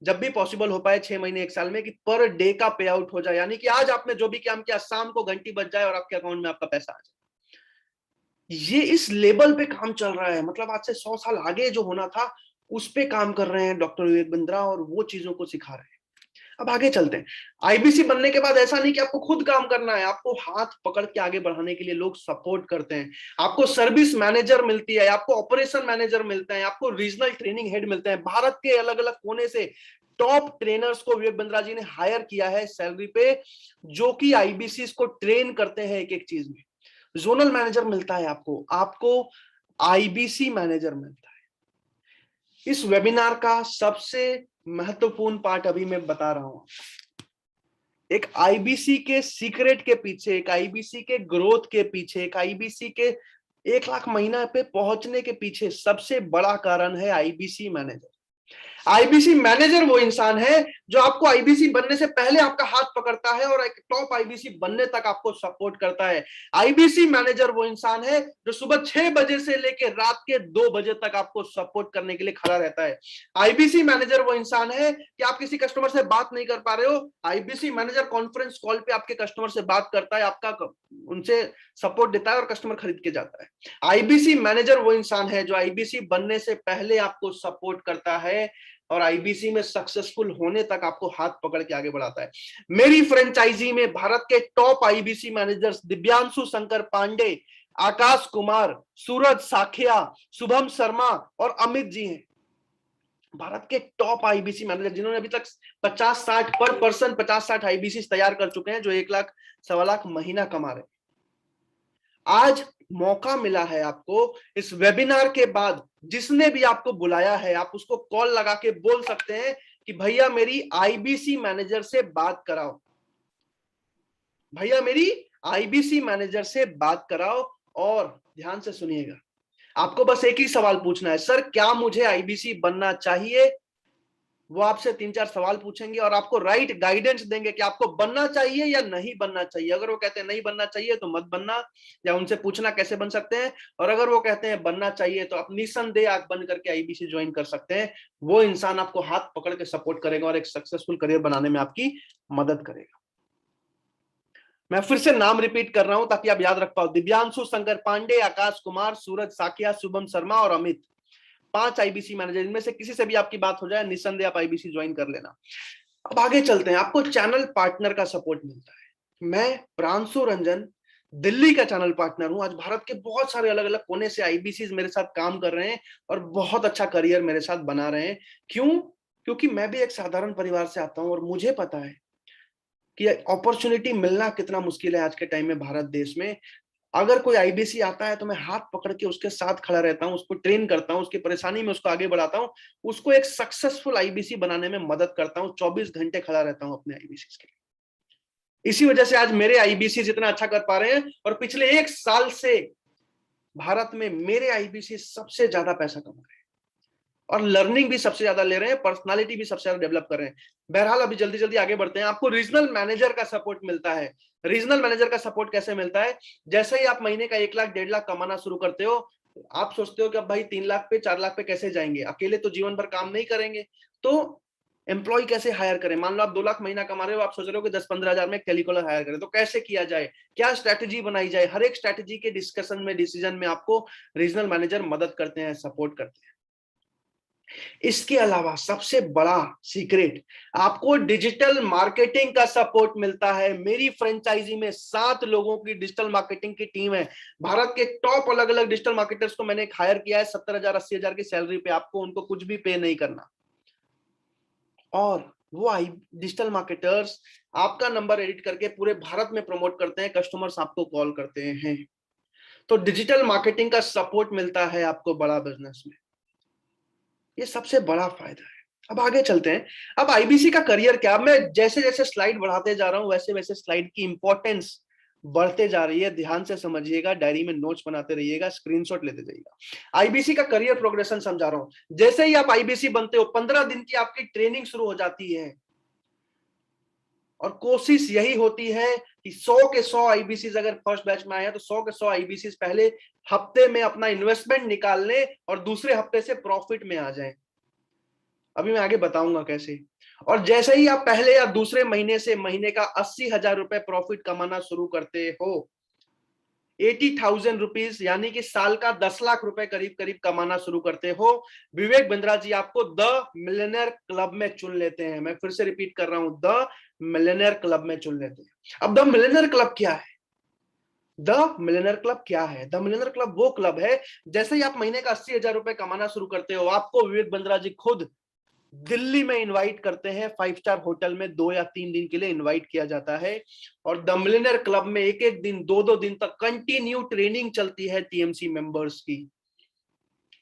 जब भी पॉसिबल हो पाए 6 महीने 1 साल में, कि पर डे का पे आउट हो जाए, यानी कि आज आपने जो भी काम किया शाम को घंटी बज जाए और आपके अकाउंट में आपका पैसा आ जाए। ये इस लेवल पे काम चल रहा है, मतलब आज से 100 साल आगे जो होना था उस पे काम कर रहे हैं डॉक्टर विवेक बिंद्रा, और वो चीजों को सिखा रहे हैं। अब आगे चलते हैं। आईबीसी बनने के बाद ऐसा नहीं कि आपको खुद काम करना है, आपको हाथ पकड़ के आगे बढ़ाने के लिए लोग सपोर्ट करते हैं। आपको सर्विस मैनेजर मिलती है, आपको ऑपरेशन मैनेजर मिलते हैं, आपको रीजनल ट्रेनिंग हेड मिलते हैं। भारत के अलग अलग कोने से टॉप ट्रेनर्स को विवेक बिंद्रा जी ने हायर किया है सैलरी पे, जो कि आईबीसी को ट्रेन करते हैं एक एक चीज में। जोनल मैनेजर मिलता है आपको आईबीसी मैनेजर मिलता है। इस वेबिनार का सबसे महत्वपूर्ण पार्ट अभी मैं बता रहा हूं। एक आईबीसी के सीक्रेट के पीछे, एक आईबीसी के ग्रोथ के पीछे, एक आईबीसी के 1 लाख महीना पे पहुंचने के पीछे सबसे बड़ा कारण है आईबीसी मैनेजर। आईबीसी मैनेजर वो इंसान है जो आपको आईबीसी बनने से पहले आपका हाथ पकड़ता है और एक टॉप आईबीसी बनने तक आपको सपोर्ट करता है। आईबीसी मैनेजर वो इंसान है जो सुबह 6 बजे से लेकर रात के 2 बजे तक आपको सपोर्ट करने के लिए खड़ा रहता है। आईबीसी मैनेजर वो इंसान है कि आप किसी कस्टमर से बात नहीं कर पा रहे हो, आईबीसी मैनेजर कॉन्फ्रेंस कॉल पे आपके कस्टमर से बात करता है, आपका उनसे सपोर्ट देता है और कस्टमर खरीद के जाता है। आईबीसी मैनेजर वो इंसान है जो आईबीसी बनने से पहले आपको सपोर्ट करता है और आईबीसी में सक्सेसफुल होने तक आपको हाथ पकड़ के आगे बढ़ाता है। मेरी फ्रेंचाइजी में भारत के top IBC managers Divyanshu Shankar Pandey, Akash Kumar, Suraj Sakhiya, Shubham Sharma और अमित जी हैं। भारत के टॉप आईबीसी मैनेजर जिन्होंने अभी तक 50-60 पर पर्सन 50-60 आईबीसी तैयार कर चुके हैं, जो 1 लाख 1.25 लाख महीना कमा रहे हैं। आज मौका मिला है आपको इस वेबिनार के बाद, जिसने भी आपको बुलाया है आप उसको कॉल लगा के बोल सकते हैं कि भैया मेरी आईबीसी मैनेजर से बात कराओ, भैया मेरी आईबीसी मैनेजर से बात कराओ। और ध्यान से सुनिएगा, आपको बस एक ही सवाल पूछना है, सर क्या मुझे आईबीसी बनना चाहिए? वो आपसे 3-4 सवाल पूछेंगे और आपको राइट गाइडेंस देंगे कि आपको बनना चाहिए या नहीं बनना चाहिए। अगर वो कहते हैं नहीं बनना चाहिए तो मत बनना, या उनसे पूछना कैसे बन सकते हैं, और अगर वो कहते हैं बनना चाहिए तो आप निसंदेह आंख बंद करके आईबीसी ज्वाइन कर सकते हैं। वो इंसान आपको हाथ पकड़ के सपोर्ट करेगा और एक सक्सेसफुल करियर बनाने में आपकी मदद करेगा। मैं फिर से नाम रिपीट कर रहा हूं ताकि आप याद रख पाओ। दिव्यांशु शंकर पांडे, आकाश कुमार, सूरज साकिया, शुभम शर्मा और अमित, 5 आईबीसी मैनेजर। इनमें से किसी से भी आपकी बात हो जाए, निसंदेह आप आईबीसी ज्वाइन कर लेना। अब आगे चलते हैं। आपको चैनल पार्टनर का सपोर्ट मिलता है। मैं प्रांशु रंजन दिल्ली का चैनल पार्टनर हूं। आज भारत के बहुत सारे अलग अलग कोने से आईबीसी मेरे साथ काम कर रहे हैं और बहुत अच्छा करियर मेरे साथ बना रहे हैं। क्यों? क्योंकि मैं भी एक साधारण परिवार से आता हूं और मुझे पता है कि अपॉर्चुनिटी मिलना कितना मुश्किल है आज के टाइम में भारत देश में। अगर कोई आईबीसी आता है तो मैं हाथ पकड़ के उसके साथ खड़ा रहता हूं, उसको ट्रेन करता हूं, उसकी परेशानी में उसको आगे बढ़ाता हूं, उसको एक सक्सेसफुल आईबीसी बनाने में मदद करता हूं। 24 घंटे खड़ा रहता हूं अपने आईबीसी के लिए। इसी वजह से आज मेरे आईबीसी इतना अच्छा कर पा रहे हैं और पिछले 1 साल से भारत में मेरे आईबीसी सबसे ज्यादा पैसा कमा रहे हैं और लर्निंग भी सबसे ज्यादा ले रहे हैं, पर्सनालिटी भी सबसे ज्यादा डेवलप कर रहे हैं। बहरहाल अभी जल्दी जल्दी आगे बढ़ते हैं। आपको रीजनल मैनेजर का सपोर्ट मिलता है। रीजनल मैनेजर का सपोर्ट कैसे मिलता है? जैसे ही आप महीने का 1 लाख 1.5 लाख कमाना शुरू करते हो, आप सोचते हो कि अब भाई 3 लाख पे 4 लाख पे कैसे जाएंगे, अकेले तो जीवन भर काम नहीं करेंगे, तो एम्प्लॉय कैसे हायर करें। मान लो आप 2 लाख महीना कमा रहे हो, आप सोच रहे हो कि 10-15 हजार में एक टेलीकॉलर हायर करें, तो कैसे किया जाए, क्या स्ट्रैटेजी बनाई जाए। हर एक स्ट्रैटेजी के डिस्कशन में, डिसीजन में आपको रीजनल मैनेजर मदद करते हैं, सपोर्ट करते हैं। इसके अलावा सबसे बड़ा सीक्रेट, आपको डिजिटल मार्केटिंग का सपोर्ट मिलता है। मेरी फ्रेंचाइजी में 7 लोगों की डिजिटल मार्केटिंग की टीम है। भारत के टॉप अलग अलग डिजिटल मार्केटर्स को मैंने हायर किया है 70,000 80,000 की सैलरी पे। आपको उनको कुछ भी पे नहीं करना। और वो डिजिटल मार्केटर्स आपका नंबर एडिट करके पूरे भारत में प्रमोट करते हैं, कस्टमर्स आपको कॉल करते हैं। तो डिजिटल मार्केटिंग का सपोर्ट मिलता है आपको बड़ा बिजनेस में। ये सबसे बड़ा फायदा है। अब आगे चलते हैं। अब आईबीसी का करियर क्या? मैं जैसे जैसे स्लाइड बढ़ाते जा रहा हूं वैसे वैसे स्लाइड की इंपॉर्टेंस बढ़ते जा रही है। ध्यान से समझिएगा, डायरी में नोट्स बनाते रहिएगा, स्क्रीनशॉट लेते जाइएगा। आईबीसी का करियर प्रोग्रेशन समझा रहा हूं। जैसे ही आप आईबीसी बनते हो, 15 दिन की आपकी ट्रेनिंग शुरू हो जाती है और कोशिश यही होती है कि 100 के 100 आईबीसी अगर फर्स्ट बैच में आए हैं तो 100 के 100 आईबीसी पहले हफ्ते में अपना इन्वेस्टमेंट निकाल लें और दूसरे हफ्ते से प्रॉफिट में आ जाएं। अभी मैं आगे बताऊंगा कैसे। और जैसे ही आप पहले या दूसरे महीने से महीने का 80,000 रुपए प्रॉफिट कमाना शुरू करते हो, 80,000 रुपीज यानी कि साल का 10 लाख रुपए करीब करीब कमाना शुरू करते हो, विवेक बिंद्रा जी आपको द मिलियनेयर क्लब में चुन लेते हैं। मैं फिर से रिपीट कर रहा हूं, द मिलियनेयर क्लब में चुन लेते हैं। अब द मिलियनेयर क्लब क्या है? द मिलियनेयर क्लब क्या है? द मिलियनेयर क्लब वो क्लब है, जैसे ही आप महीने का 80,000 रुपए कमाना शुरू करते हो, आपको विवेक बिंद्रा जी खुद दिल्ली में इनवाइट करते हैं। 5 स्टार होटल में 2 या 3 दिन के लिए इनवाइट किया जाता है और द मिलियनेयर क्लब में एक एक दिन 2-2 दिन तक कंटिन्यू ट्रेनिंग चलती है टीएमसी मेंबर्स की।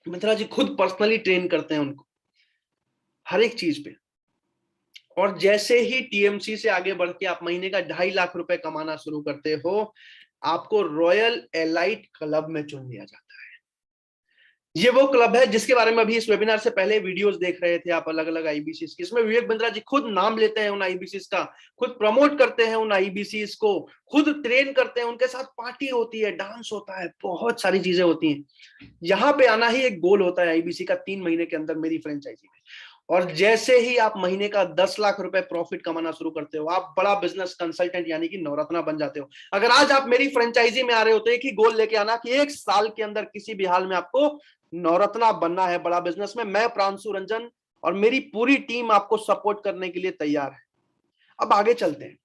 मित्रा जी खुद पर्सनली ट्रेन करते हैं उनको हर एक चीज पे। और जैसे ही टीएमसी से आगे बढ़ के आप महीने का 2.5 लाख रुपए कमाना शुरू करते हो, आपको रॉयल एलाइट क्लब में चुन लिया जाता है। ये वो क्लब है जिसके बारे में अभी इस वेबिनार से पहले वीडियोस देख रहे थे आप, अलग अलग आईबीसीज की। इसमें विवेक बिंद्रा जी खुद नाम लेते हैं उन आईबीसीज का, खुद प्रमोट करते हैं उन आईबीसीज को, खुद ट्रेन करते हैं, उनके साथ पार्टी होती है, डांस होता है, बहुत सारी चीजें होती हैं। यहाँ पे आना ही एक गोल होता है आईबीसी का, 3 महीने के अंदर मेरी फ्रेंचाइजी में। और जैसे ही आप महीने का 10 लाख रुपए प्रॉफिट कमाना शुरू करते हो, आप बड़ा बिजनेस कंसल्टेंट यानी कि नवरत्ना बन जाते हो। अगर आज आप मेरी फ्रेंचाइजी में आ रहे हो तो एक ही गोल लेके आना कि 1 साल के अंदर किसी भी हाल में आपको नवरत्ना बनना है बड़ा बिजनेस में। मैं प्रांशु रंजन और मेरी पूरी टीम आपको सपोर्ट करने के लिए तैयार है। अब आगे चलते हैं,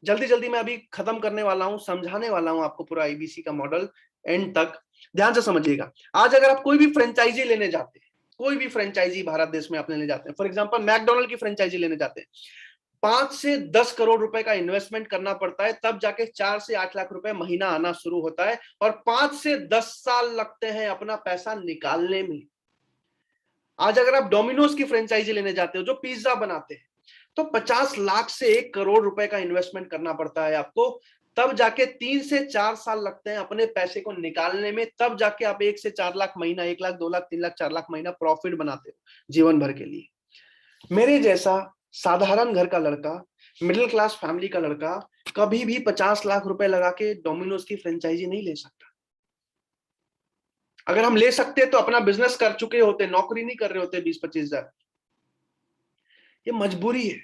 जल्दी जल्दी मैं अभी खत्म करने वाला हूं, समझाने वाला हूं आपको पूरा आईबीसी का मॉडल एंड तक, ध्यान से समझिएगा। आज अगर आप कोई भी फ्रेंचाइजी लेने जाते हैं, कोई भी फ्रेंचाइजी भारत देश में आप लेने जाते हैं, फॉर एग्जांपल मैकडॉनल्ड की फ्रेंचाइजी लेने जाते हैं, 5 से 10 करोड़ रुपए का इन्वेस्टमेंट करना पड़ता है, तब जाके 4 से 8 लाख रुपए महीना आना शुरू होता है, और 5 से 10 साल लगते हैं अपना पैसा निकालने में। आज अगर आप डोमिनोज की फ्रेंचाइजी लेने जाते हो जो पिज्जा बनाते हैं, तो 50 लाख से 1 करोड़ रुपए का इन्वेस्टमेंट करना पड़ता है आपको, तब जाके 3 से 4 साल लगते हैं अपने पैसे को निकालने में, तब जाके आप 1 से 4 लाख महीना, 1 लाख, 2 लाख, 3 लाख, 4 लाख महीना प्रॉफिट बनाते हो जीवन भर के लिए। मेरे जैसा साधारण घर का लड़का, मिडिल क्लास फैमिली का लड़का कभी भी 50 लाख रुपए लगा के डोमिनोज की फ्रेंचाइजी नहीं ले सकता। अगर हम ले सकते तो अपना बिजनेस कर चुके होते, नौकरी नहीं कर रहे होते 20-25 हजार। ये मजबूरी है।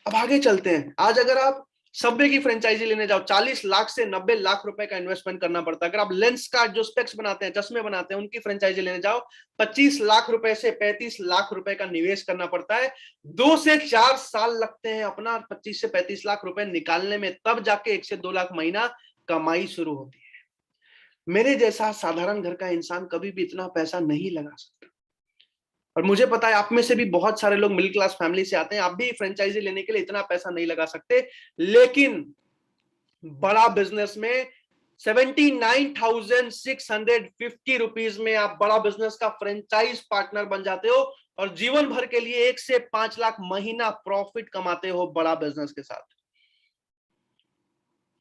अब आगे चलते हैं। आज अगर आप सबवे की फ्रेंचाइजी लेने जाओ, 40 लाख से 90 लाख रुपए का इन्वेस्टमेंट करना पड़ता है। अगर आप लेंस कार्ड जो स्पेक्स बनाते हैं, चश्मे बनाते हैं, उनकी फ्रेंचाइजी लेने जाओ, 25 लाख रुपए से 35 लाख रुपए का निवेश करना पड़ता है। 2 से 4 साल लगते हैं अपना 25 से 35 लाख रुपए निकालने में, तब जाके 1 से 2 लाख महीना कमाई शुरू होती है। मेरे जैसा साधारण घर का इंसान कभी भी इतना पैसा नहीं लगा सकता। और मुझे पता है आप में से भी बहुत सारे लोग मिडिल क्लास फैमिली से आते हैं, आप भी फ्रेंचाइजी लेने के लिए इतना पैसा नहीं लगा सकते, लेकिन बड़ा बिजनेस में 79,650 रुपीज में आप बड़ा बिजनेस का फ्रेंचाइज पार्टनर बन जाते हो, और जीवन भर के लिए 1 से 5 लाख महीना प्रॉफिट कमाते हो बड़ा बिजनेस के साथ।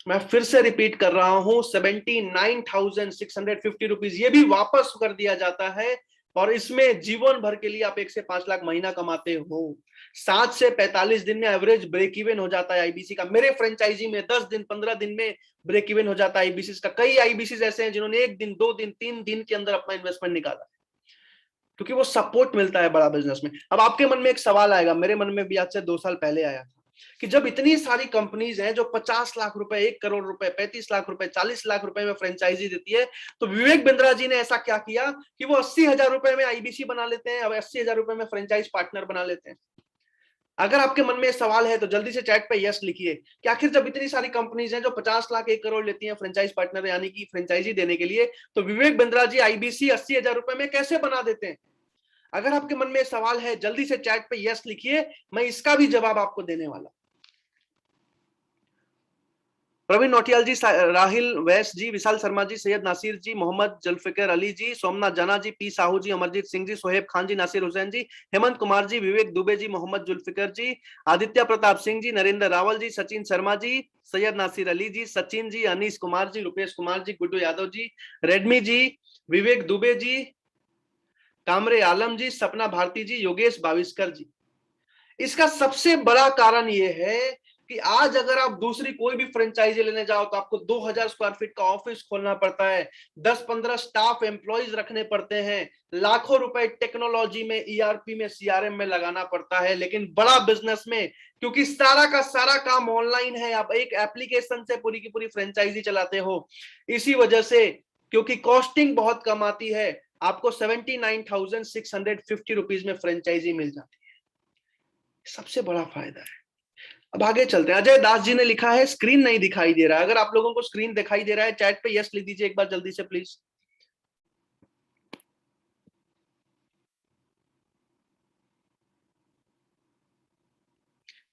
मैं फिर से रिपीट कर रहा हूं, 79,650 रुपीज, ये भी वापस कर दिया जाता है, और इसमें जीवन भर के लिए आप 1 से 5 लाख महीना कमाते हो। 7 से 45 दिन में एवरेज ब्रेक इवन हो जाता है आईबीसी का। मेरे फ्रेंचाइजी में 10 दिन 15 दिन में ब्रेक इवन हो जाता है आईबीसी का। कई आईबीसी ऐसे हैं जिन्होंने 1 दिन 2 दिन 3 दिन के अंदर अपना इन्वेस्टमेंट निकाला, क्योंकि वो सपोर्ट मिलता है बड़ा बिजनेस में। अब आपके मन में एक सवाल आएगा, मेरे मन में भी आज से 2 साल पहले आया था, कि जब इतनी सारी कंपनीज हैं जो 50 लाख रुपए, 1 करोड़ रुपए, 35 लाख रुपए, 40 लाख रुपए में फ्रेंचाइजी देती है, तो विवेक बिंद्रा जी ने ऐसा क्या किया कि वो 80,000 रुपए में आईबीसी बना लेते हैं, अब 80,000 रुपए में फ्रेंचाइज पार्टनर बना लेते हैं। अगर आपके मन में सवाल है तो जल्दी से चैट पे यस लिखिए कि आखिर जब इतनी सारी कंपनीज हैं जो 50 लाख 1 करोड़ लेती हैं फ्रेंचाइज पार्टनर यानी कि फ्रेंचाइजी देने के लिए, तो विवेक बिंद्रा जी आईबीसी 80,000 रुपए में कैसे बना देते हैं? अगर आपके मन में सवाल है जल्दी से चैट पे यस लिखिए, मैं इसका भी जवाब आपको देने वाला। प्रवीण नौटियाल जी, राहिल वैस जी, विशाल शर्मा जी, सैयद नासिर जी, मोहम्मद जुल्फिकर अली जी, सोमनाथ जाना जी, पी साहू जी, अमरजीत सिंह जी, सोहेब खान जी, नासिर हुसैन जी, हेमंत कुमार जी, विवेक दुबे जी, मोहम्मद जुल्फिकर जी, आदित्य प्रताप सिंह जी, नरेंद्र रावल जी, सचिन शर्मा जी, सैयद नासिर अली जी, सचिन जी, अनीश कुमार जी, रुपेश कुमार जी, गुड्डू यादव जी, रेडमी जी, विवेक दुबे जी, कामरे आलम जी, सपना भारती जी, योगेश बाविस्कर जी। इसका सबसे बड़ा कारण यह है कि आज अगर आप दूसरी कोई भी फ्रेंचाइजी लेने जाओ तो आपको 2000 स्क्वायर फीट का ऑफिस खोलना पड़ता है, 10-15 स्टाफ एम्प्लॉइज रखने पड़ते हैं, लाखों रुपए टेक्नोलॉजी में, ईआरपी में, सीआरएम में लगाना पड़ता है। लेकिन बड़ा बिजनेस में क्योंकि सारा का सारा काम ऑनलाइन है, आप एक एप्लीकेशन से पूरी की पूरी फ्रेंचाइजी चलाते हो, इसी वजह से क्योंकि कॉस्टिंग बहुत कम आती है, आपको 79,650 रुपीज में फ्रेंचाइजी मिल जाती है। सबसे बड़ा फायदा है। अब आगे चलते हैं। अजय दास जी ने लिखा है स्क्रीन नहीं दिखाई दे रहा है। अगर आप लोगों को स्क्रीन दिखाई दे रहा है चैट पे यस लिख दीजिए एक बार जल्दी से please.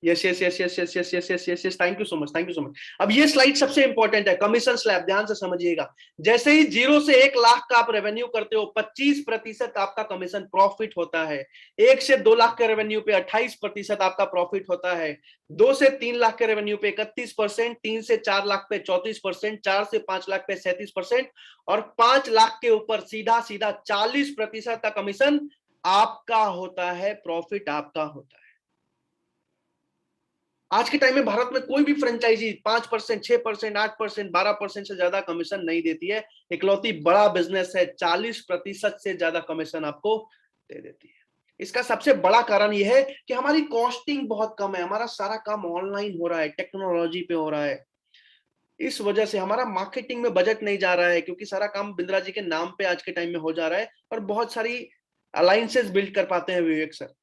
Yes yes yes yes yes yes yes yes yes yes, thank you so much, thank you so much. अब ये स्लाइड सबसे इंपॉर्टेंट है, कमीशन स्लैब, ध्यान से समझिएगा। जैसे ही 0 से 1 लाख का आप रेवेन्यू करते हो, 25% आपका कमीशन प्रॉफिट होता है। 1 से 2 लाख के रेवेन्यू पे 28% आपका प्रॉफिट होता है। 2 से 3 लाख के रेवेन्यू पे 31%, 3 से 4 लाख पे 34%, 4 से 5 लाख पे 37%, और 5 लाख के ऊपर सीधा सीधा 40% का कमीशन आपका होता है, प्रॉफिट आपका होता है। आज के टाइम में भारत में कोई भी फ्रेंचाइजी 5%, 6%, 8%, 12% से ज्यादा कमीशन नहीं देती है। इकलौती बड़ा बिजनेस है 40% से ज्यादा कमीशन आपको दे देती है। इसका सबसे बड़ा कारण यह है कि हमारी कॉस्टिंग बहुत कम है, हमारा सारा काम ऑनलाइन हो रहा है, टेक्नोलॉजी पे हो रहा है। इस वजह से हमारा मार्केटिंग में बजट नहीं जा रहा है, क्योंकि सारा काम बिंद्रा जी के नाम पे आज के टाइम में हो जा रहा है, और बहुत सारी अलायंसेस बिल्ड कर पाते हैं विवेक सर।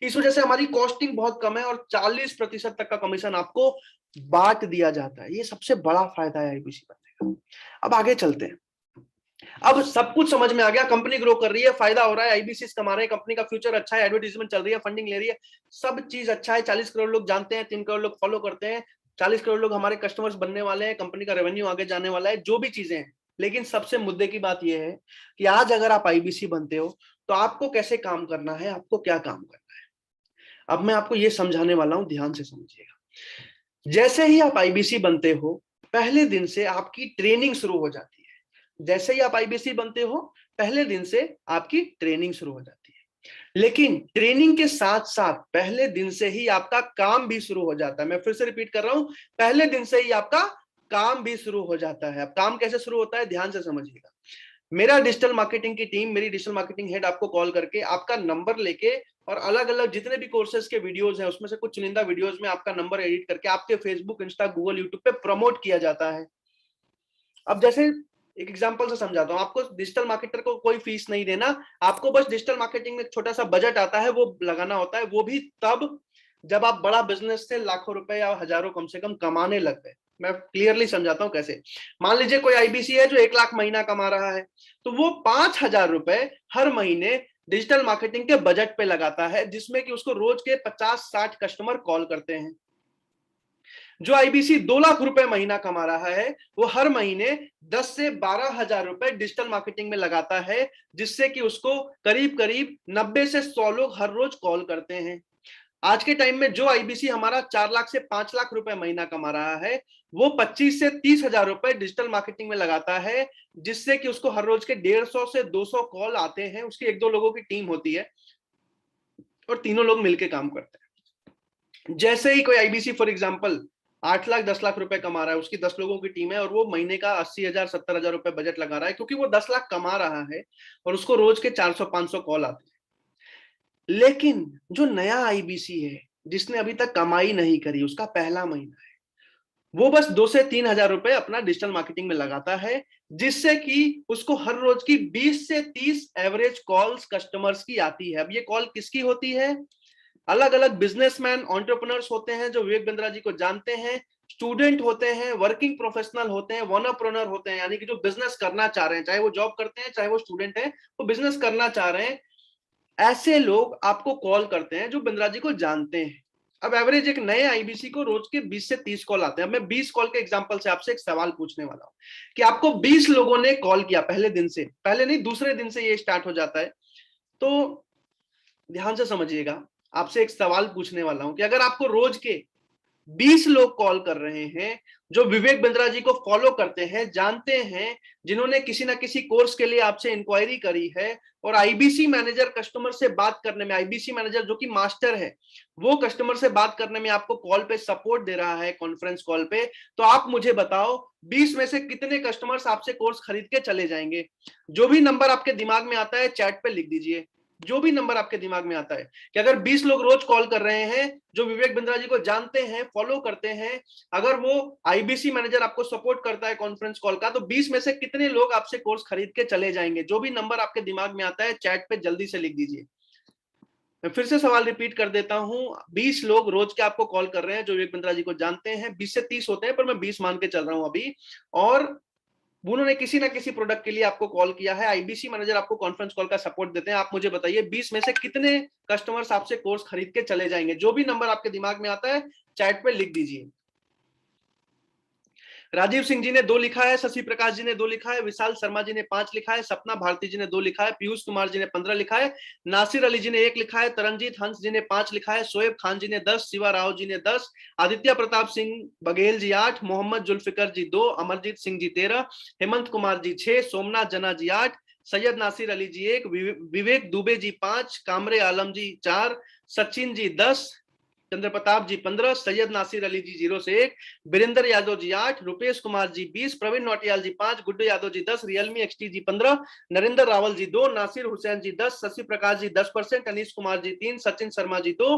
इस वजह से हमारी कॉस्टिंग बहुत कम है और 40% तक का कमीशन आपको बांट दिया जाता है। ये सबसे बड़ा फायदा है आईबीसी बनने का। अब आगे चलते हैं। अब सब कुछ समझ में आ गया, कंपनी ग्रो कर रही है, फायदा हो रहा है, आईबीसी कमा रहे हैं, कंपनी का फ्यूचर अच्छा है, एडवर्टाइजमेंट चल रही है, फंडिंग ले रही है, सब चीज अच्छा है। 40 करोड़ लोग जानते हैं, 3 करोड़ लोग फॉलो करते हैं, 40 करोड़ लोग हमारे कस्टमर्स बनने वाले हैं, कंपनी का रेवेन्यू आगे जाने वाला है, जो भी चीजें हैं। लेकिन सबसे मुद्दे की बात यह है कि आज अगर आप आईबीसी बनते हो तो आपको कैसे काम करना है, आपको क्या काम करना है। अब मैं आपको यह समझाने वाला हूं, ध्यान से समझिएगा। जैसे ही आप आईबीसी बनते हो, पहले दिन से आपकी ट्रेनिंग शुरू हो जाती है। जैसे ही आप आईबीसी बनते हो, पहले दिन से आपकी ट्रेनिंग शुरू हो जाती है। लेकिन ट्रेनिंग के साथ साथ पहले दिन से ही आपका काम भी शुरू हो जाता है। मैं फिर से रिपीट कर रहा हूं, पहले दिन से ही आपका काम भी शुरू हो जाता है। अब काम कैसे शुरू होता है, ध्यान से समझिएगा। मेरा डिजिटल मार्केटिंग की टीम, मेरी डिजिटल मार्केटिंग हेड आपको कॉल करके आपका नंबर लेके, और अलग अलग जितने भी कोर्सेज के वीडियोस हैं उसमें से कुछ चुनिंदा वीडियोस में आपका नंबर एडिट करके आपके फेसबुक, इंस्टा, गूगल, यूट्यूब पे प्रमोट किया जाता है। अब जैसे एक एग्जांपल से समझाता हूं, आपको डिजिटल मार्केटर को कोई फीस नहीं देना, आपको बस डिजिटल मार्केटिंग में एक छोटा सा बजट आता है, वो लगाना होता है। वो भी तब जब आप बड़ा बिजनेस से लाखों रुपए या हजारों कम से कम कमाने लग गए। मैं क्लियरली समझाता हूं कैसे। मान लीजिए कोई आईबीसी है जो 1 लाख महीना कमा रहा है, तो वो 5,000 रुपए हर महीने डिजिटल मार्केटिंग के बजट पे लगाता है, जिसमें कि उसको रोज के 50-60 कस्टमर कॉल करते हैं। जो आईबीसी 2 लाख रुपए महीना कमा रहा है, वो हर महीने 10 से 12,000 रुपए डिजिटल मार्केटिंग में लगाता है, जिससे कि उसको करीब करीब 90 से 100 लोग हर रोज कॉल करते हैं। आज के टाइम में जो आईबीसी हमारा 4 लाख से 5 लाख रुपए महीना कमा रहा है, वो 25 से 30,000 रुपए डिजिटल मार्केटिंग में लगाता है, जिससे कि उसको हर रोज के 150 से 200 कॉल आते हैं। उसकी 1-2 लोगों की टीम होती है और तीनों लोग मिलकर काम करते हैं। जैसे ही कोई IBC for example 8 lakh 10 lakh रुपए कमा रहा है, उसकी 10 लोगों की टीम है, और वो महीने का 80,000 70,000 रुपए बजट लगा रहा है, क्योंकि वो 10 लाख कमा रहा है और उसको रोज के 400-500 कॉल आते हैं। लेकिन जो नया आईबीसी है, जिसने अभी तक कमाई नहीं करी, उसका पहला महीना है, वो बस 2 से 3,000 रुपए अपना डिजिटल मार्केटिंग में लगाता है, जिससे कि उसको हर रोज की 20 से 30 एवरेज कॉल्स कस्टमर्स की आती है। अब ये कॉल किसकी होती है? अलग अलग बिजनेसमैन, एंटरप्रेन्योर्स होते हैं जो विवेक बिंद्रा जी को जानते हैं, स्टूडेंट होते हैं, वर्किंग प्रोफेशनल होते हैं, वनरप्रेन्योर होते हैं, यानी कि जो बिजनेस करना चाह रहे हैं, चाहे वो जॉब करते हैं, चाहे वो स्टूडेंट हैं, वो बिजनेस करना चाह रहे हैं। ऐसे लोग आपको कॉल करते हैं जो बिंद्रा जी को जानते हैं। अब एवरेज एक नए आईबीसी को रोज के 20 से 30 कॉल आते हैं। अब मैं 20 कॉल के एग्जांपल से आपसे एक सवाल पूछने वाला हूं कि आपको 20 लोगों ने कॉल किया पहले दिन से, पहले नहीं दूसरे दिन से ये स्टार्ट हो जाता है, तो ध्यान से समझिएगा। आपसे एक सवाल पूछने वाला हूं कि अगर आपको रोज के 20 लोग कॉल कर रहे हैं जो विवेक बिंद्रा जी को फॉलो करते हैं, जानते हैं, जिन्होंने किसी ना किसी कोर्स के लिए आपसे इंक्वायरी करी है, और आईबीसी मैनेजर कस्टमर से बात करने में, आईबीसी मैनेजर जो कि मास्टर है, वो कस्टमर से बात करने में आपको कॉल पे सपोर्ट दे रहा है, कॉन्फ्रेंस कॉल पे, तो आप मुझे बताओ 20 में से कितने कस्टमर्स आपसे कोर्स खरीद के चले जाएंगे? जो भी नंबर आपके दिमाग में आता है चैट पे लिख दीजिए। जो भी नंबर आपके दिमाग में आता है कि अगर 20 लोग रोज कॉल कर रहे हैं जो विवेक बिंद्रा जी को जानते हैं, फॉलो करते हैं, अगर वो आईबीसी मैनेजर आपको सपोर्ट करता है कॉन्फ्रेंस कॉल का, तो 20 में से कितने लोग आपसे कोर्स खरीद के चले जाएंगे? जो भी नंबर आपके दिमाग में आता है चैट पे जल्दी से लिख दीजिए। मैं फिर से सवाल रिपीट कर देता हूं, 20 लोग रोज के आपको कॉल कर रहे हैं जो विवेक बिंद्रा जी को जानते हैं, 20 से 30 होते हैं पर मैं 20 मान के चल रहा हूं अभी, और उन्होंने किसी ना किसी प्रोडक्ट के लिए आपको कॉल किया है, आईबीसी मैनेजर आपको कॉन्फ्रेंस कॉल का सपोर्ट देते हैं। आप मुझे बताइए 20 में से कितने कस्टमर्स आपसे कोर्स खरीद के चले जाएंगे? जो भी नंबर आपके दिमाग में आता है चैट पे लिख दीजिए। राजीव सिंह जी ने 2 लिखा है, शशि प्रकाश जी ने 2 लिखा है, विशाल शर्मा जी ने 5 लिखा है, सपना भारती जी ने 2 लिखा है, पीयूष कुमार जी ने 15 लिखा है, नासिर अली जी ने 1 लिखा है, तरनजीत हंस जी ने 5 लिखा है, शोएब खान जी ने 10, शिवा राव जी ने 10, आदित्य प्रताप सिंह बघेल जी 8, मोहम्मद जुल्फिकर जी 2, अमरजीत सिंह जी 13, हेमंत कुमार जी 6, सोमनाथ जना जी 8, सैयद नासिर अली जी 1, विवेक दुबे जी 5, कामरे आलम जी 4, सचिन जी 10, चंद्र प्रताप जी 15, सैयद नासिर अली जी 0 से 1, वीरेंद्र यादव जी 8, रुपेश कुमार जी 20, प्रवीण नौटियाल जी 5, गुड्डू यादव जी 10, रियलमी एक्सटी जी 15, नरेंद्र रावल जी 2, नासिर हुसैन जी 10, शशि प्रकाश जी 10%, अनीश कुमार जी 3, सचिन शर्मा जी 2,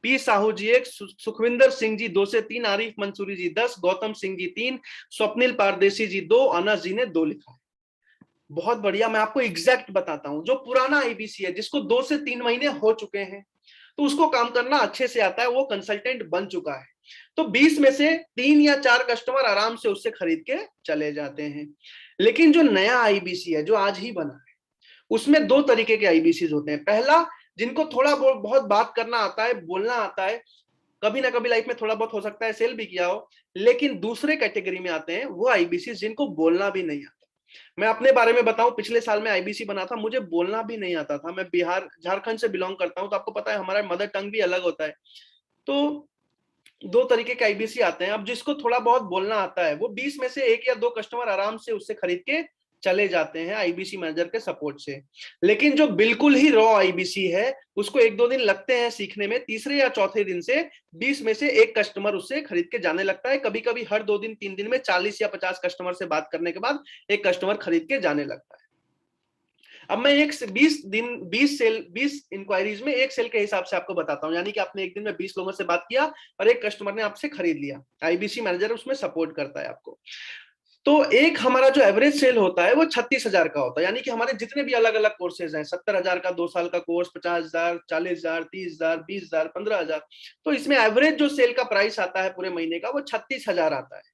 पी साहू जी 1, सुखविंदर सिंह जी 2 से 3, आरिफ मंसूरी जी 10, गौतम सिंह जी 3, स्वप्निल पारदेसी जी 2, अनस जी ने 2 लिखा है। बहुत बढ़िया। मैं आपको एग्जैक्ट बताता हूं, जो पुराना आईबीसी है जिसको 2 से 3 महीने हो चुके हैं तो उसको काम करना अच्छे से आता है, वो कंसल्टेंट बन चुका है, तो 20 में से 3 या 4 कस्टमर आराम से उससे खरीद के चले जाते हैं। लेकिन जो नया आईबीसी है जो आज ही बना है, उसमें 2 तरीके के आईबीसी होते हैं। पहला, जिनको थोड़ा बहुत बात करना आता है, बोलना आता है, कभी ना कभी लाइफ में थोड़ा बहुत हो सकता है सेल भी किया हो, लेकिन दूसरे कैटेगरी में आते हैं वो आईबीसी जिनको बोलना भी नहीं आता। मैं अपने बारे में बताऊं, पिछले साल में आईबीसी बना था, मुझे बोलना भी नहीं आता था। मैं बिहार झारखंड से बिलोंग करता हूं, तो आपको पता है हमारा मदर टंग भी अलग होता है। तो 2 तरीके के आईबीसी आते हैं। अब जिसको थोड़ा बहुत बोलना आता है वो 20 में से 1 या 2 कस्टमर आराम से उससे खरीद के चले जाते हैं आईबीसी मैनेजर के सपोर्ट से। लेकिन जो बिल्कुल ही रॉ आईबीसी है उसको 1-2 दिन लगते हैं सीखने में, तीसरे या चौथे दिन से 20 में से 1 कस्टमर उससे खरीद के जाने लगता है। कभी कभी हर 2 दिन 3 दिन में 40 या 50 कस्टमर से बात करने के बाद 1 कस्टमर खरीद के जाने लगता है। अब मैं 20 इंक्वायरीज में 1 सेल के हिसाब से आपको बताता हूं, यानी कि आपने एक दिन में 20 लोगों से बात किया और 1 कस्टमर ने आपसे खरीद लिया। आईबीसी मैनेजर उसमें सपोर्ट करता है आपको। तो एक हमारा जो एवरेज सेल होता है वो 36,000 का होता है, यानी कि हमारे जितने भी अलग अलग कोर्सेज हैं, 70,000 का 2 साल का कोर्स, 50,000, 40,000, 30,000, 20,000, 15,000, तो इसमें एवरेज जो सेल का प्राइस आता है पूरे महीने का वो 36,000 आता है।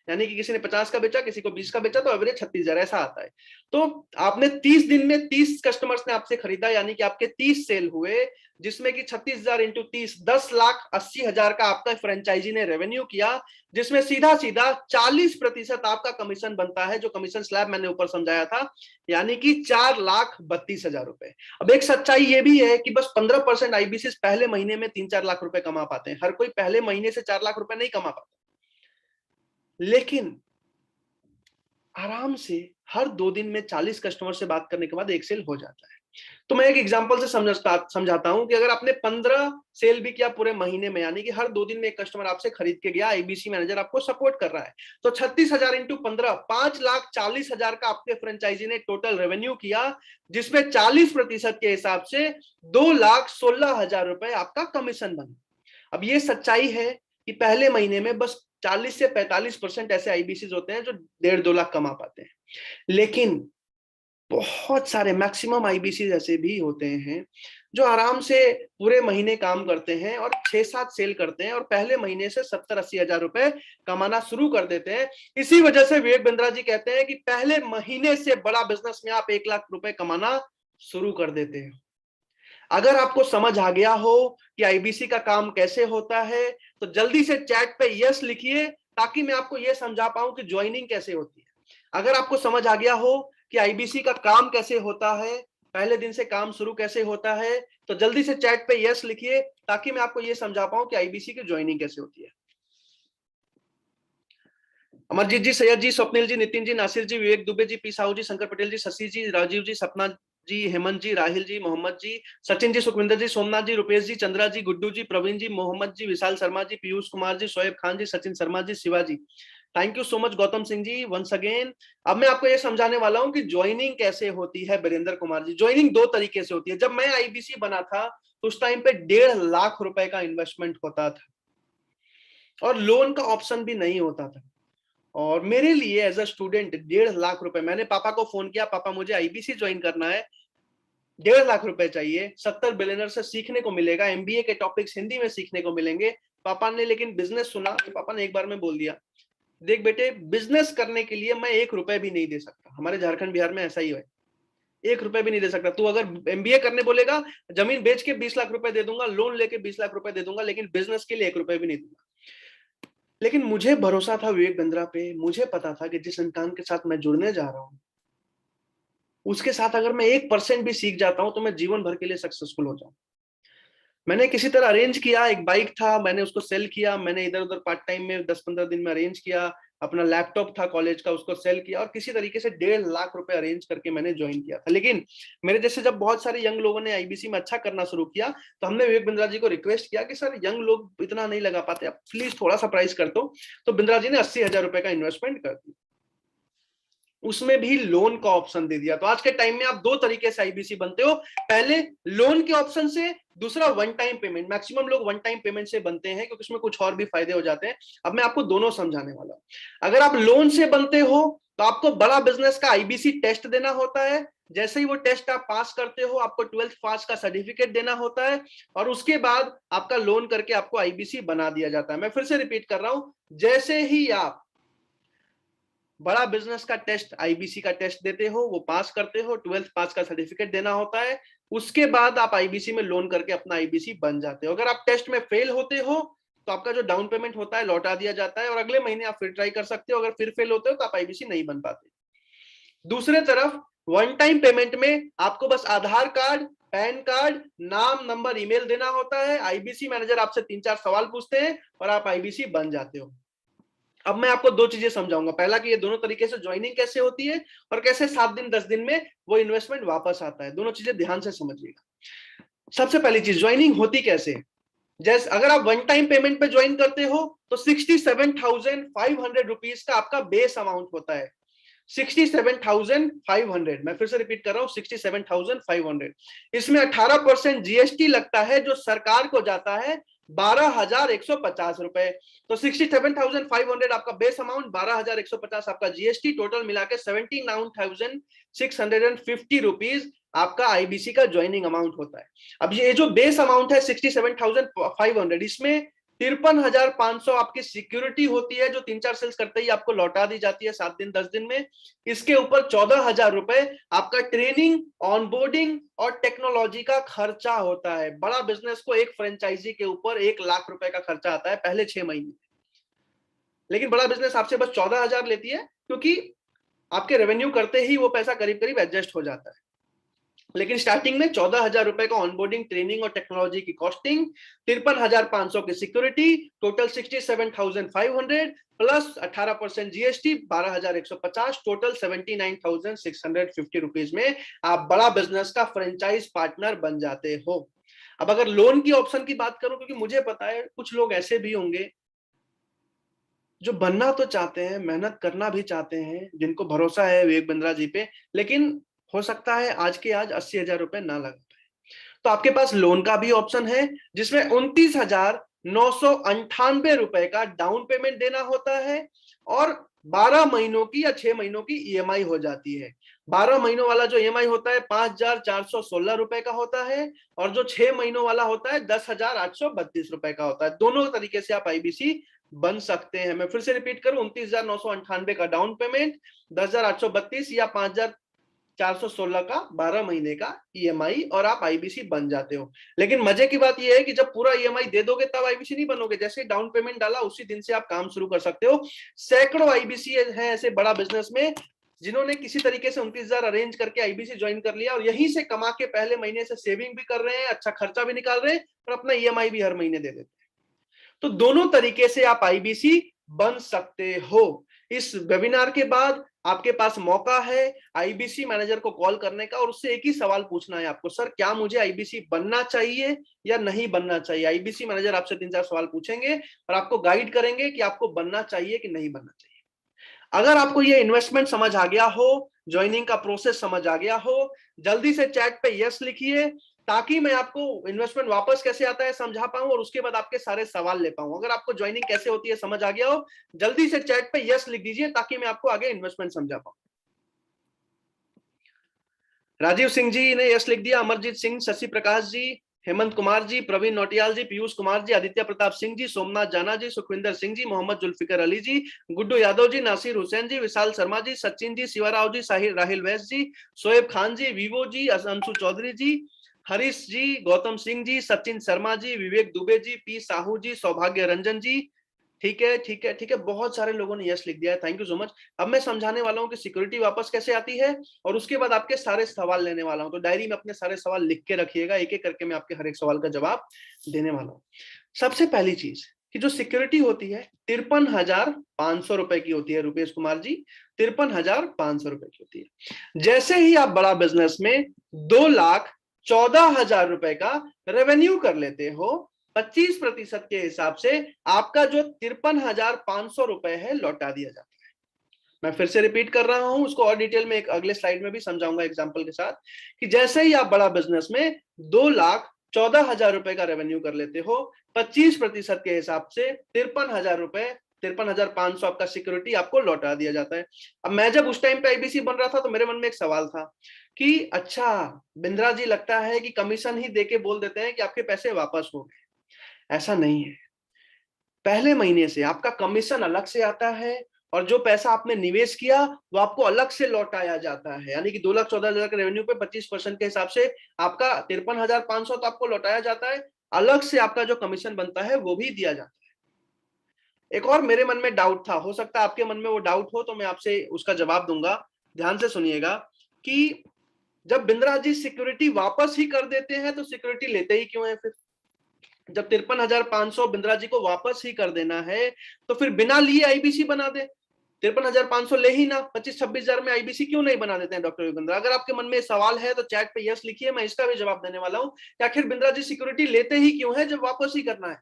यानी कि किसी ने 50 का बेचा, किसी को 20 का बेचा, तो एवरेज 36,000 ऐसा आता है। तो आपने 30 दिन में 30 कस्टमर्स ने आपसे खरीदा, यानी कि आपके 30 सेल हुए, जिसमें कि 36,000 इंटू 30 10,80,000 का आपका फ्रेंचाइजी ने रेवेन्यू किया, जिसमें सीधा सीधा 40% आपका कमीशन बनता है, जो कमीशन स्लैब मैंने ऊपर समझाया था, यानी कि 4,32,000 रुपए। अब एक सच्चाई ये भी है कि बस 15% आईबीसी पहले महीने में 3-4 लाख रुपए कमा पाते हैं। हर कोई पहले महीने से 4 लाख रुपए नहीं कमा पाता, लेकिन आराम से हर 2 दिन में 40 कस्टमर से बात करने के बाद 1 सेल हो जाता है। तो मैं एक एग्जांपल से समझाता हूं कि अगर आपने 15 सेल भी किया पूरे महीने में, यानी कि हर 2 दिन में 1 कस्टमर आपसे खरीद के गया, आईबीसी मैनेजर आपको सपोर्ट कर रहा है, तो 36,000 इंटू 15 5,40,000 का आपके फ्रेंचाइजी ने टोटल रेवेन्यू किया, जिसमें 40% के हिसाब से 2,16,000 रुपए आपका कमीशन बना। अब ये सच्चाई है कि पहले महीने में बस 40 से 45% ऐसे आईबीसी होते हैं जो 1.5-2 लाख कमा पाते हैं, लेकिन बहुत सारे मैक्सिमम आईबीसी ऐसे भी होते हैं जो आराम से पूरे महीने काम करते हैं और 6-7 सेल करते हैं और पहले महीने से 70-80 हजार रुपए कमाना शुरू कर देते हैं। इसी वजह से विवेक बिंद्रा जी कहते हैं कि पहले महीने से बड़ा बिजनेस में आप 1 लाख रुपए कमाना शुरू कर देते हैं। अगर आपको समझ आ गया हो कि आईबीसी का काम कैसे होता है, तो जल्दी से चैट पे यस लिखिए, ताकि मैं आपको यह समझा पाऊं कि ज्वाइनिंग कैसे होती है। अगर आपको समझ आ गया हो कि आईबीसी का काम कैसे होता है, पहले दिन से काम शुरू कैसे होता है, तो जल्दी से चैट पे यस लिखिए, ताकि मैं आपको यह समझा पाऊं कि आईबीसी की ज्वाइनिंग कैसे होती है। Amarjeet ji, Syed ji, Swapnil ji, Nitin ji, Nasir ji, Vivek Dubey ji, P Sahu ji, Shankar Patel ji, Shashi ji, Rajiv ji, Sapna ji, Hemant ji, Rahil ji, Mohammad ji, Sachin ji, Sukhwinder ji, Somnath ji, Rupesh ji, Chandra ji, Guddu ji, Praveen ji, Mohammad ji, Vishal Sharma ji, Piyush Kumar ji, Shoaib Khan ji, Sachin Sharma ji, Shiva ji, thank you so much Gautam Singh ji once again. अब मैं आपको ये समझाने वाला हूं कि ज्वाइनिंग कैसे होती है। वीरेंद्र कुमार जी, ज्वाइनिंग 2 तरीके से होती है। जब मैं आईबीसी बना था तो उस टाइम पे 1.5 लाख रुपए का इन्वेस्टमेंट होता था और लोन का ऑप्शन भी नहीं होता था। और मेरे लिए एज अ स्टूडेंट 1.5 लाख रुपए, मैंने पापा को फोन किया, पापा मुझे आईबीसी ज्वाइन करना है, 1.5 लाख रुपए चाहिए, 70 बिलियनर से सीखने को मिलेगा, एमबीए के टॉपिक्स हिंदी में सीखने को मिलेंगे। पापा ने लेकिन बिजनेस सुना तो पापा ने एक बार में बोल दिया देख बेटे, बिजनेस करने के लिए मैं 1 रुपए भी नहीं दे सकता। हमारे झारखंड बिहार में ऐसा ही है, 1 रुपए भी नहीं दे सकता। तू अगर एमबीए करने बोलेगा, जमीन बेच के 20 लाख रुपए दे दूंगा, लोन लेके 20 लाख रुपए दे दूंगा, लेकिन बिजनेस के लिए 1 रुपए भी नहीं दूंगा। लेकिन मुझे भरोसा था विवेक बिंद्रा पे, मुझे पता था कि जिस इंसान के साथ मैं जुड़ने जा रहा हूं, उसके साथ अगर मैं 1% भी सीख जाता हूं तो मैं जीवन भर के लिए सक्सेसफुल हो जाऊं। मैंने किसी तरह अरेंज किया, एक बाइक था, मैंने उसको सेल किया, मैंने इधर उधर पार्ट टाइम में 10-15 दिन में अरेंज किया, अपना लैपटॉप था कॉलेज का, उसको सेल किया और किसी तरीके से 1.5 लाख रुपए अरेंज करके मैंने ज्वाइन किया था। लेकिन मेरे जैसे जब बहुत सारे यंग लोगों ने आईबीसी में अच्छा करना शुरू किया, तो हमने विवेक बिंद्रा जी को रिक्वेस्ट किया कि सर यंग लोग इतना नहीं लगा पाते, आप प्लीज थोड़ा सा प्राइस कर दो। तो बिंद्रा जी ने 80,000 रुपए का इन्वेस्टमेंट कर दिया, उसमें भी लोन का ऑप्शन दे दिया। तो आज के टाइम में आप 2 तरीके से आईबीसी बनते हो, पहले लोन के ऑप्शन से, दूसरा वन टाइम पेमेंट। मैक्सिमम लोग वन टाइम पेमेंट से बनते हैं क्योंकि उसमें कुछ और भी फायदे हो जाते हैं। अब मैं आपको दोनों समझाने वाला हूं। अगर आप लोन से बनते हो तो आपको बड़ा बिजनेस का आईबीसी टेस्ट देना होता है। जैसे ही वो टेस्ट आप पास करते हो, आपको 12th पास का सर्टिफिकेट देना होता है और उसके बाद आपका लोन करके आपको आईबीसी बना दिया जाता है। मैं फिर से रिपीट कर रहा हूं, जैसे ही आप बड़ा बिजनेस का टेस्ट, आईबीसी का टेस्ट देते हो, वो पास करते हो, 12th पास का सर्टिफिकेट देना होता है, उसके बाद आप आईबीसी में लोन करके अपना आईबीसी बन जाते हो। अगर आप टेस्ट में फेल होते हो तो आपका जो डाउन पेमेंट होता है लौटा दिया जाता है और अगले महीने आप फिर ट्राई कर सकते हो। अगर फिर फेल होते हो तो आप आईबीसी नहीं बन पाते। दूसरे तरफ वन टाइम पेमेंट में आपको बस आधार कार्ड, पैन कार्ड, नाम, नंबर, ईमेल देना होता है। आईबीसी मैनेजर आपसे 3-4 सवाल पूछते हैं और आप आईबीसी बन जाते हो। अब मैं आपको 2 चीजें समझाऊंगा, पहला कि ये दोनों तरीके से ज्वाइनिंग कैसे होती है और कैसे 7 दिन 10 दिन में वो इन्वेस्टमेंट वापस आता है। दोनों चीजें ध्यान से समझिएगा। सबसे पहली चीज, ज्वाइनिंग होती कैसे। जैसे अगर आप वन टाइम पेमेंट पे ज्वाइन करते हो तो 67,500 रुपीज का आपका बेस अमाउंट होता है। 67,500, मैं फिर से रिपीट कर रहा हूं, 67,500। इसमें 18% जीएसटी लगता है जो सरकार को जाता है 12,150 रुपए। तो 67,500 आपका बेस अमाउंट, 12,150 आपका जीएसटी, टोटल मिला के 79,650 रुपीज आपका आईबीसी का ज्वाइनिंग अमाउंट होता है। अब ये जो बेस अमाउंट है 67,500, इसमें 53,500 आपकी सिक्योरिटी होती है जो 3-4 सेल्स करते ही आपको लौटा दी जाती है 7 दिन 10 दिन में। इसके ऊपर 14,000 रुपए आपका ट्रेनिंग, ऑनबोर्डिंग और टेक्नोलॉजी का खर्चा होता है। बड़ा बिजनेस को एक फ्रेंचाइजी के ऊपर 1 लाख रुपए का खर्चा आता है पहले 6 महीने, लेकिन बड़ा बिजनेस आपसे बस 14,000 लेती है क्योंकि आपके रेवेन्यू करते ही वो पैसा करीब करीब एडजस्ट हो जाता है। लेकिन स्टार्टिंग में 14,000 रुपए का ऑनबोर्डिंग, ट्रेनिंग और टेक्नोलॉजी की कॉस्टिंग, 53,500 की security, total 67,500 plus 18% GST 12,150, total 79,650 rupees में आप बड़ा बिजनेस का फ्रेंचाइज पार्टनर बन जाते हो। अब अगर लोन की ऑप्शन की बात करूं, क्योंकि मुझे पता है कुछ लोग ऐसे भी होंगे जो बनना तो चाहते हैं, मेहनत करना भी चाहते हैं, जिनको भरोसा है विवेक बिंद्रा जी पे, लेकिन हो सकता है आज के आज 80,000 रुपए ना लग पाए। तो आपके पास लोन का भी ऑप्शन है जिसमें 29,998 रुपए का डाउन पेमेंट देना होता है और 12 महीनों की या 6 महीनों की ईएमआई हो जाती है। 12 महीनों वाला जो ईएमआई होता है 5,416 रुपए का होता है और जो 6 महीनों वाला होता है 10,832 रुपए का होता है। दोनों तरीके से आप आईबीसी बन सकते हैं। मैं फिर से रिपीट करूं, 29,998 का डाउन पेमेंट, 10,832 या 5,416 का 12 महीने का ईएमआई और आप आईबीसी बन जाते हो। लेकिन मजे की बात यह है कि जब पूरा ईएमआई दे दोगे तब आईबीसी नहीं बनोगे। जैसे डाउन पेमेंट डाला उसी दिन से आप काम शुरू कर सकते हो। सैकड़ों आईबीसी है ऐसे बड़ा बिजनेस में जिन्होंने किसी तरीके से 29,000 अरेंज करके आईबीसी ज्वाइन कर लिया और यहीं से कमा के पहले महीने से सेविंग भी कर रहे हैं, अच्छा खर्चा भी निकाल रहे हैं और अपना ईएमआई भी हर महीने दे देते हैं। तो दोनों तरीके से आप आईबीसी बन सकते हो। इस वेबिनार के बाद आपके पास मौका है आईबीसी मैनेजर को कॉल करने का और उससे एक ही सवाल पूछना है आपको, सर क्या मुझे आईबीसी बनना चाहिए या नहीं बनना चाहिए। आईबीसी मैनेजर आपसे 3-4 सवाल पूछेंगे और आपको गाइड करेंगे कि आपको बनना चाहिए कि नहीं बनना चाहिए। अगर आपको ये इन्वेस्टमेंट समझ आ गया हो, ज्वाइनिंग का प्रोसेस समझ आ गया हो, जल्दी से चैट पे यस लिखिए ताकि मैं आपको इन्वेस्टमेंट वापस कैसे आता है समझा पाऊं और उसके बाद आपके सारे सवाल ले पाऊं। अगर आपको ज्वाइनिंग कैसे होती है समझ आ गया हो, जल्दी से चैट पे यस लिख दीजिए ताकि मैं आपको आगे इन्वेस्टमेंट समझा पाऊं। राजीव सिंह जी ने यस लिख दिया, अमरजीत सिंह, शशि प्रकाश जी, हेमंत कुमार जी, प्रवीण नौटियाल जी, पीयूष कुमार जी, आदित्य प्रताप सिंह जी, सोमनाथ जाना जी, सुखविंदर सिंह जी, मोहम्मद जुल्फिकर अली जी, गुड्डू यादव जी, नासिर हुसैन जी, विशाल शर्मा जी, सचिन जी, शिवाराव जी, साहिल राहिल वैस जी, शोएब खान जी, वीवो जी, अंशु चौधरी जी, हरीश जी, गौतम सिंह जी, सचिन शर्मा जी, विवेक दुबे जी, पी साहू जी, सौभाग्य रंजन जी। ठीक है, ठीक है, ठीक है, बहुत सारे लोगों ने यस लिख दिया है, थैंक यू सो मच। अब मैं समझाने वाला हूं कि सिक्योरिटी वापस कैसे आती है और उसके बाद आपके सारे सवाल लेने वाला हूं। तो डायरी में अपने सारे सवाल लिख के रखिएगा, एक एक करके मैं आपके हर एक सवाल का जवाब देने वाला हूं। सबसे पहली चीज कि जो सिक्योरिटी होती है 53,500 रुपए की होती है रुपेश कुमार जी, 53,500 रुपए की होती है। जैसे ही आप बड़ा बिजनेस में 2,14,000 रुपए का रेवेन्यू कर लेते हो, 25% के हिसाब से आपका जो 53,500 रुपए है लौटा दिया जाता है। मैं फिर से रिपीट कर रहा हूं, उसको और डिटेल में एक अगले स्लाइड में भी समझाऊंगा एग्जांपल के साथ, कि जैसे ही आप बड़ा बिजनेस में 2,14,000 रुपए का रेवेन्यू कर लेते हो, 25% के हिसाब से 53,000 रुपए, 53,500 आपका सिक्योरिटी आपको लौटा दिया जाता है। अब मैं जब उस टाइम पे आईबीसी बन रहा था तो मेरे मन में एक सवाल था कि अच्छा बिंद्रा जी, लगता है कि कमीशन ही देके बोल देते हैं कि आपके पैसे वापस हो गए। ऐसा नहीं है। पहले महीने से आपका कमीशन अलग से आता है और जो पैसा आपने निवेश किया वो आपको अलग से लौटाया जाता है। यानी कि 2,14,000 के रेवेन्यू पे 25% के हिसाब से आपका 53,500 तो आपको लौटाया जाता है, अलग से आपका जो कमीशन बनता है वो भी दिया जाता है। एक और मेरे मन में डाउट था, हो सकता है आपके मन में वो डाउट हो, तो मैं आपसे उसका जवाब दूंगा। ध्यान से सुनिएगा कि जब बिंद्रा जी सिक्योरिटी वापस ही कर देते हैं तो सिक्योरिटी लेते ही क्यों है? फिर जब 53,500 बिंद्रा जी को वापस ही कर देना है तो फिर बिना लिए आईबीसी बना दे। 53,500 ले ही ना, 25-26,000 में आईबीसी क्यों नहीं बना देते हैं डॉक्टर बिंद्रा? अगर आपके मन में सवाल है तो चैट पे यस लिखिए, मैं इसका भी जवाब देने वाला हूं कि आखिर बिंद्रा जी सिक्योरिटी लेते ही क्यों है जब वापस ही करना है।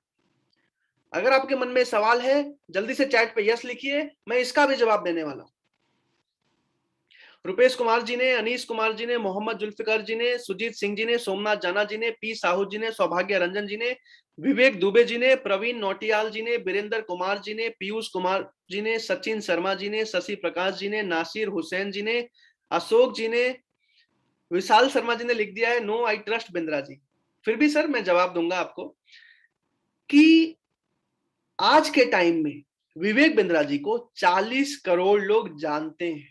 अगर आपके मन में सवाल है जल्दी से चैट पे यस लिखिए, मैं इसका भी जवाब देने वाला हूं। रुपेश कुमार जी ने, अनीश कुमार जी ने, मोहम्मद जुल्फिकार जी ने, सुजीत सिंह जी ने, सोमनाथ जाना जी ने, पी साहू जी ने, सौभाग्य रंजन जी ने, विवेक दुबे जी ने, प्रवीण नौटियाल जी ने, वीरेंद्र कुमार जी ने, पीयूष कुमार जी ने, सचिन शर्मा जी ने, शशि प्रकाश जी ने, नासिर हुसैन जी ने, अशोक जी ने, विशाल शर्मा जी ने लिख दिया है no I trust Bindra ji. फिर भी सर मैं जवाब दूंगा आपको कि आज के टाइम में विवेक बिंद्रा जी को 40 करोड़ लोग जानते हैं,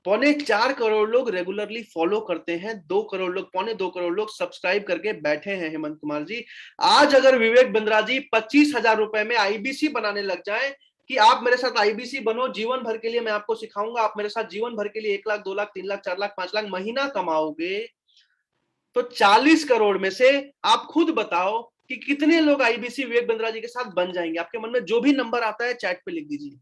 3.25 करोड़ लोग रेगुलरली फॉलो करते हैं, 2 करोड़ लोग, 2.25 करोड़ लोग सब्सक्राइब करके बैठे हैं। हेमंत कुमार जी, आज अगर विवेक बिंद्रा जी 25,000 रुपए में आईबीसी बनाने लग जाए कि आप मेरे साथ आईबीसी बनो, जीवन भर के लिए मैं आपको सिखाऊंगा, आप मेरे साथ जीवन भर के लिए 1 लाख, 2 लाख, 3 लाख, 4 लाख, 5 लाख महीना कमाओगे, तो 40 करोड़ में से आप खुद बताओ कि कितने लोग आईबीसी विवेक बिंद्रा जी के साथ बन जाएंगे। आपके मन में जो भी नंबर आता है चैट पे लिख दीजिए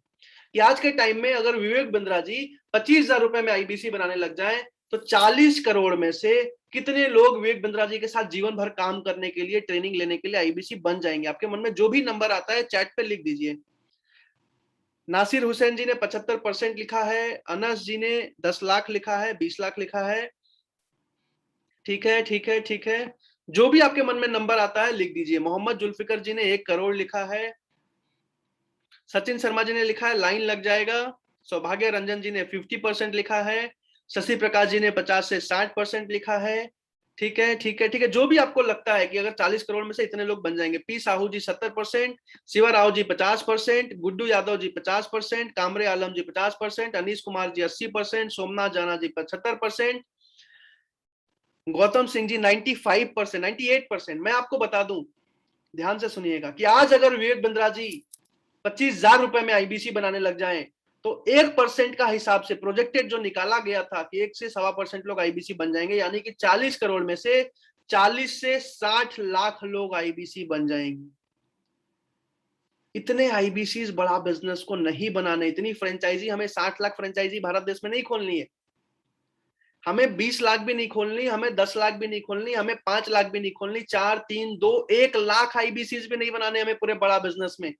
कि आज के टाइम में अगर विवेक बिंद्रा जी 25,000 रुपए में आईबीसी बनाने लग जाए तो 40 करोड़ में से कितने लोग विवेक बिंद्रा जी के साथ जीवन भर काम करने के लिए, ट्रेनिंग लेने के लिए आईबीसी बन जाएंगे। आपके मन में जो भी नंबर आता है चैट पे लिख दीजिए। नासिर हुसैन जी ने 75% लिखा है, अनस जी ने 10 लाख लिखा है, 20 लाख लिखा है। ठीक है, ठीक है, ठीक है, जो भी आपके मन में नंबर आता है लिख दीजिए। मोहम्मद जुल्फिकर जी ने 1 करोड़ लिखा है, सचिन शर्मा जी ने लिखा है लाइन लग जाएगा, सौभाग्य रंजन जी ने 50% लिखा है, शशि प्रकाश जी ने 50 से 60% लिखा है। ठीक है, ठीक है, ठीक है, जो भी आपको लगता है कि अगर 40 करोड़ में से इतने लोग बन जाएंगे। पी साहू जी 70%, शिवा राव जी 50%, गुड्डू यादव जी 50%, कामरे आलम जी 50%, अनीश कुमार जी 80%, सोमनाथ जाना जी 75%, गौतम सिंह जी 95%, 98%। मैं आपको बता दूं, ध्यान से सुनिएगा, कि आज अगर विवेक बिंद्रा जी 25,000 रुपए में आईबीसी बनाने लग जाएं तो 1% का हिसाब से प्रोजेक्टेड जो निकाला गया था कि 1 से 1.25% लोग आईबीसी बन जाएंगे, यानी कि 40 करोड़ में से 40 से 60 लाख लोग आईबीसी बन जाएंगे। इतने आईबीसी बड़ा बिजनेस को नहीं बनाने, इतनी फ्रेंचाइजी, हमें 60 लाख फ्रेंचाइजी भारत देश में नहीं खोलनी है, हमें 20 लाख भी नहीं खोलनी, हमें 10 लाख भी नहीं खोलनी, हमें 5 लाख भी नहीं खोलनी, 4, 3, 2, 1 लाख आईबीसी भी नहीं बनाने हमें पूरे बड़ा बिजनेस में।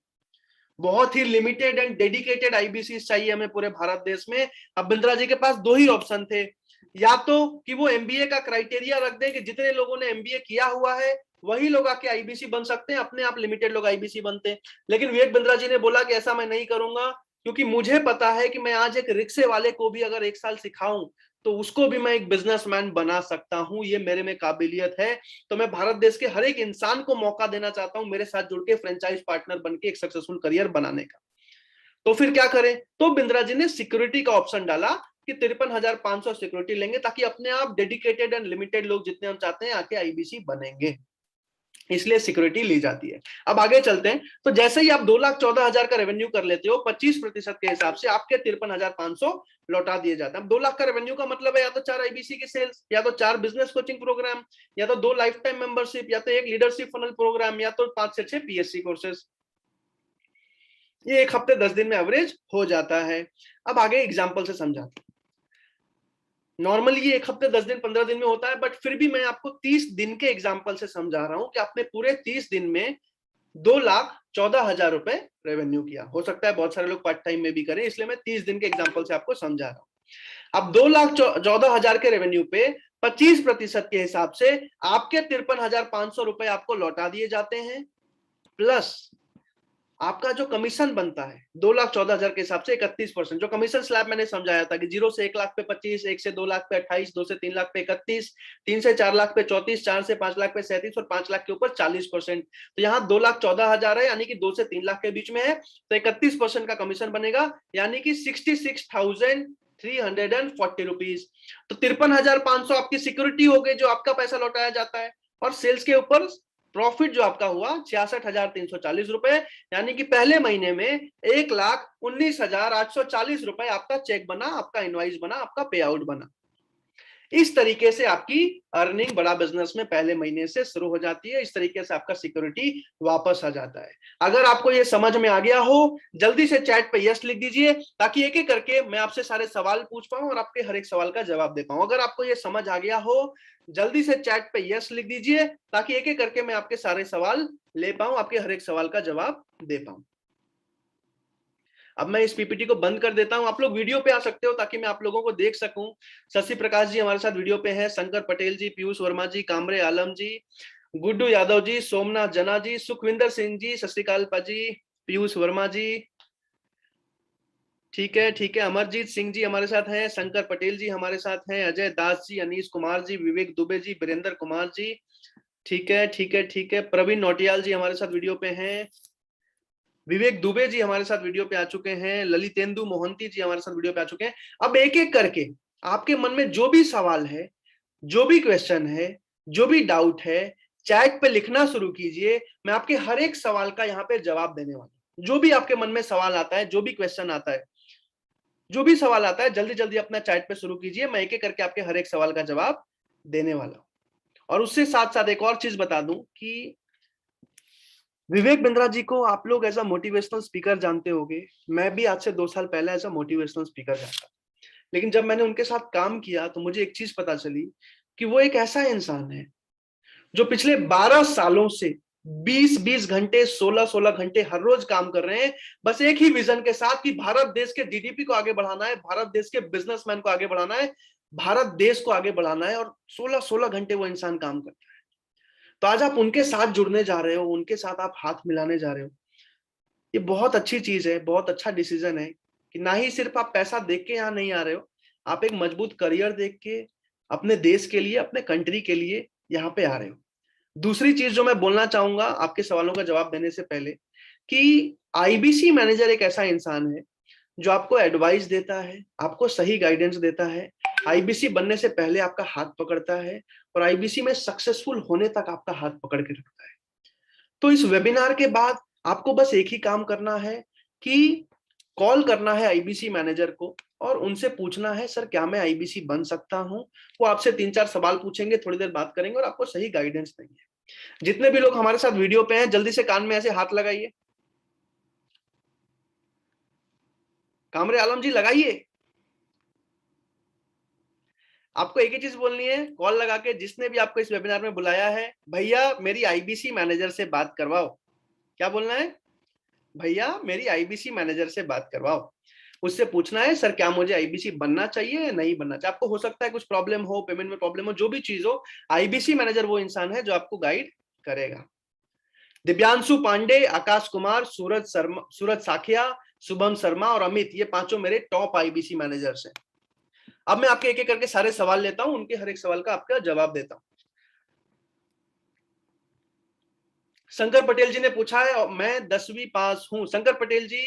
बहुत ही लिमिटेड एंड डेडिकेटेड आईबीसी चाहिए हमें पूरे भारत देश में। अब बिंद्रा जी के पास 2 ही ऑप्शन थे, या तो कि वो एमबीए का क्राइटेरिया रख दें कि जितने लोगों ने एमबीए किया हुआ है वही लोग आके आईबीसी बन सकते हैं, अपने आप लिमिटेड लोग आईबीसी बनते हैं। लेकिन विवेक बिंद्रा जी ने बोला कि ऐसा मैं नहीं करूंगा, क्योंकि मुझे पता है कि मैं आज एक रिक्शे वाले को भी अगर 1 साल सिखाऊं तो उसको भी मैं एक बिजनेसमैन बना सकता हूं, ये मेरे में काबिलियत है। तो मैं भारत देश के हर एक इंसान को मौका देना चाहता हूं मेरे साथ जुड़ के फ्रेंचाइज पार्टनर बनके एक सक्सेसफुल करियर बनाने का। तो फिर क्या करें? तो बिंद्रा जी ने सिक्योरिटी का ऑप्शन डाला कि 53,500 सिक्योरिटी लेंगे, ताकि अपने आप डेडिकेटेड एंड लिमिटेड लोग जितने हम चाहते हैं आके आईबीसी बनेंगे, इसलिए सिक्योरिटी ली जाती है। अब आगे चलते हैं। तो जैसे ही आप 2,14,000 का रेवेन्यू कर लेते हो, 25% के हिसाब से आपके 53,500 लौटा दिए जाते हैं। अब 2 लाख का रेवेन्यू का मतलब है या तो 4 आईबीसी की सेल्स, या तो 4 बिजनेस कोचिंग प्रोग्राम, या तो 2 लाइफ टाइम मेंबरशिप, या तो 1 लीडरशिप फनल प्रोग्राम, या तो 5 से 6 पीएससी कोर्सेज। ये 1 हफ्ते 10 दिन में एवरेज हो जाता है। अब आगे एग्जाम्पल से समझाते हैं। नॉर्मली ये 1 हफ्ते 10 दिन 15 दिन में होता है, बट फिर भी मैं आपको 30 दिन के एग्जाम्पल से समझा रहा हूं कि आपने पूरे 30 दिन में 2,14,000 रुपए रेवेन्यू किया। हो सकता है बहुत सारे लोग पार्ट टाइम में भी करें, इसलिए मैं 30 दिन के एग्जाम्पल से आपको समझा रहा हूं। अब 2,14,000 के रेवेन्यू पे 25% के हिसाब से आपके 53,500 रुपए आपको लौटा दिए जाते हैं, प्लस आपका जो कमीशन बनता है 2,14,000 के हिसाब से 31%, जो कमीशन स्लैब मैंने समझाया था कि 0 से 1 लाख पे 25, 1 से 2 लाख पे 28, 2 से 3 लाख पे 31, 3 से 4 लाख पे 34, 4 से 5 लाख पे 37 और 5 लाख के ऊपर 40%। तो यहाँ 2,14,000 है, यानी कि 2 से 3 लाख के बीच में है, तो 31% का कमीशन बनेगा, यानी कि 66,340 रुपीज। तो 53,500 आपकी सिक्योरिटी हो गई, जो आपका पैसा लौटाया जाता है, और सेल्स के ऊपर प्रॉफिट जो आपका हुआ 66,340 रुपए, यानी कि पहले महीने में 1,19,840 रुपए आपका चेक बना, आपका इनवॉइस बना, आपका पे आउट बना। इस तरीके से आपकी अर्निंग बड़ा बिजनेस में पहले महीने से शुरू हो जाती है। इस तरीके से आपका सिक्योरिटी वापस आ जाता है। अगर आपको ये समझ में आ गया हो, जल्दी से चैट पे यस लिख दीजिए, ताकि एक एक करके मैं आपसे सारे सवाल पूछ पाऊं और आपके हर एक सवाल का जवाब दे पाऊं। अगर आपको ये समझ आ गया हो, जल्दी से चैट पे यस लिख दीजिए, ताकि एक एक करके मैं आपके सारे सवाल ले पाऊं, आपके हर एक सवाल का जवाब दे पाऊं। अब मैं इस पीपीटी को बंद कर देता हूं। आप लोग वीडियो पे आ सकते हो ताकि मैं आप लोगों को देख सकूं। शशि प्रकाश जी हमारे साथ वीडियो पे हैं, शंकर पटेल जी, पीयूष वर्मा जी, कामरे आलम जी, गुड्डू यादव जी, सोमनाथ जना जी, सुखविंदर सिंह जी, सत श्री अकाल पाजी, पीयूष वर्मा जी, ठीक है अमरजीत सिंह जी हमारे साथ हैं, शंकर पटेल जी हमारे साथ हैं, अजय दास जी, अनीश कुमार जी, विवेक दुबे जी, वीरेंद्र कुमार जी, ठीक है प्रवीण नौटियाल जी हमारे साथ वीडियो पे हैं, विवेक दुबे जी हमारे साथ वीडियो पे आ चुके हैं, ललितेंदु मोहंती जी हमारे साथ वीडियो पे आ चुके हैं। अब एक एक करके आपके मन में जो भी सवाल है, जो भी क्वेश्चन है, जो भी डाउट है, चैट पे लिखना शुरू कीजिए। मैं आपके हर एक सवाल का यहाँ पे जवाब देने वाला हूं। जो भी आपके मन में सवाल आता है, जो भी क्वेश्चन आता है, जो भी सवाल आता है, जल्दी जल्दी अपना चैट पे शुरू कीजिए। मैं एक एक करके आपके हर एक सवाल का जवाब देने वाला हूं। और उससे साथ साथ एक और चीज बता दूं कि विवेक बिंद्रा जी को आप लोग एज अ मोटिवेशनल स्पीकर जानते होंगे। मैं भी आज से 2 साल पहले एज अ मोटिवेशनल स्पीकर जानता, लेकिन जब मैंने उनके साथ काम किया तो मुझे एक चीज पता चली कि वो एक ऐसा इंसान है जो पिछले 12 सालों से 20-20 घंटे, 16-16 घंटे हर रोज काम कर रहे हैं, बस एक ही विजन के साथ कि भारत देश के जीडीपी को आगे बढ़ाना है, भारत देश के बिजनेसमैन को आगे बढ़ाना है, भारत देश को आगे बढ़ाना है, और 16-16 घंटे वो इंसान काम करता है। तो आज आप उनके साथ जुड़ने जा रहे हो, उनके साथ आप हाथ मिलाने जा रहे हो। ये बहुत अच्छी चीज है, बहुत अच्छा डिसीजन है कि ना ही सिर्फ आप पैसा देख के यहाँ नहीं आ रहे हो, आप एक मजबूत करियर देख के अपने देश के लिए, अपने कंट्री के लिए यहाँ पे आ रहे हो। दूसरी चीज जो मैं बोलना चाहूंगा आपके सवालों का जवाब देने से पहले, कि आईबीसी मैनेजर एक ऐसा इंसान है जो आपको एडवाइस देता है, आपको सही गाइडेंस देता है, आईबीसी बनने से पहले आपका हाथ पकड़ता है, और आईबीसी में सक्सेसफुल होने तक आपका हाथ पकड़ के रखता है। तो इस वेबिनार के बाद आपको बस एक ही काम करना है कि कॉल करना है आईबीसी मैनेजर को और उनसे पूछना है, सर क्या मैं आईबीसी बन सकता हूं? वो आपसे 3-4 सवाल पूछेंगे, थोड़ी देर बात करेंगे और आपको सही गाइडेंस देंगे। जितने भी लोग हमारे साथ वीडियो पे हैं, जल्दी से कान में ऐसे हाथ लगाइए। कामरे आलम जी लगाइए। आपको एक ही चीज बोलनी है, कॉल लगा के जिसने भी आपको इस वेबिनार में बुलाया है, भैया मेरी आईबीसी मैनेजर से बात करवाओ। क्या बोलना है? भैया मेरी आईबीसी मैनेजर से बात करवाओ। उससे पूछना है, सर क्या मुझे आईबीसी बनना चाहिए या नहीं बनना चाहिए? आपको हो सकता है कुछ प्रॉब्लम हो, पेमेंट में प्रॉब्लम हो, जो भी चीज हो, आईबीसी मैनेजर वो इंसान है जो आपको गाइड करेगा। दिव्यांशु पांडे, आकाश कुमार, सूरज साखिया, शुभम शर्मा और अमित, ये 5 मेरे टॉप आईबीसी मैनेजर्स हैं। अब मैं आपके एक एक करके सारे सवाल लेता हूं, उनके हर एक सवाल का आपका जवाब देता हूं। शंकर पटेल जी ने पूछा है, मैं 10वीं पास हूं। शंकर पटेल जी,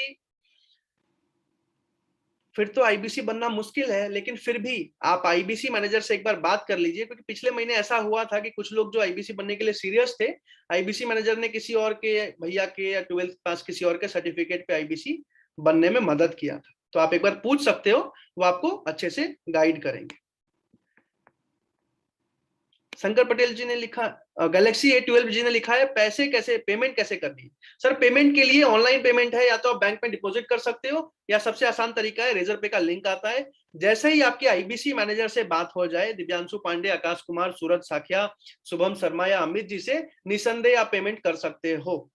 फिर तो आईबीसी बनना मुश्किल है, लेकिन फिर भी आप आईबीसी मैनेजर से एक बार बात कर लीजिए, क्योंकि पिछले महीने ऐसा हुआ था कि कुछ लोग जो आईबीसी बनने के लिए सीरियस थे, आईबीसी मैनेजर ने किसी और के भैया के या 12th पास किसी और के सर्टिफिकेट पे आईबीसी बनने में मदद किया था। तो आप एक बार पूछ सकते हो, वो आपको अच्छे से गाइड करेंगे। शंकर पटेल जी ने लिखा, गैलेक्सी A12 जी ने लिखा है, पैसे कैसे पेमेंट कैसे करनी है। सर पेमेंट के लिए ऑनलाइन पेमेंट है, या तो आप बैंक में डिपॉजिट कर सकते हो, या सबसे आसान तरीका है रेजर पे का लिंक आता है। जैसे ही आपके आईबीसी मैनेजर से बात हो जाए, दिव्यांशु पांडे, आकाश कुमार, सूरज साखिया, शुभम शर्मा या अमित जी से, निसंदेह आप पेमेंट कर सकते हो।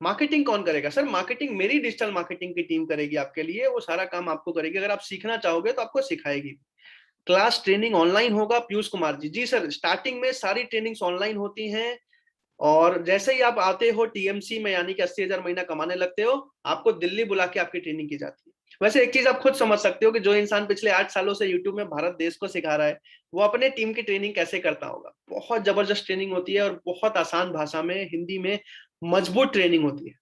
मार्केटिंग कौन करेगा? सर मार्केटिंग मेरी डिजिटल मार्केटिंग की टीम करेगी आपके लिए, वो सारा काम आपको करेगी। अगर आप सीखना चाहोगे तो आपको सिखाएगी। क्लास ट्रेनिंग ऑनलाइन होगा, पीयूष कुमार जी। जी सर, स्टार्टिंग में सारी ट्रेनिंग्स ऑनलाइन होती हैं, और जैसे ही आप आते हो टीएमसी में, यानी कि 80,000 महीना कमाने लगते हो, आपको दिल्ली बुला के आपकी ट्रेनिंग की जाती है। वैसे एक चीज आप खुद समझ सकते हो कि जो इंसान पिछले 8 सालों से यूट्यूब में भारत देश को सिखा रहा है, वो अपने टीम की ट्रेनिंग कैसे करता होगा। बहुत जबरदस्त ट्रेनिंग होती है, और बहुत आसान भाषा में, हिंदी में मजबूत ट्रेनिंग होती है।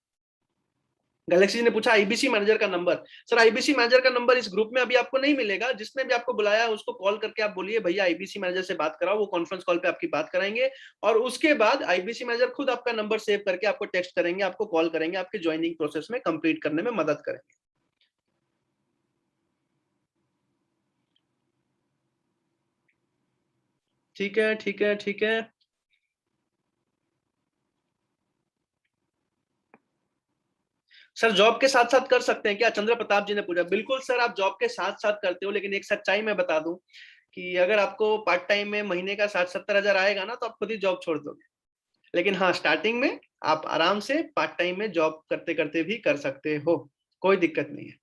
गैलेक्सी जी ने पूछा आईबीसी मैनेजर का नंबर। सर आईबीसी मैनेजर का नंबर इस ग्रुप में अभी आपको नहीं मिलेगा। जिसने भी आपको बुलाया है उसको कॉल करके आप बोलिए भैया आईबीसी मैनेजर से बात कराओ, वो कॉन्फ्रेंस कॉल पे आपकी बात कराएंगे, और उसके बाद आईबीसी मैनेजर खुद आपका नंबर सेव करके आपको टेक्स्ट करेंगे, आपको कॉल करेंगे, आपके ज्वाइनिंग प्रोसेस में कंप्लीट करने में मदद करेंगे। ठीक है, ठीक है, ठीक है। सर जॉब के साथ साथ कर सकते हैं क्या? चंद्र प्रताप जी ने पूछा। बिल्कुल सर, आप जॉब के साथ साथ करते हो, लेकिन एक सच्चाई मैं बता दूं कि अगर आपको पार्ट टाइम में महीने का 60-70 हजार आएगा ना, तो आप खुद ही जॉब छोड़ दोगे। लेकिन हाँ, स्टार्टिंग में आप आराम से पार्ट टाइम में जॉब करते करते भी कर सकते हो, कोई दिक्कत नहीं है।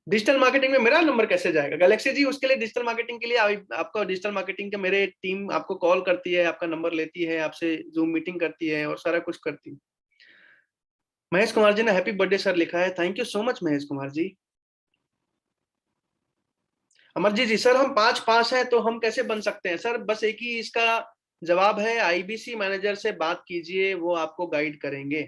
डिजिटल मार्केटिंग में मेरा नंबर कैसे जाएगा? गैलेक्सी जी, उसके लिए डिजिटल मार्केटिंग के लिए आपका डिजिटल मार्केटिंग के मेरे टीम आपको कॉल करती है, आपका नंबर लेती है, आपसे जूम मीटिंग करती है, और सारा कुछ करती है। महेश कुमार जी ने हैप्पी बर्थडे सर लिखा है। Thank you so much Mahesh Kumar ji. Amarjeet ji, sir हम 5 पास हैं तो हम कैसे बन सकते हैं? सर बस एक ही इसका जवाब है, आईबीसी मैनेजर से बात कीजिए, वो आपको गाइड करेंगे।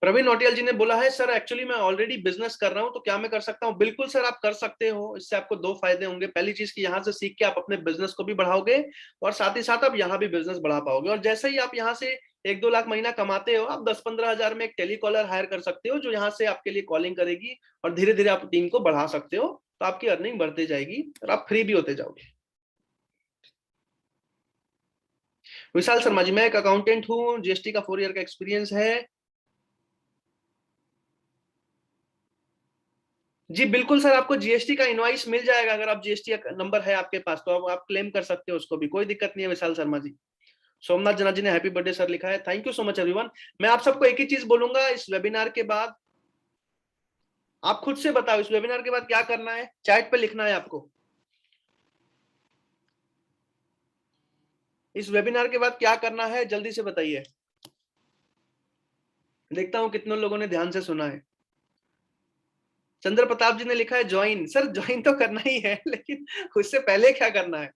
प्रवीण नौटियाल जी ने बोला है, सर एक्चुअली मैं ऑलरेडी बिजनेस कर रहा हूं, तो क्या मैं कर सकता हूं? बिल्कुल सर, आप कर सकते हो। इससे आपको 2 फायदे होंगे। पहली चीज कि यहाँ से सीख के आप अपने बिजनेस को भी बढ़ाओगे, और साथ ही साथ आप यहाँ भी बिजनेस बढ़ा पाओगे। और जैसे ही आप यहाँ से 1-2 लाख महीना कमाते हो, आप 10-15 हजार में एक टेलीकॉलर हायर कर सकते हो, जो यहाँ से आपके लिए कॉलिंग करेगी, और धीरे धीरे आप टीम को बढ़ा सकते हो। तो आपकी अर्निंग बढ़ती जाएगी, और आप फ्री भी होते जाओगे। विशाल शर्मा जी, मैं एक अकाउंटेंट हूँ, जीएसटी का 4 ईयर का एक्सपीरियंस है। जी बिल्कुल सर, आपको जीएसटी का इनवॉइस मिल जाएगा। अगर आप जीएसटी का नंबर है आपके पास, तो आप क्लेम कर सकते हो उसको भी, कोई दिक्कत नहीं है। विशाल शर्मा जी। सोमनाथ जना जी ने हैप्पी बर्थडे सर लिखा है। Thank you so much everyone. मैं आप सबको एक ही चीज बोलूंगा, इस वेबिनार के बाद आप खुद से बताओ, इस वेबिनार के बाद क्या करना है? चैट पे लिखना है आपको। इस वेबिनार के बाद क्या करना है, जल्दी से बताइए। देखता हूं कितने लोगों ने ध्यान से सुना है। चंद्र प्रताप जी ने लिखा है ज्वाइन। सर ज्वाइन तो करना ही है, लेकिन उससे पहले क्या करना है?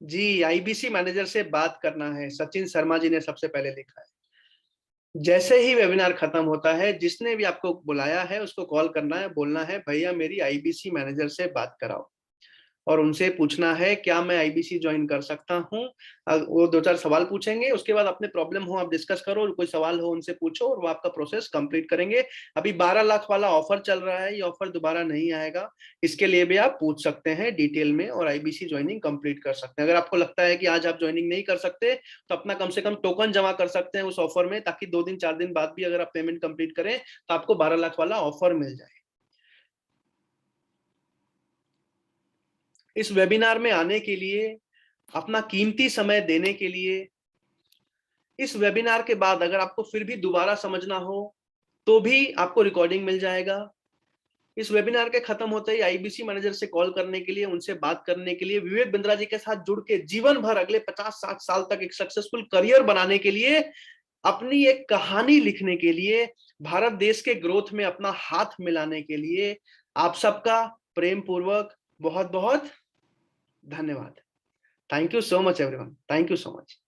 जी, आईबीसी मैनेजर से बात करना है। सचिन शर्मा जी ने सबसे पहले लिखा है। जैसे ही वेबिनार खत्म होता है, जिसने भी आपको बुलाया है उसको कॉल करना है, बोलना है भैया मेरी आईबीसी मैनेजर से बात कराओ, और उनसे पूछना है क्या मैं आईबीसी ज्वाइन कर सकता हूं। वो 2-4 सवाल पूछेंगे, उसके बाद अपने प्रॉब्लम हो आप डिस्कस करो, कोई सवाल हो उनसे पूछो, और वो आपका प्रोसेस कंप्लीट करेंगे। अभी 12 लाख वाला ऑफर चल रहा है, ये ऑफर दोबारा नहीं आएगा। इसके लिए भी आप पूछ सकते हैं डिटेल में, और आईबीसी ज्वाइनिंग कंप्लीट कर सकते हैं। अगर आपको लगता है कि आज आप ज्वाइनिंग नहीं कर सकते, तो अपना कम से कम टोकन जमा कर सकते हैं उस ऑफर में, ताकि 2 दिन 4 दिन बाद भी अगर आप पेमेंट कंप्लीट करें, तो आपको 12 लाख वाला ऑफर मिल जाए। इस वेबिनार में आने के लिए, अपना कीमती समय देने के लिए, इस वेबिनार के बाद अगर आपको फिर भी दोबारा समझना हो, तो भी आपको रिकॉर्डिंग मिल जाएगा। इस वेबिनार के खत्म होते ही आईबीसी मैनेजर से कॉल करने के लिए, उनसे बात करने के लिए, विवेक बिंद्रा जी के साथ जुड़ के जीवन भर अगले 50-60 साल तक एक सक्सेसफुल करियर बनाने के लिए, अपनी एक कहानी लिखने के लिए, भारत देश के ग्रोथ में अपना हाथ मिलाने के लिए आप सबका प्रेम पूर्वक बहुत बहुत धन्यवाद। Thank you so much everyone, thank you so much.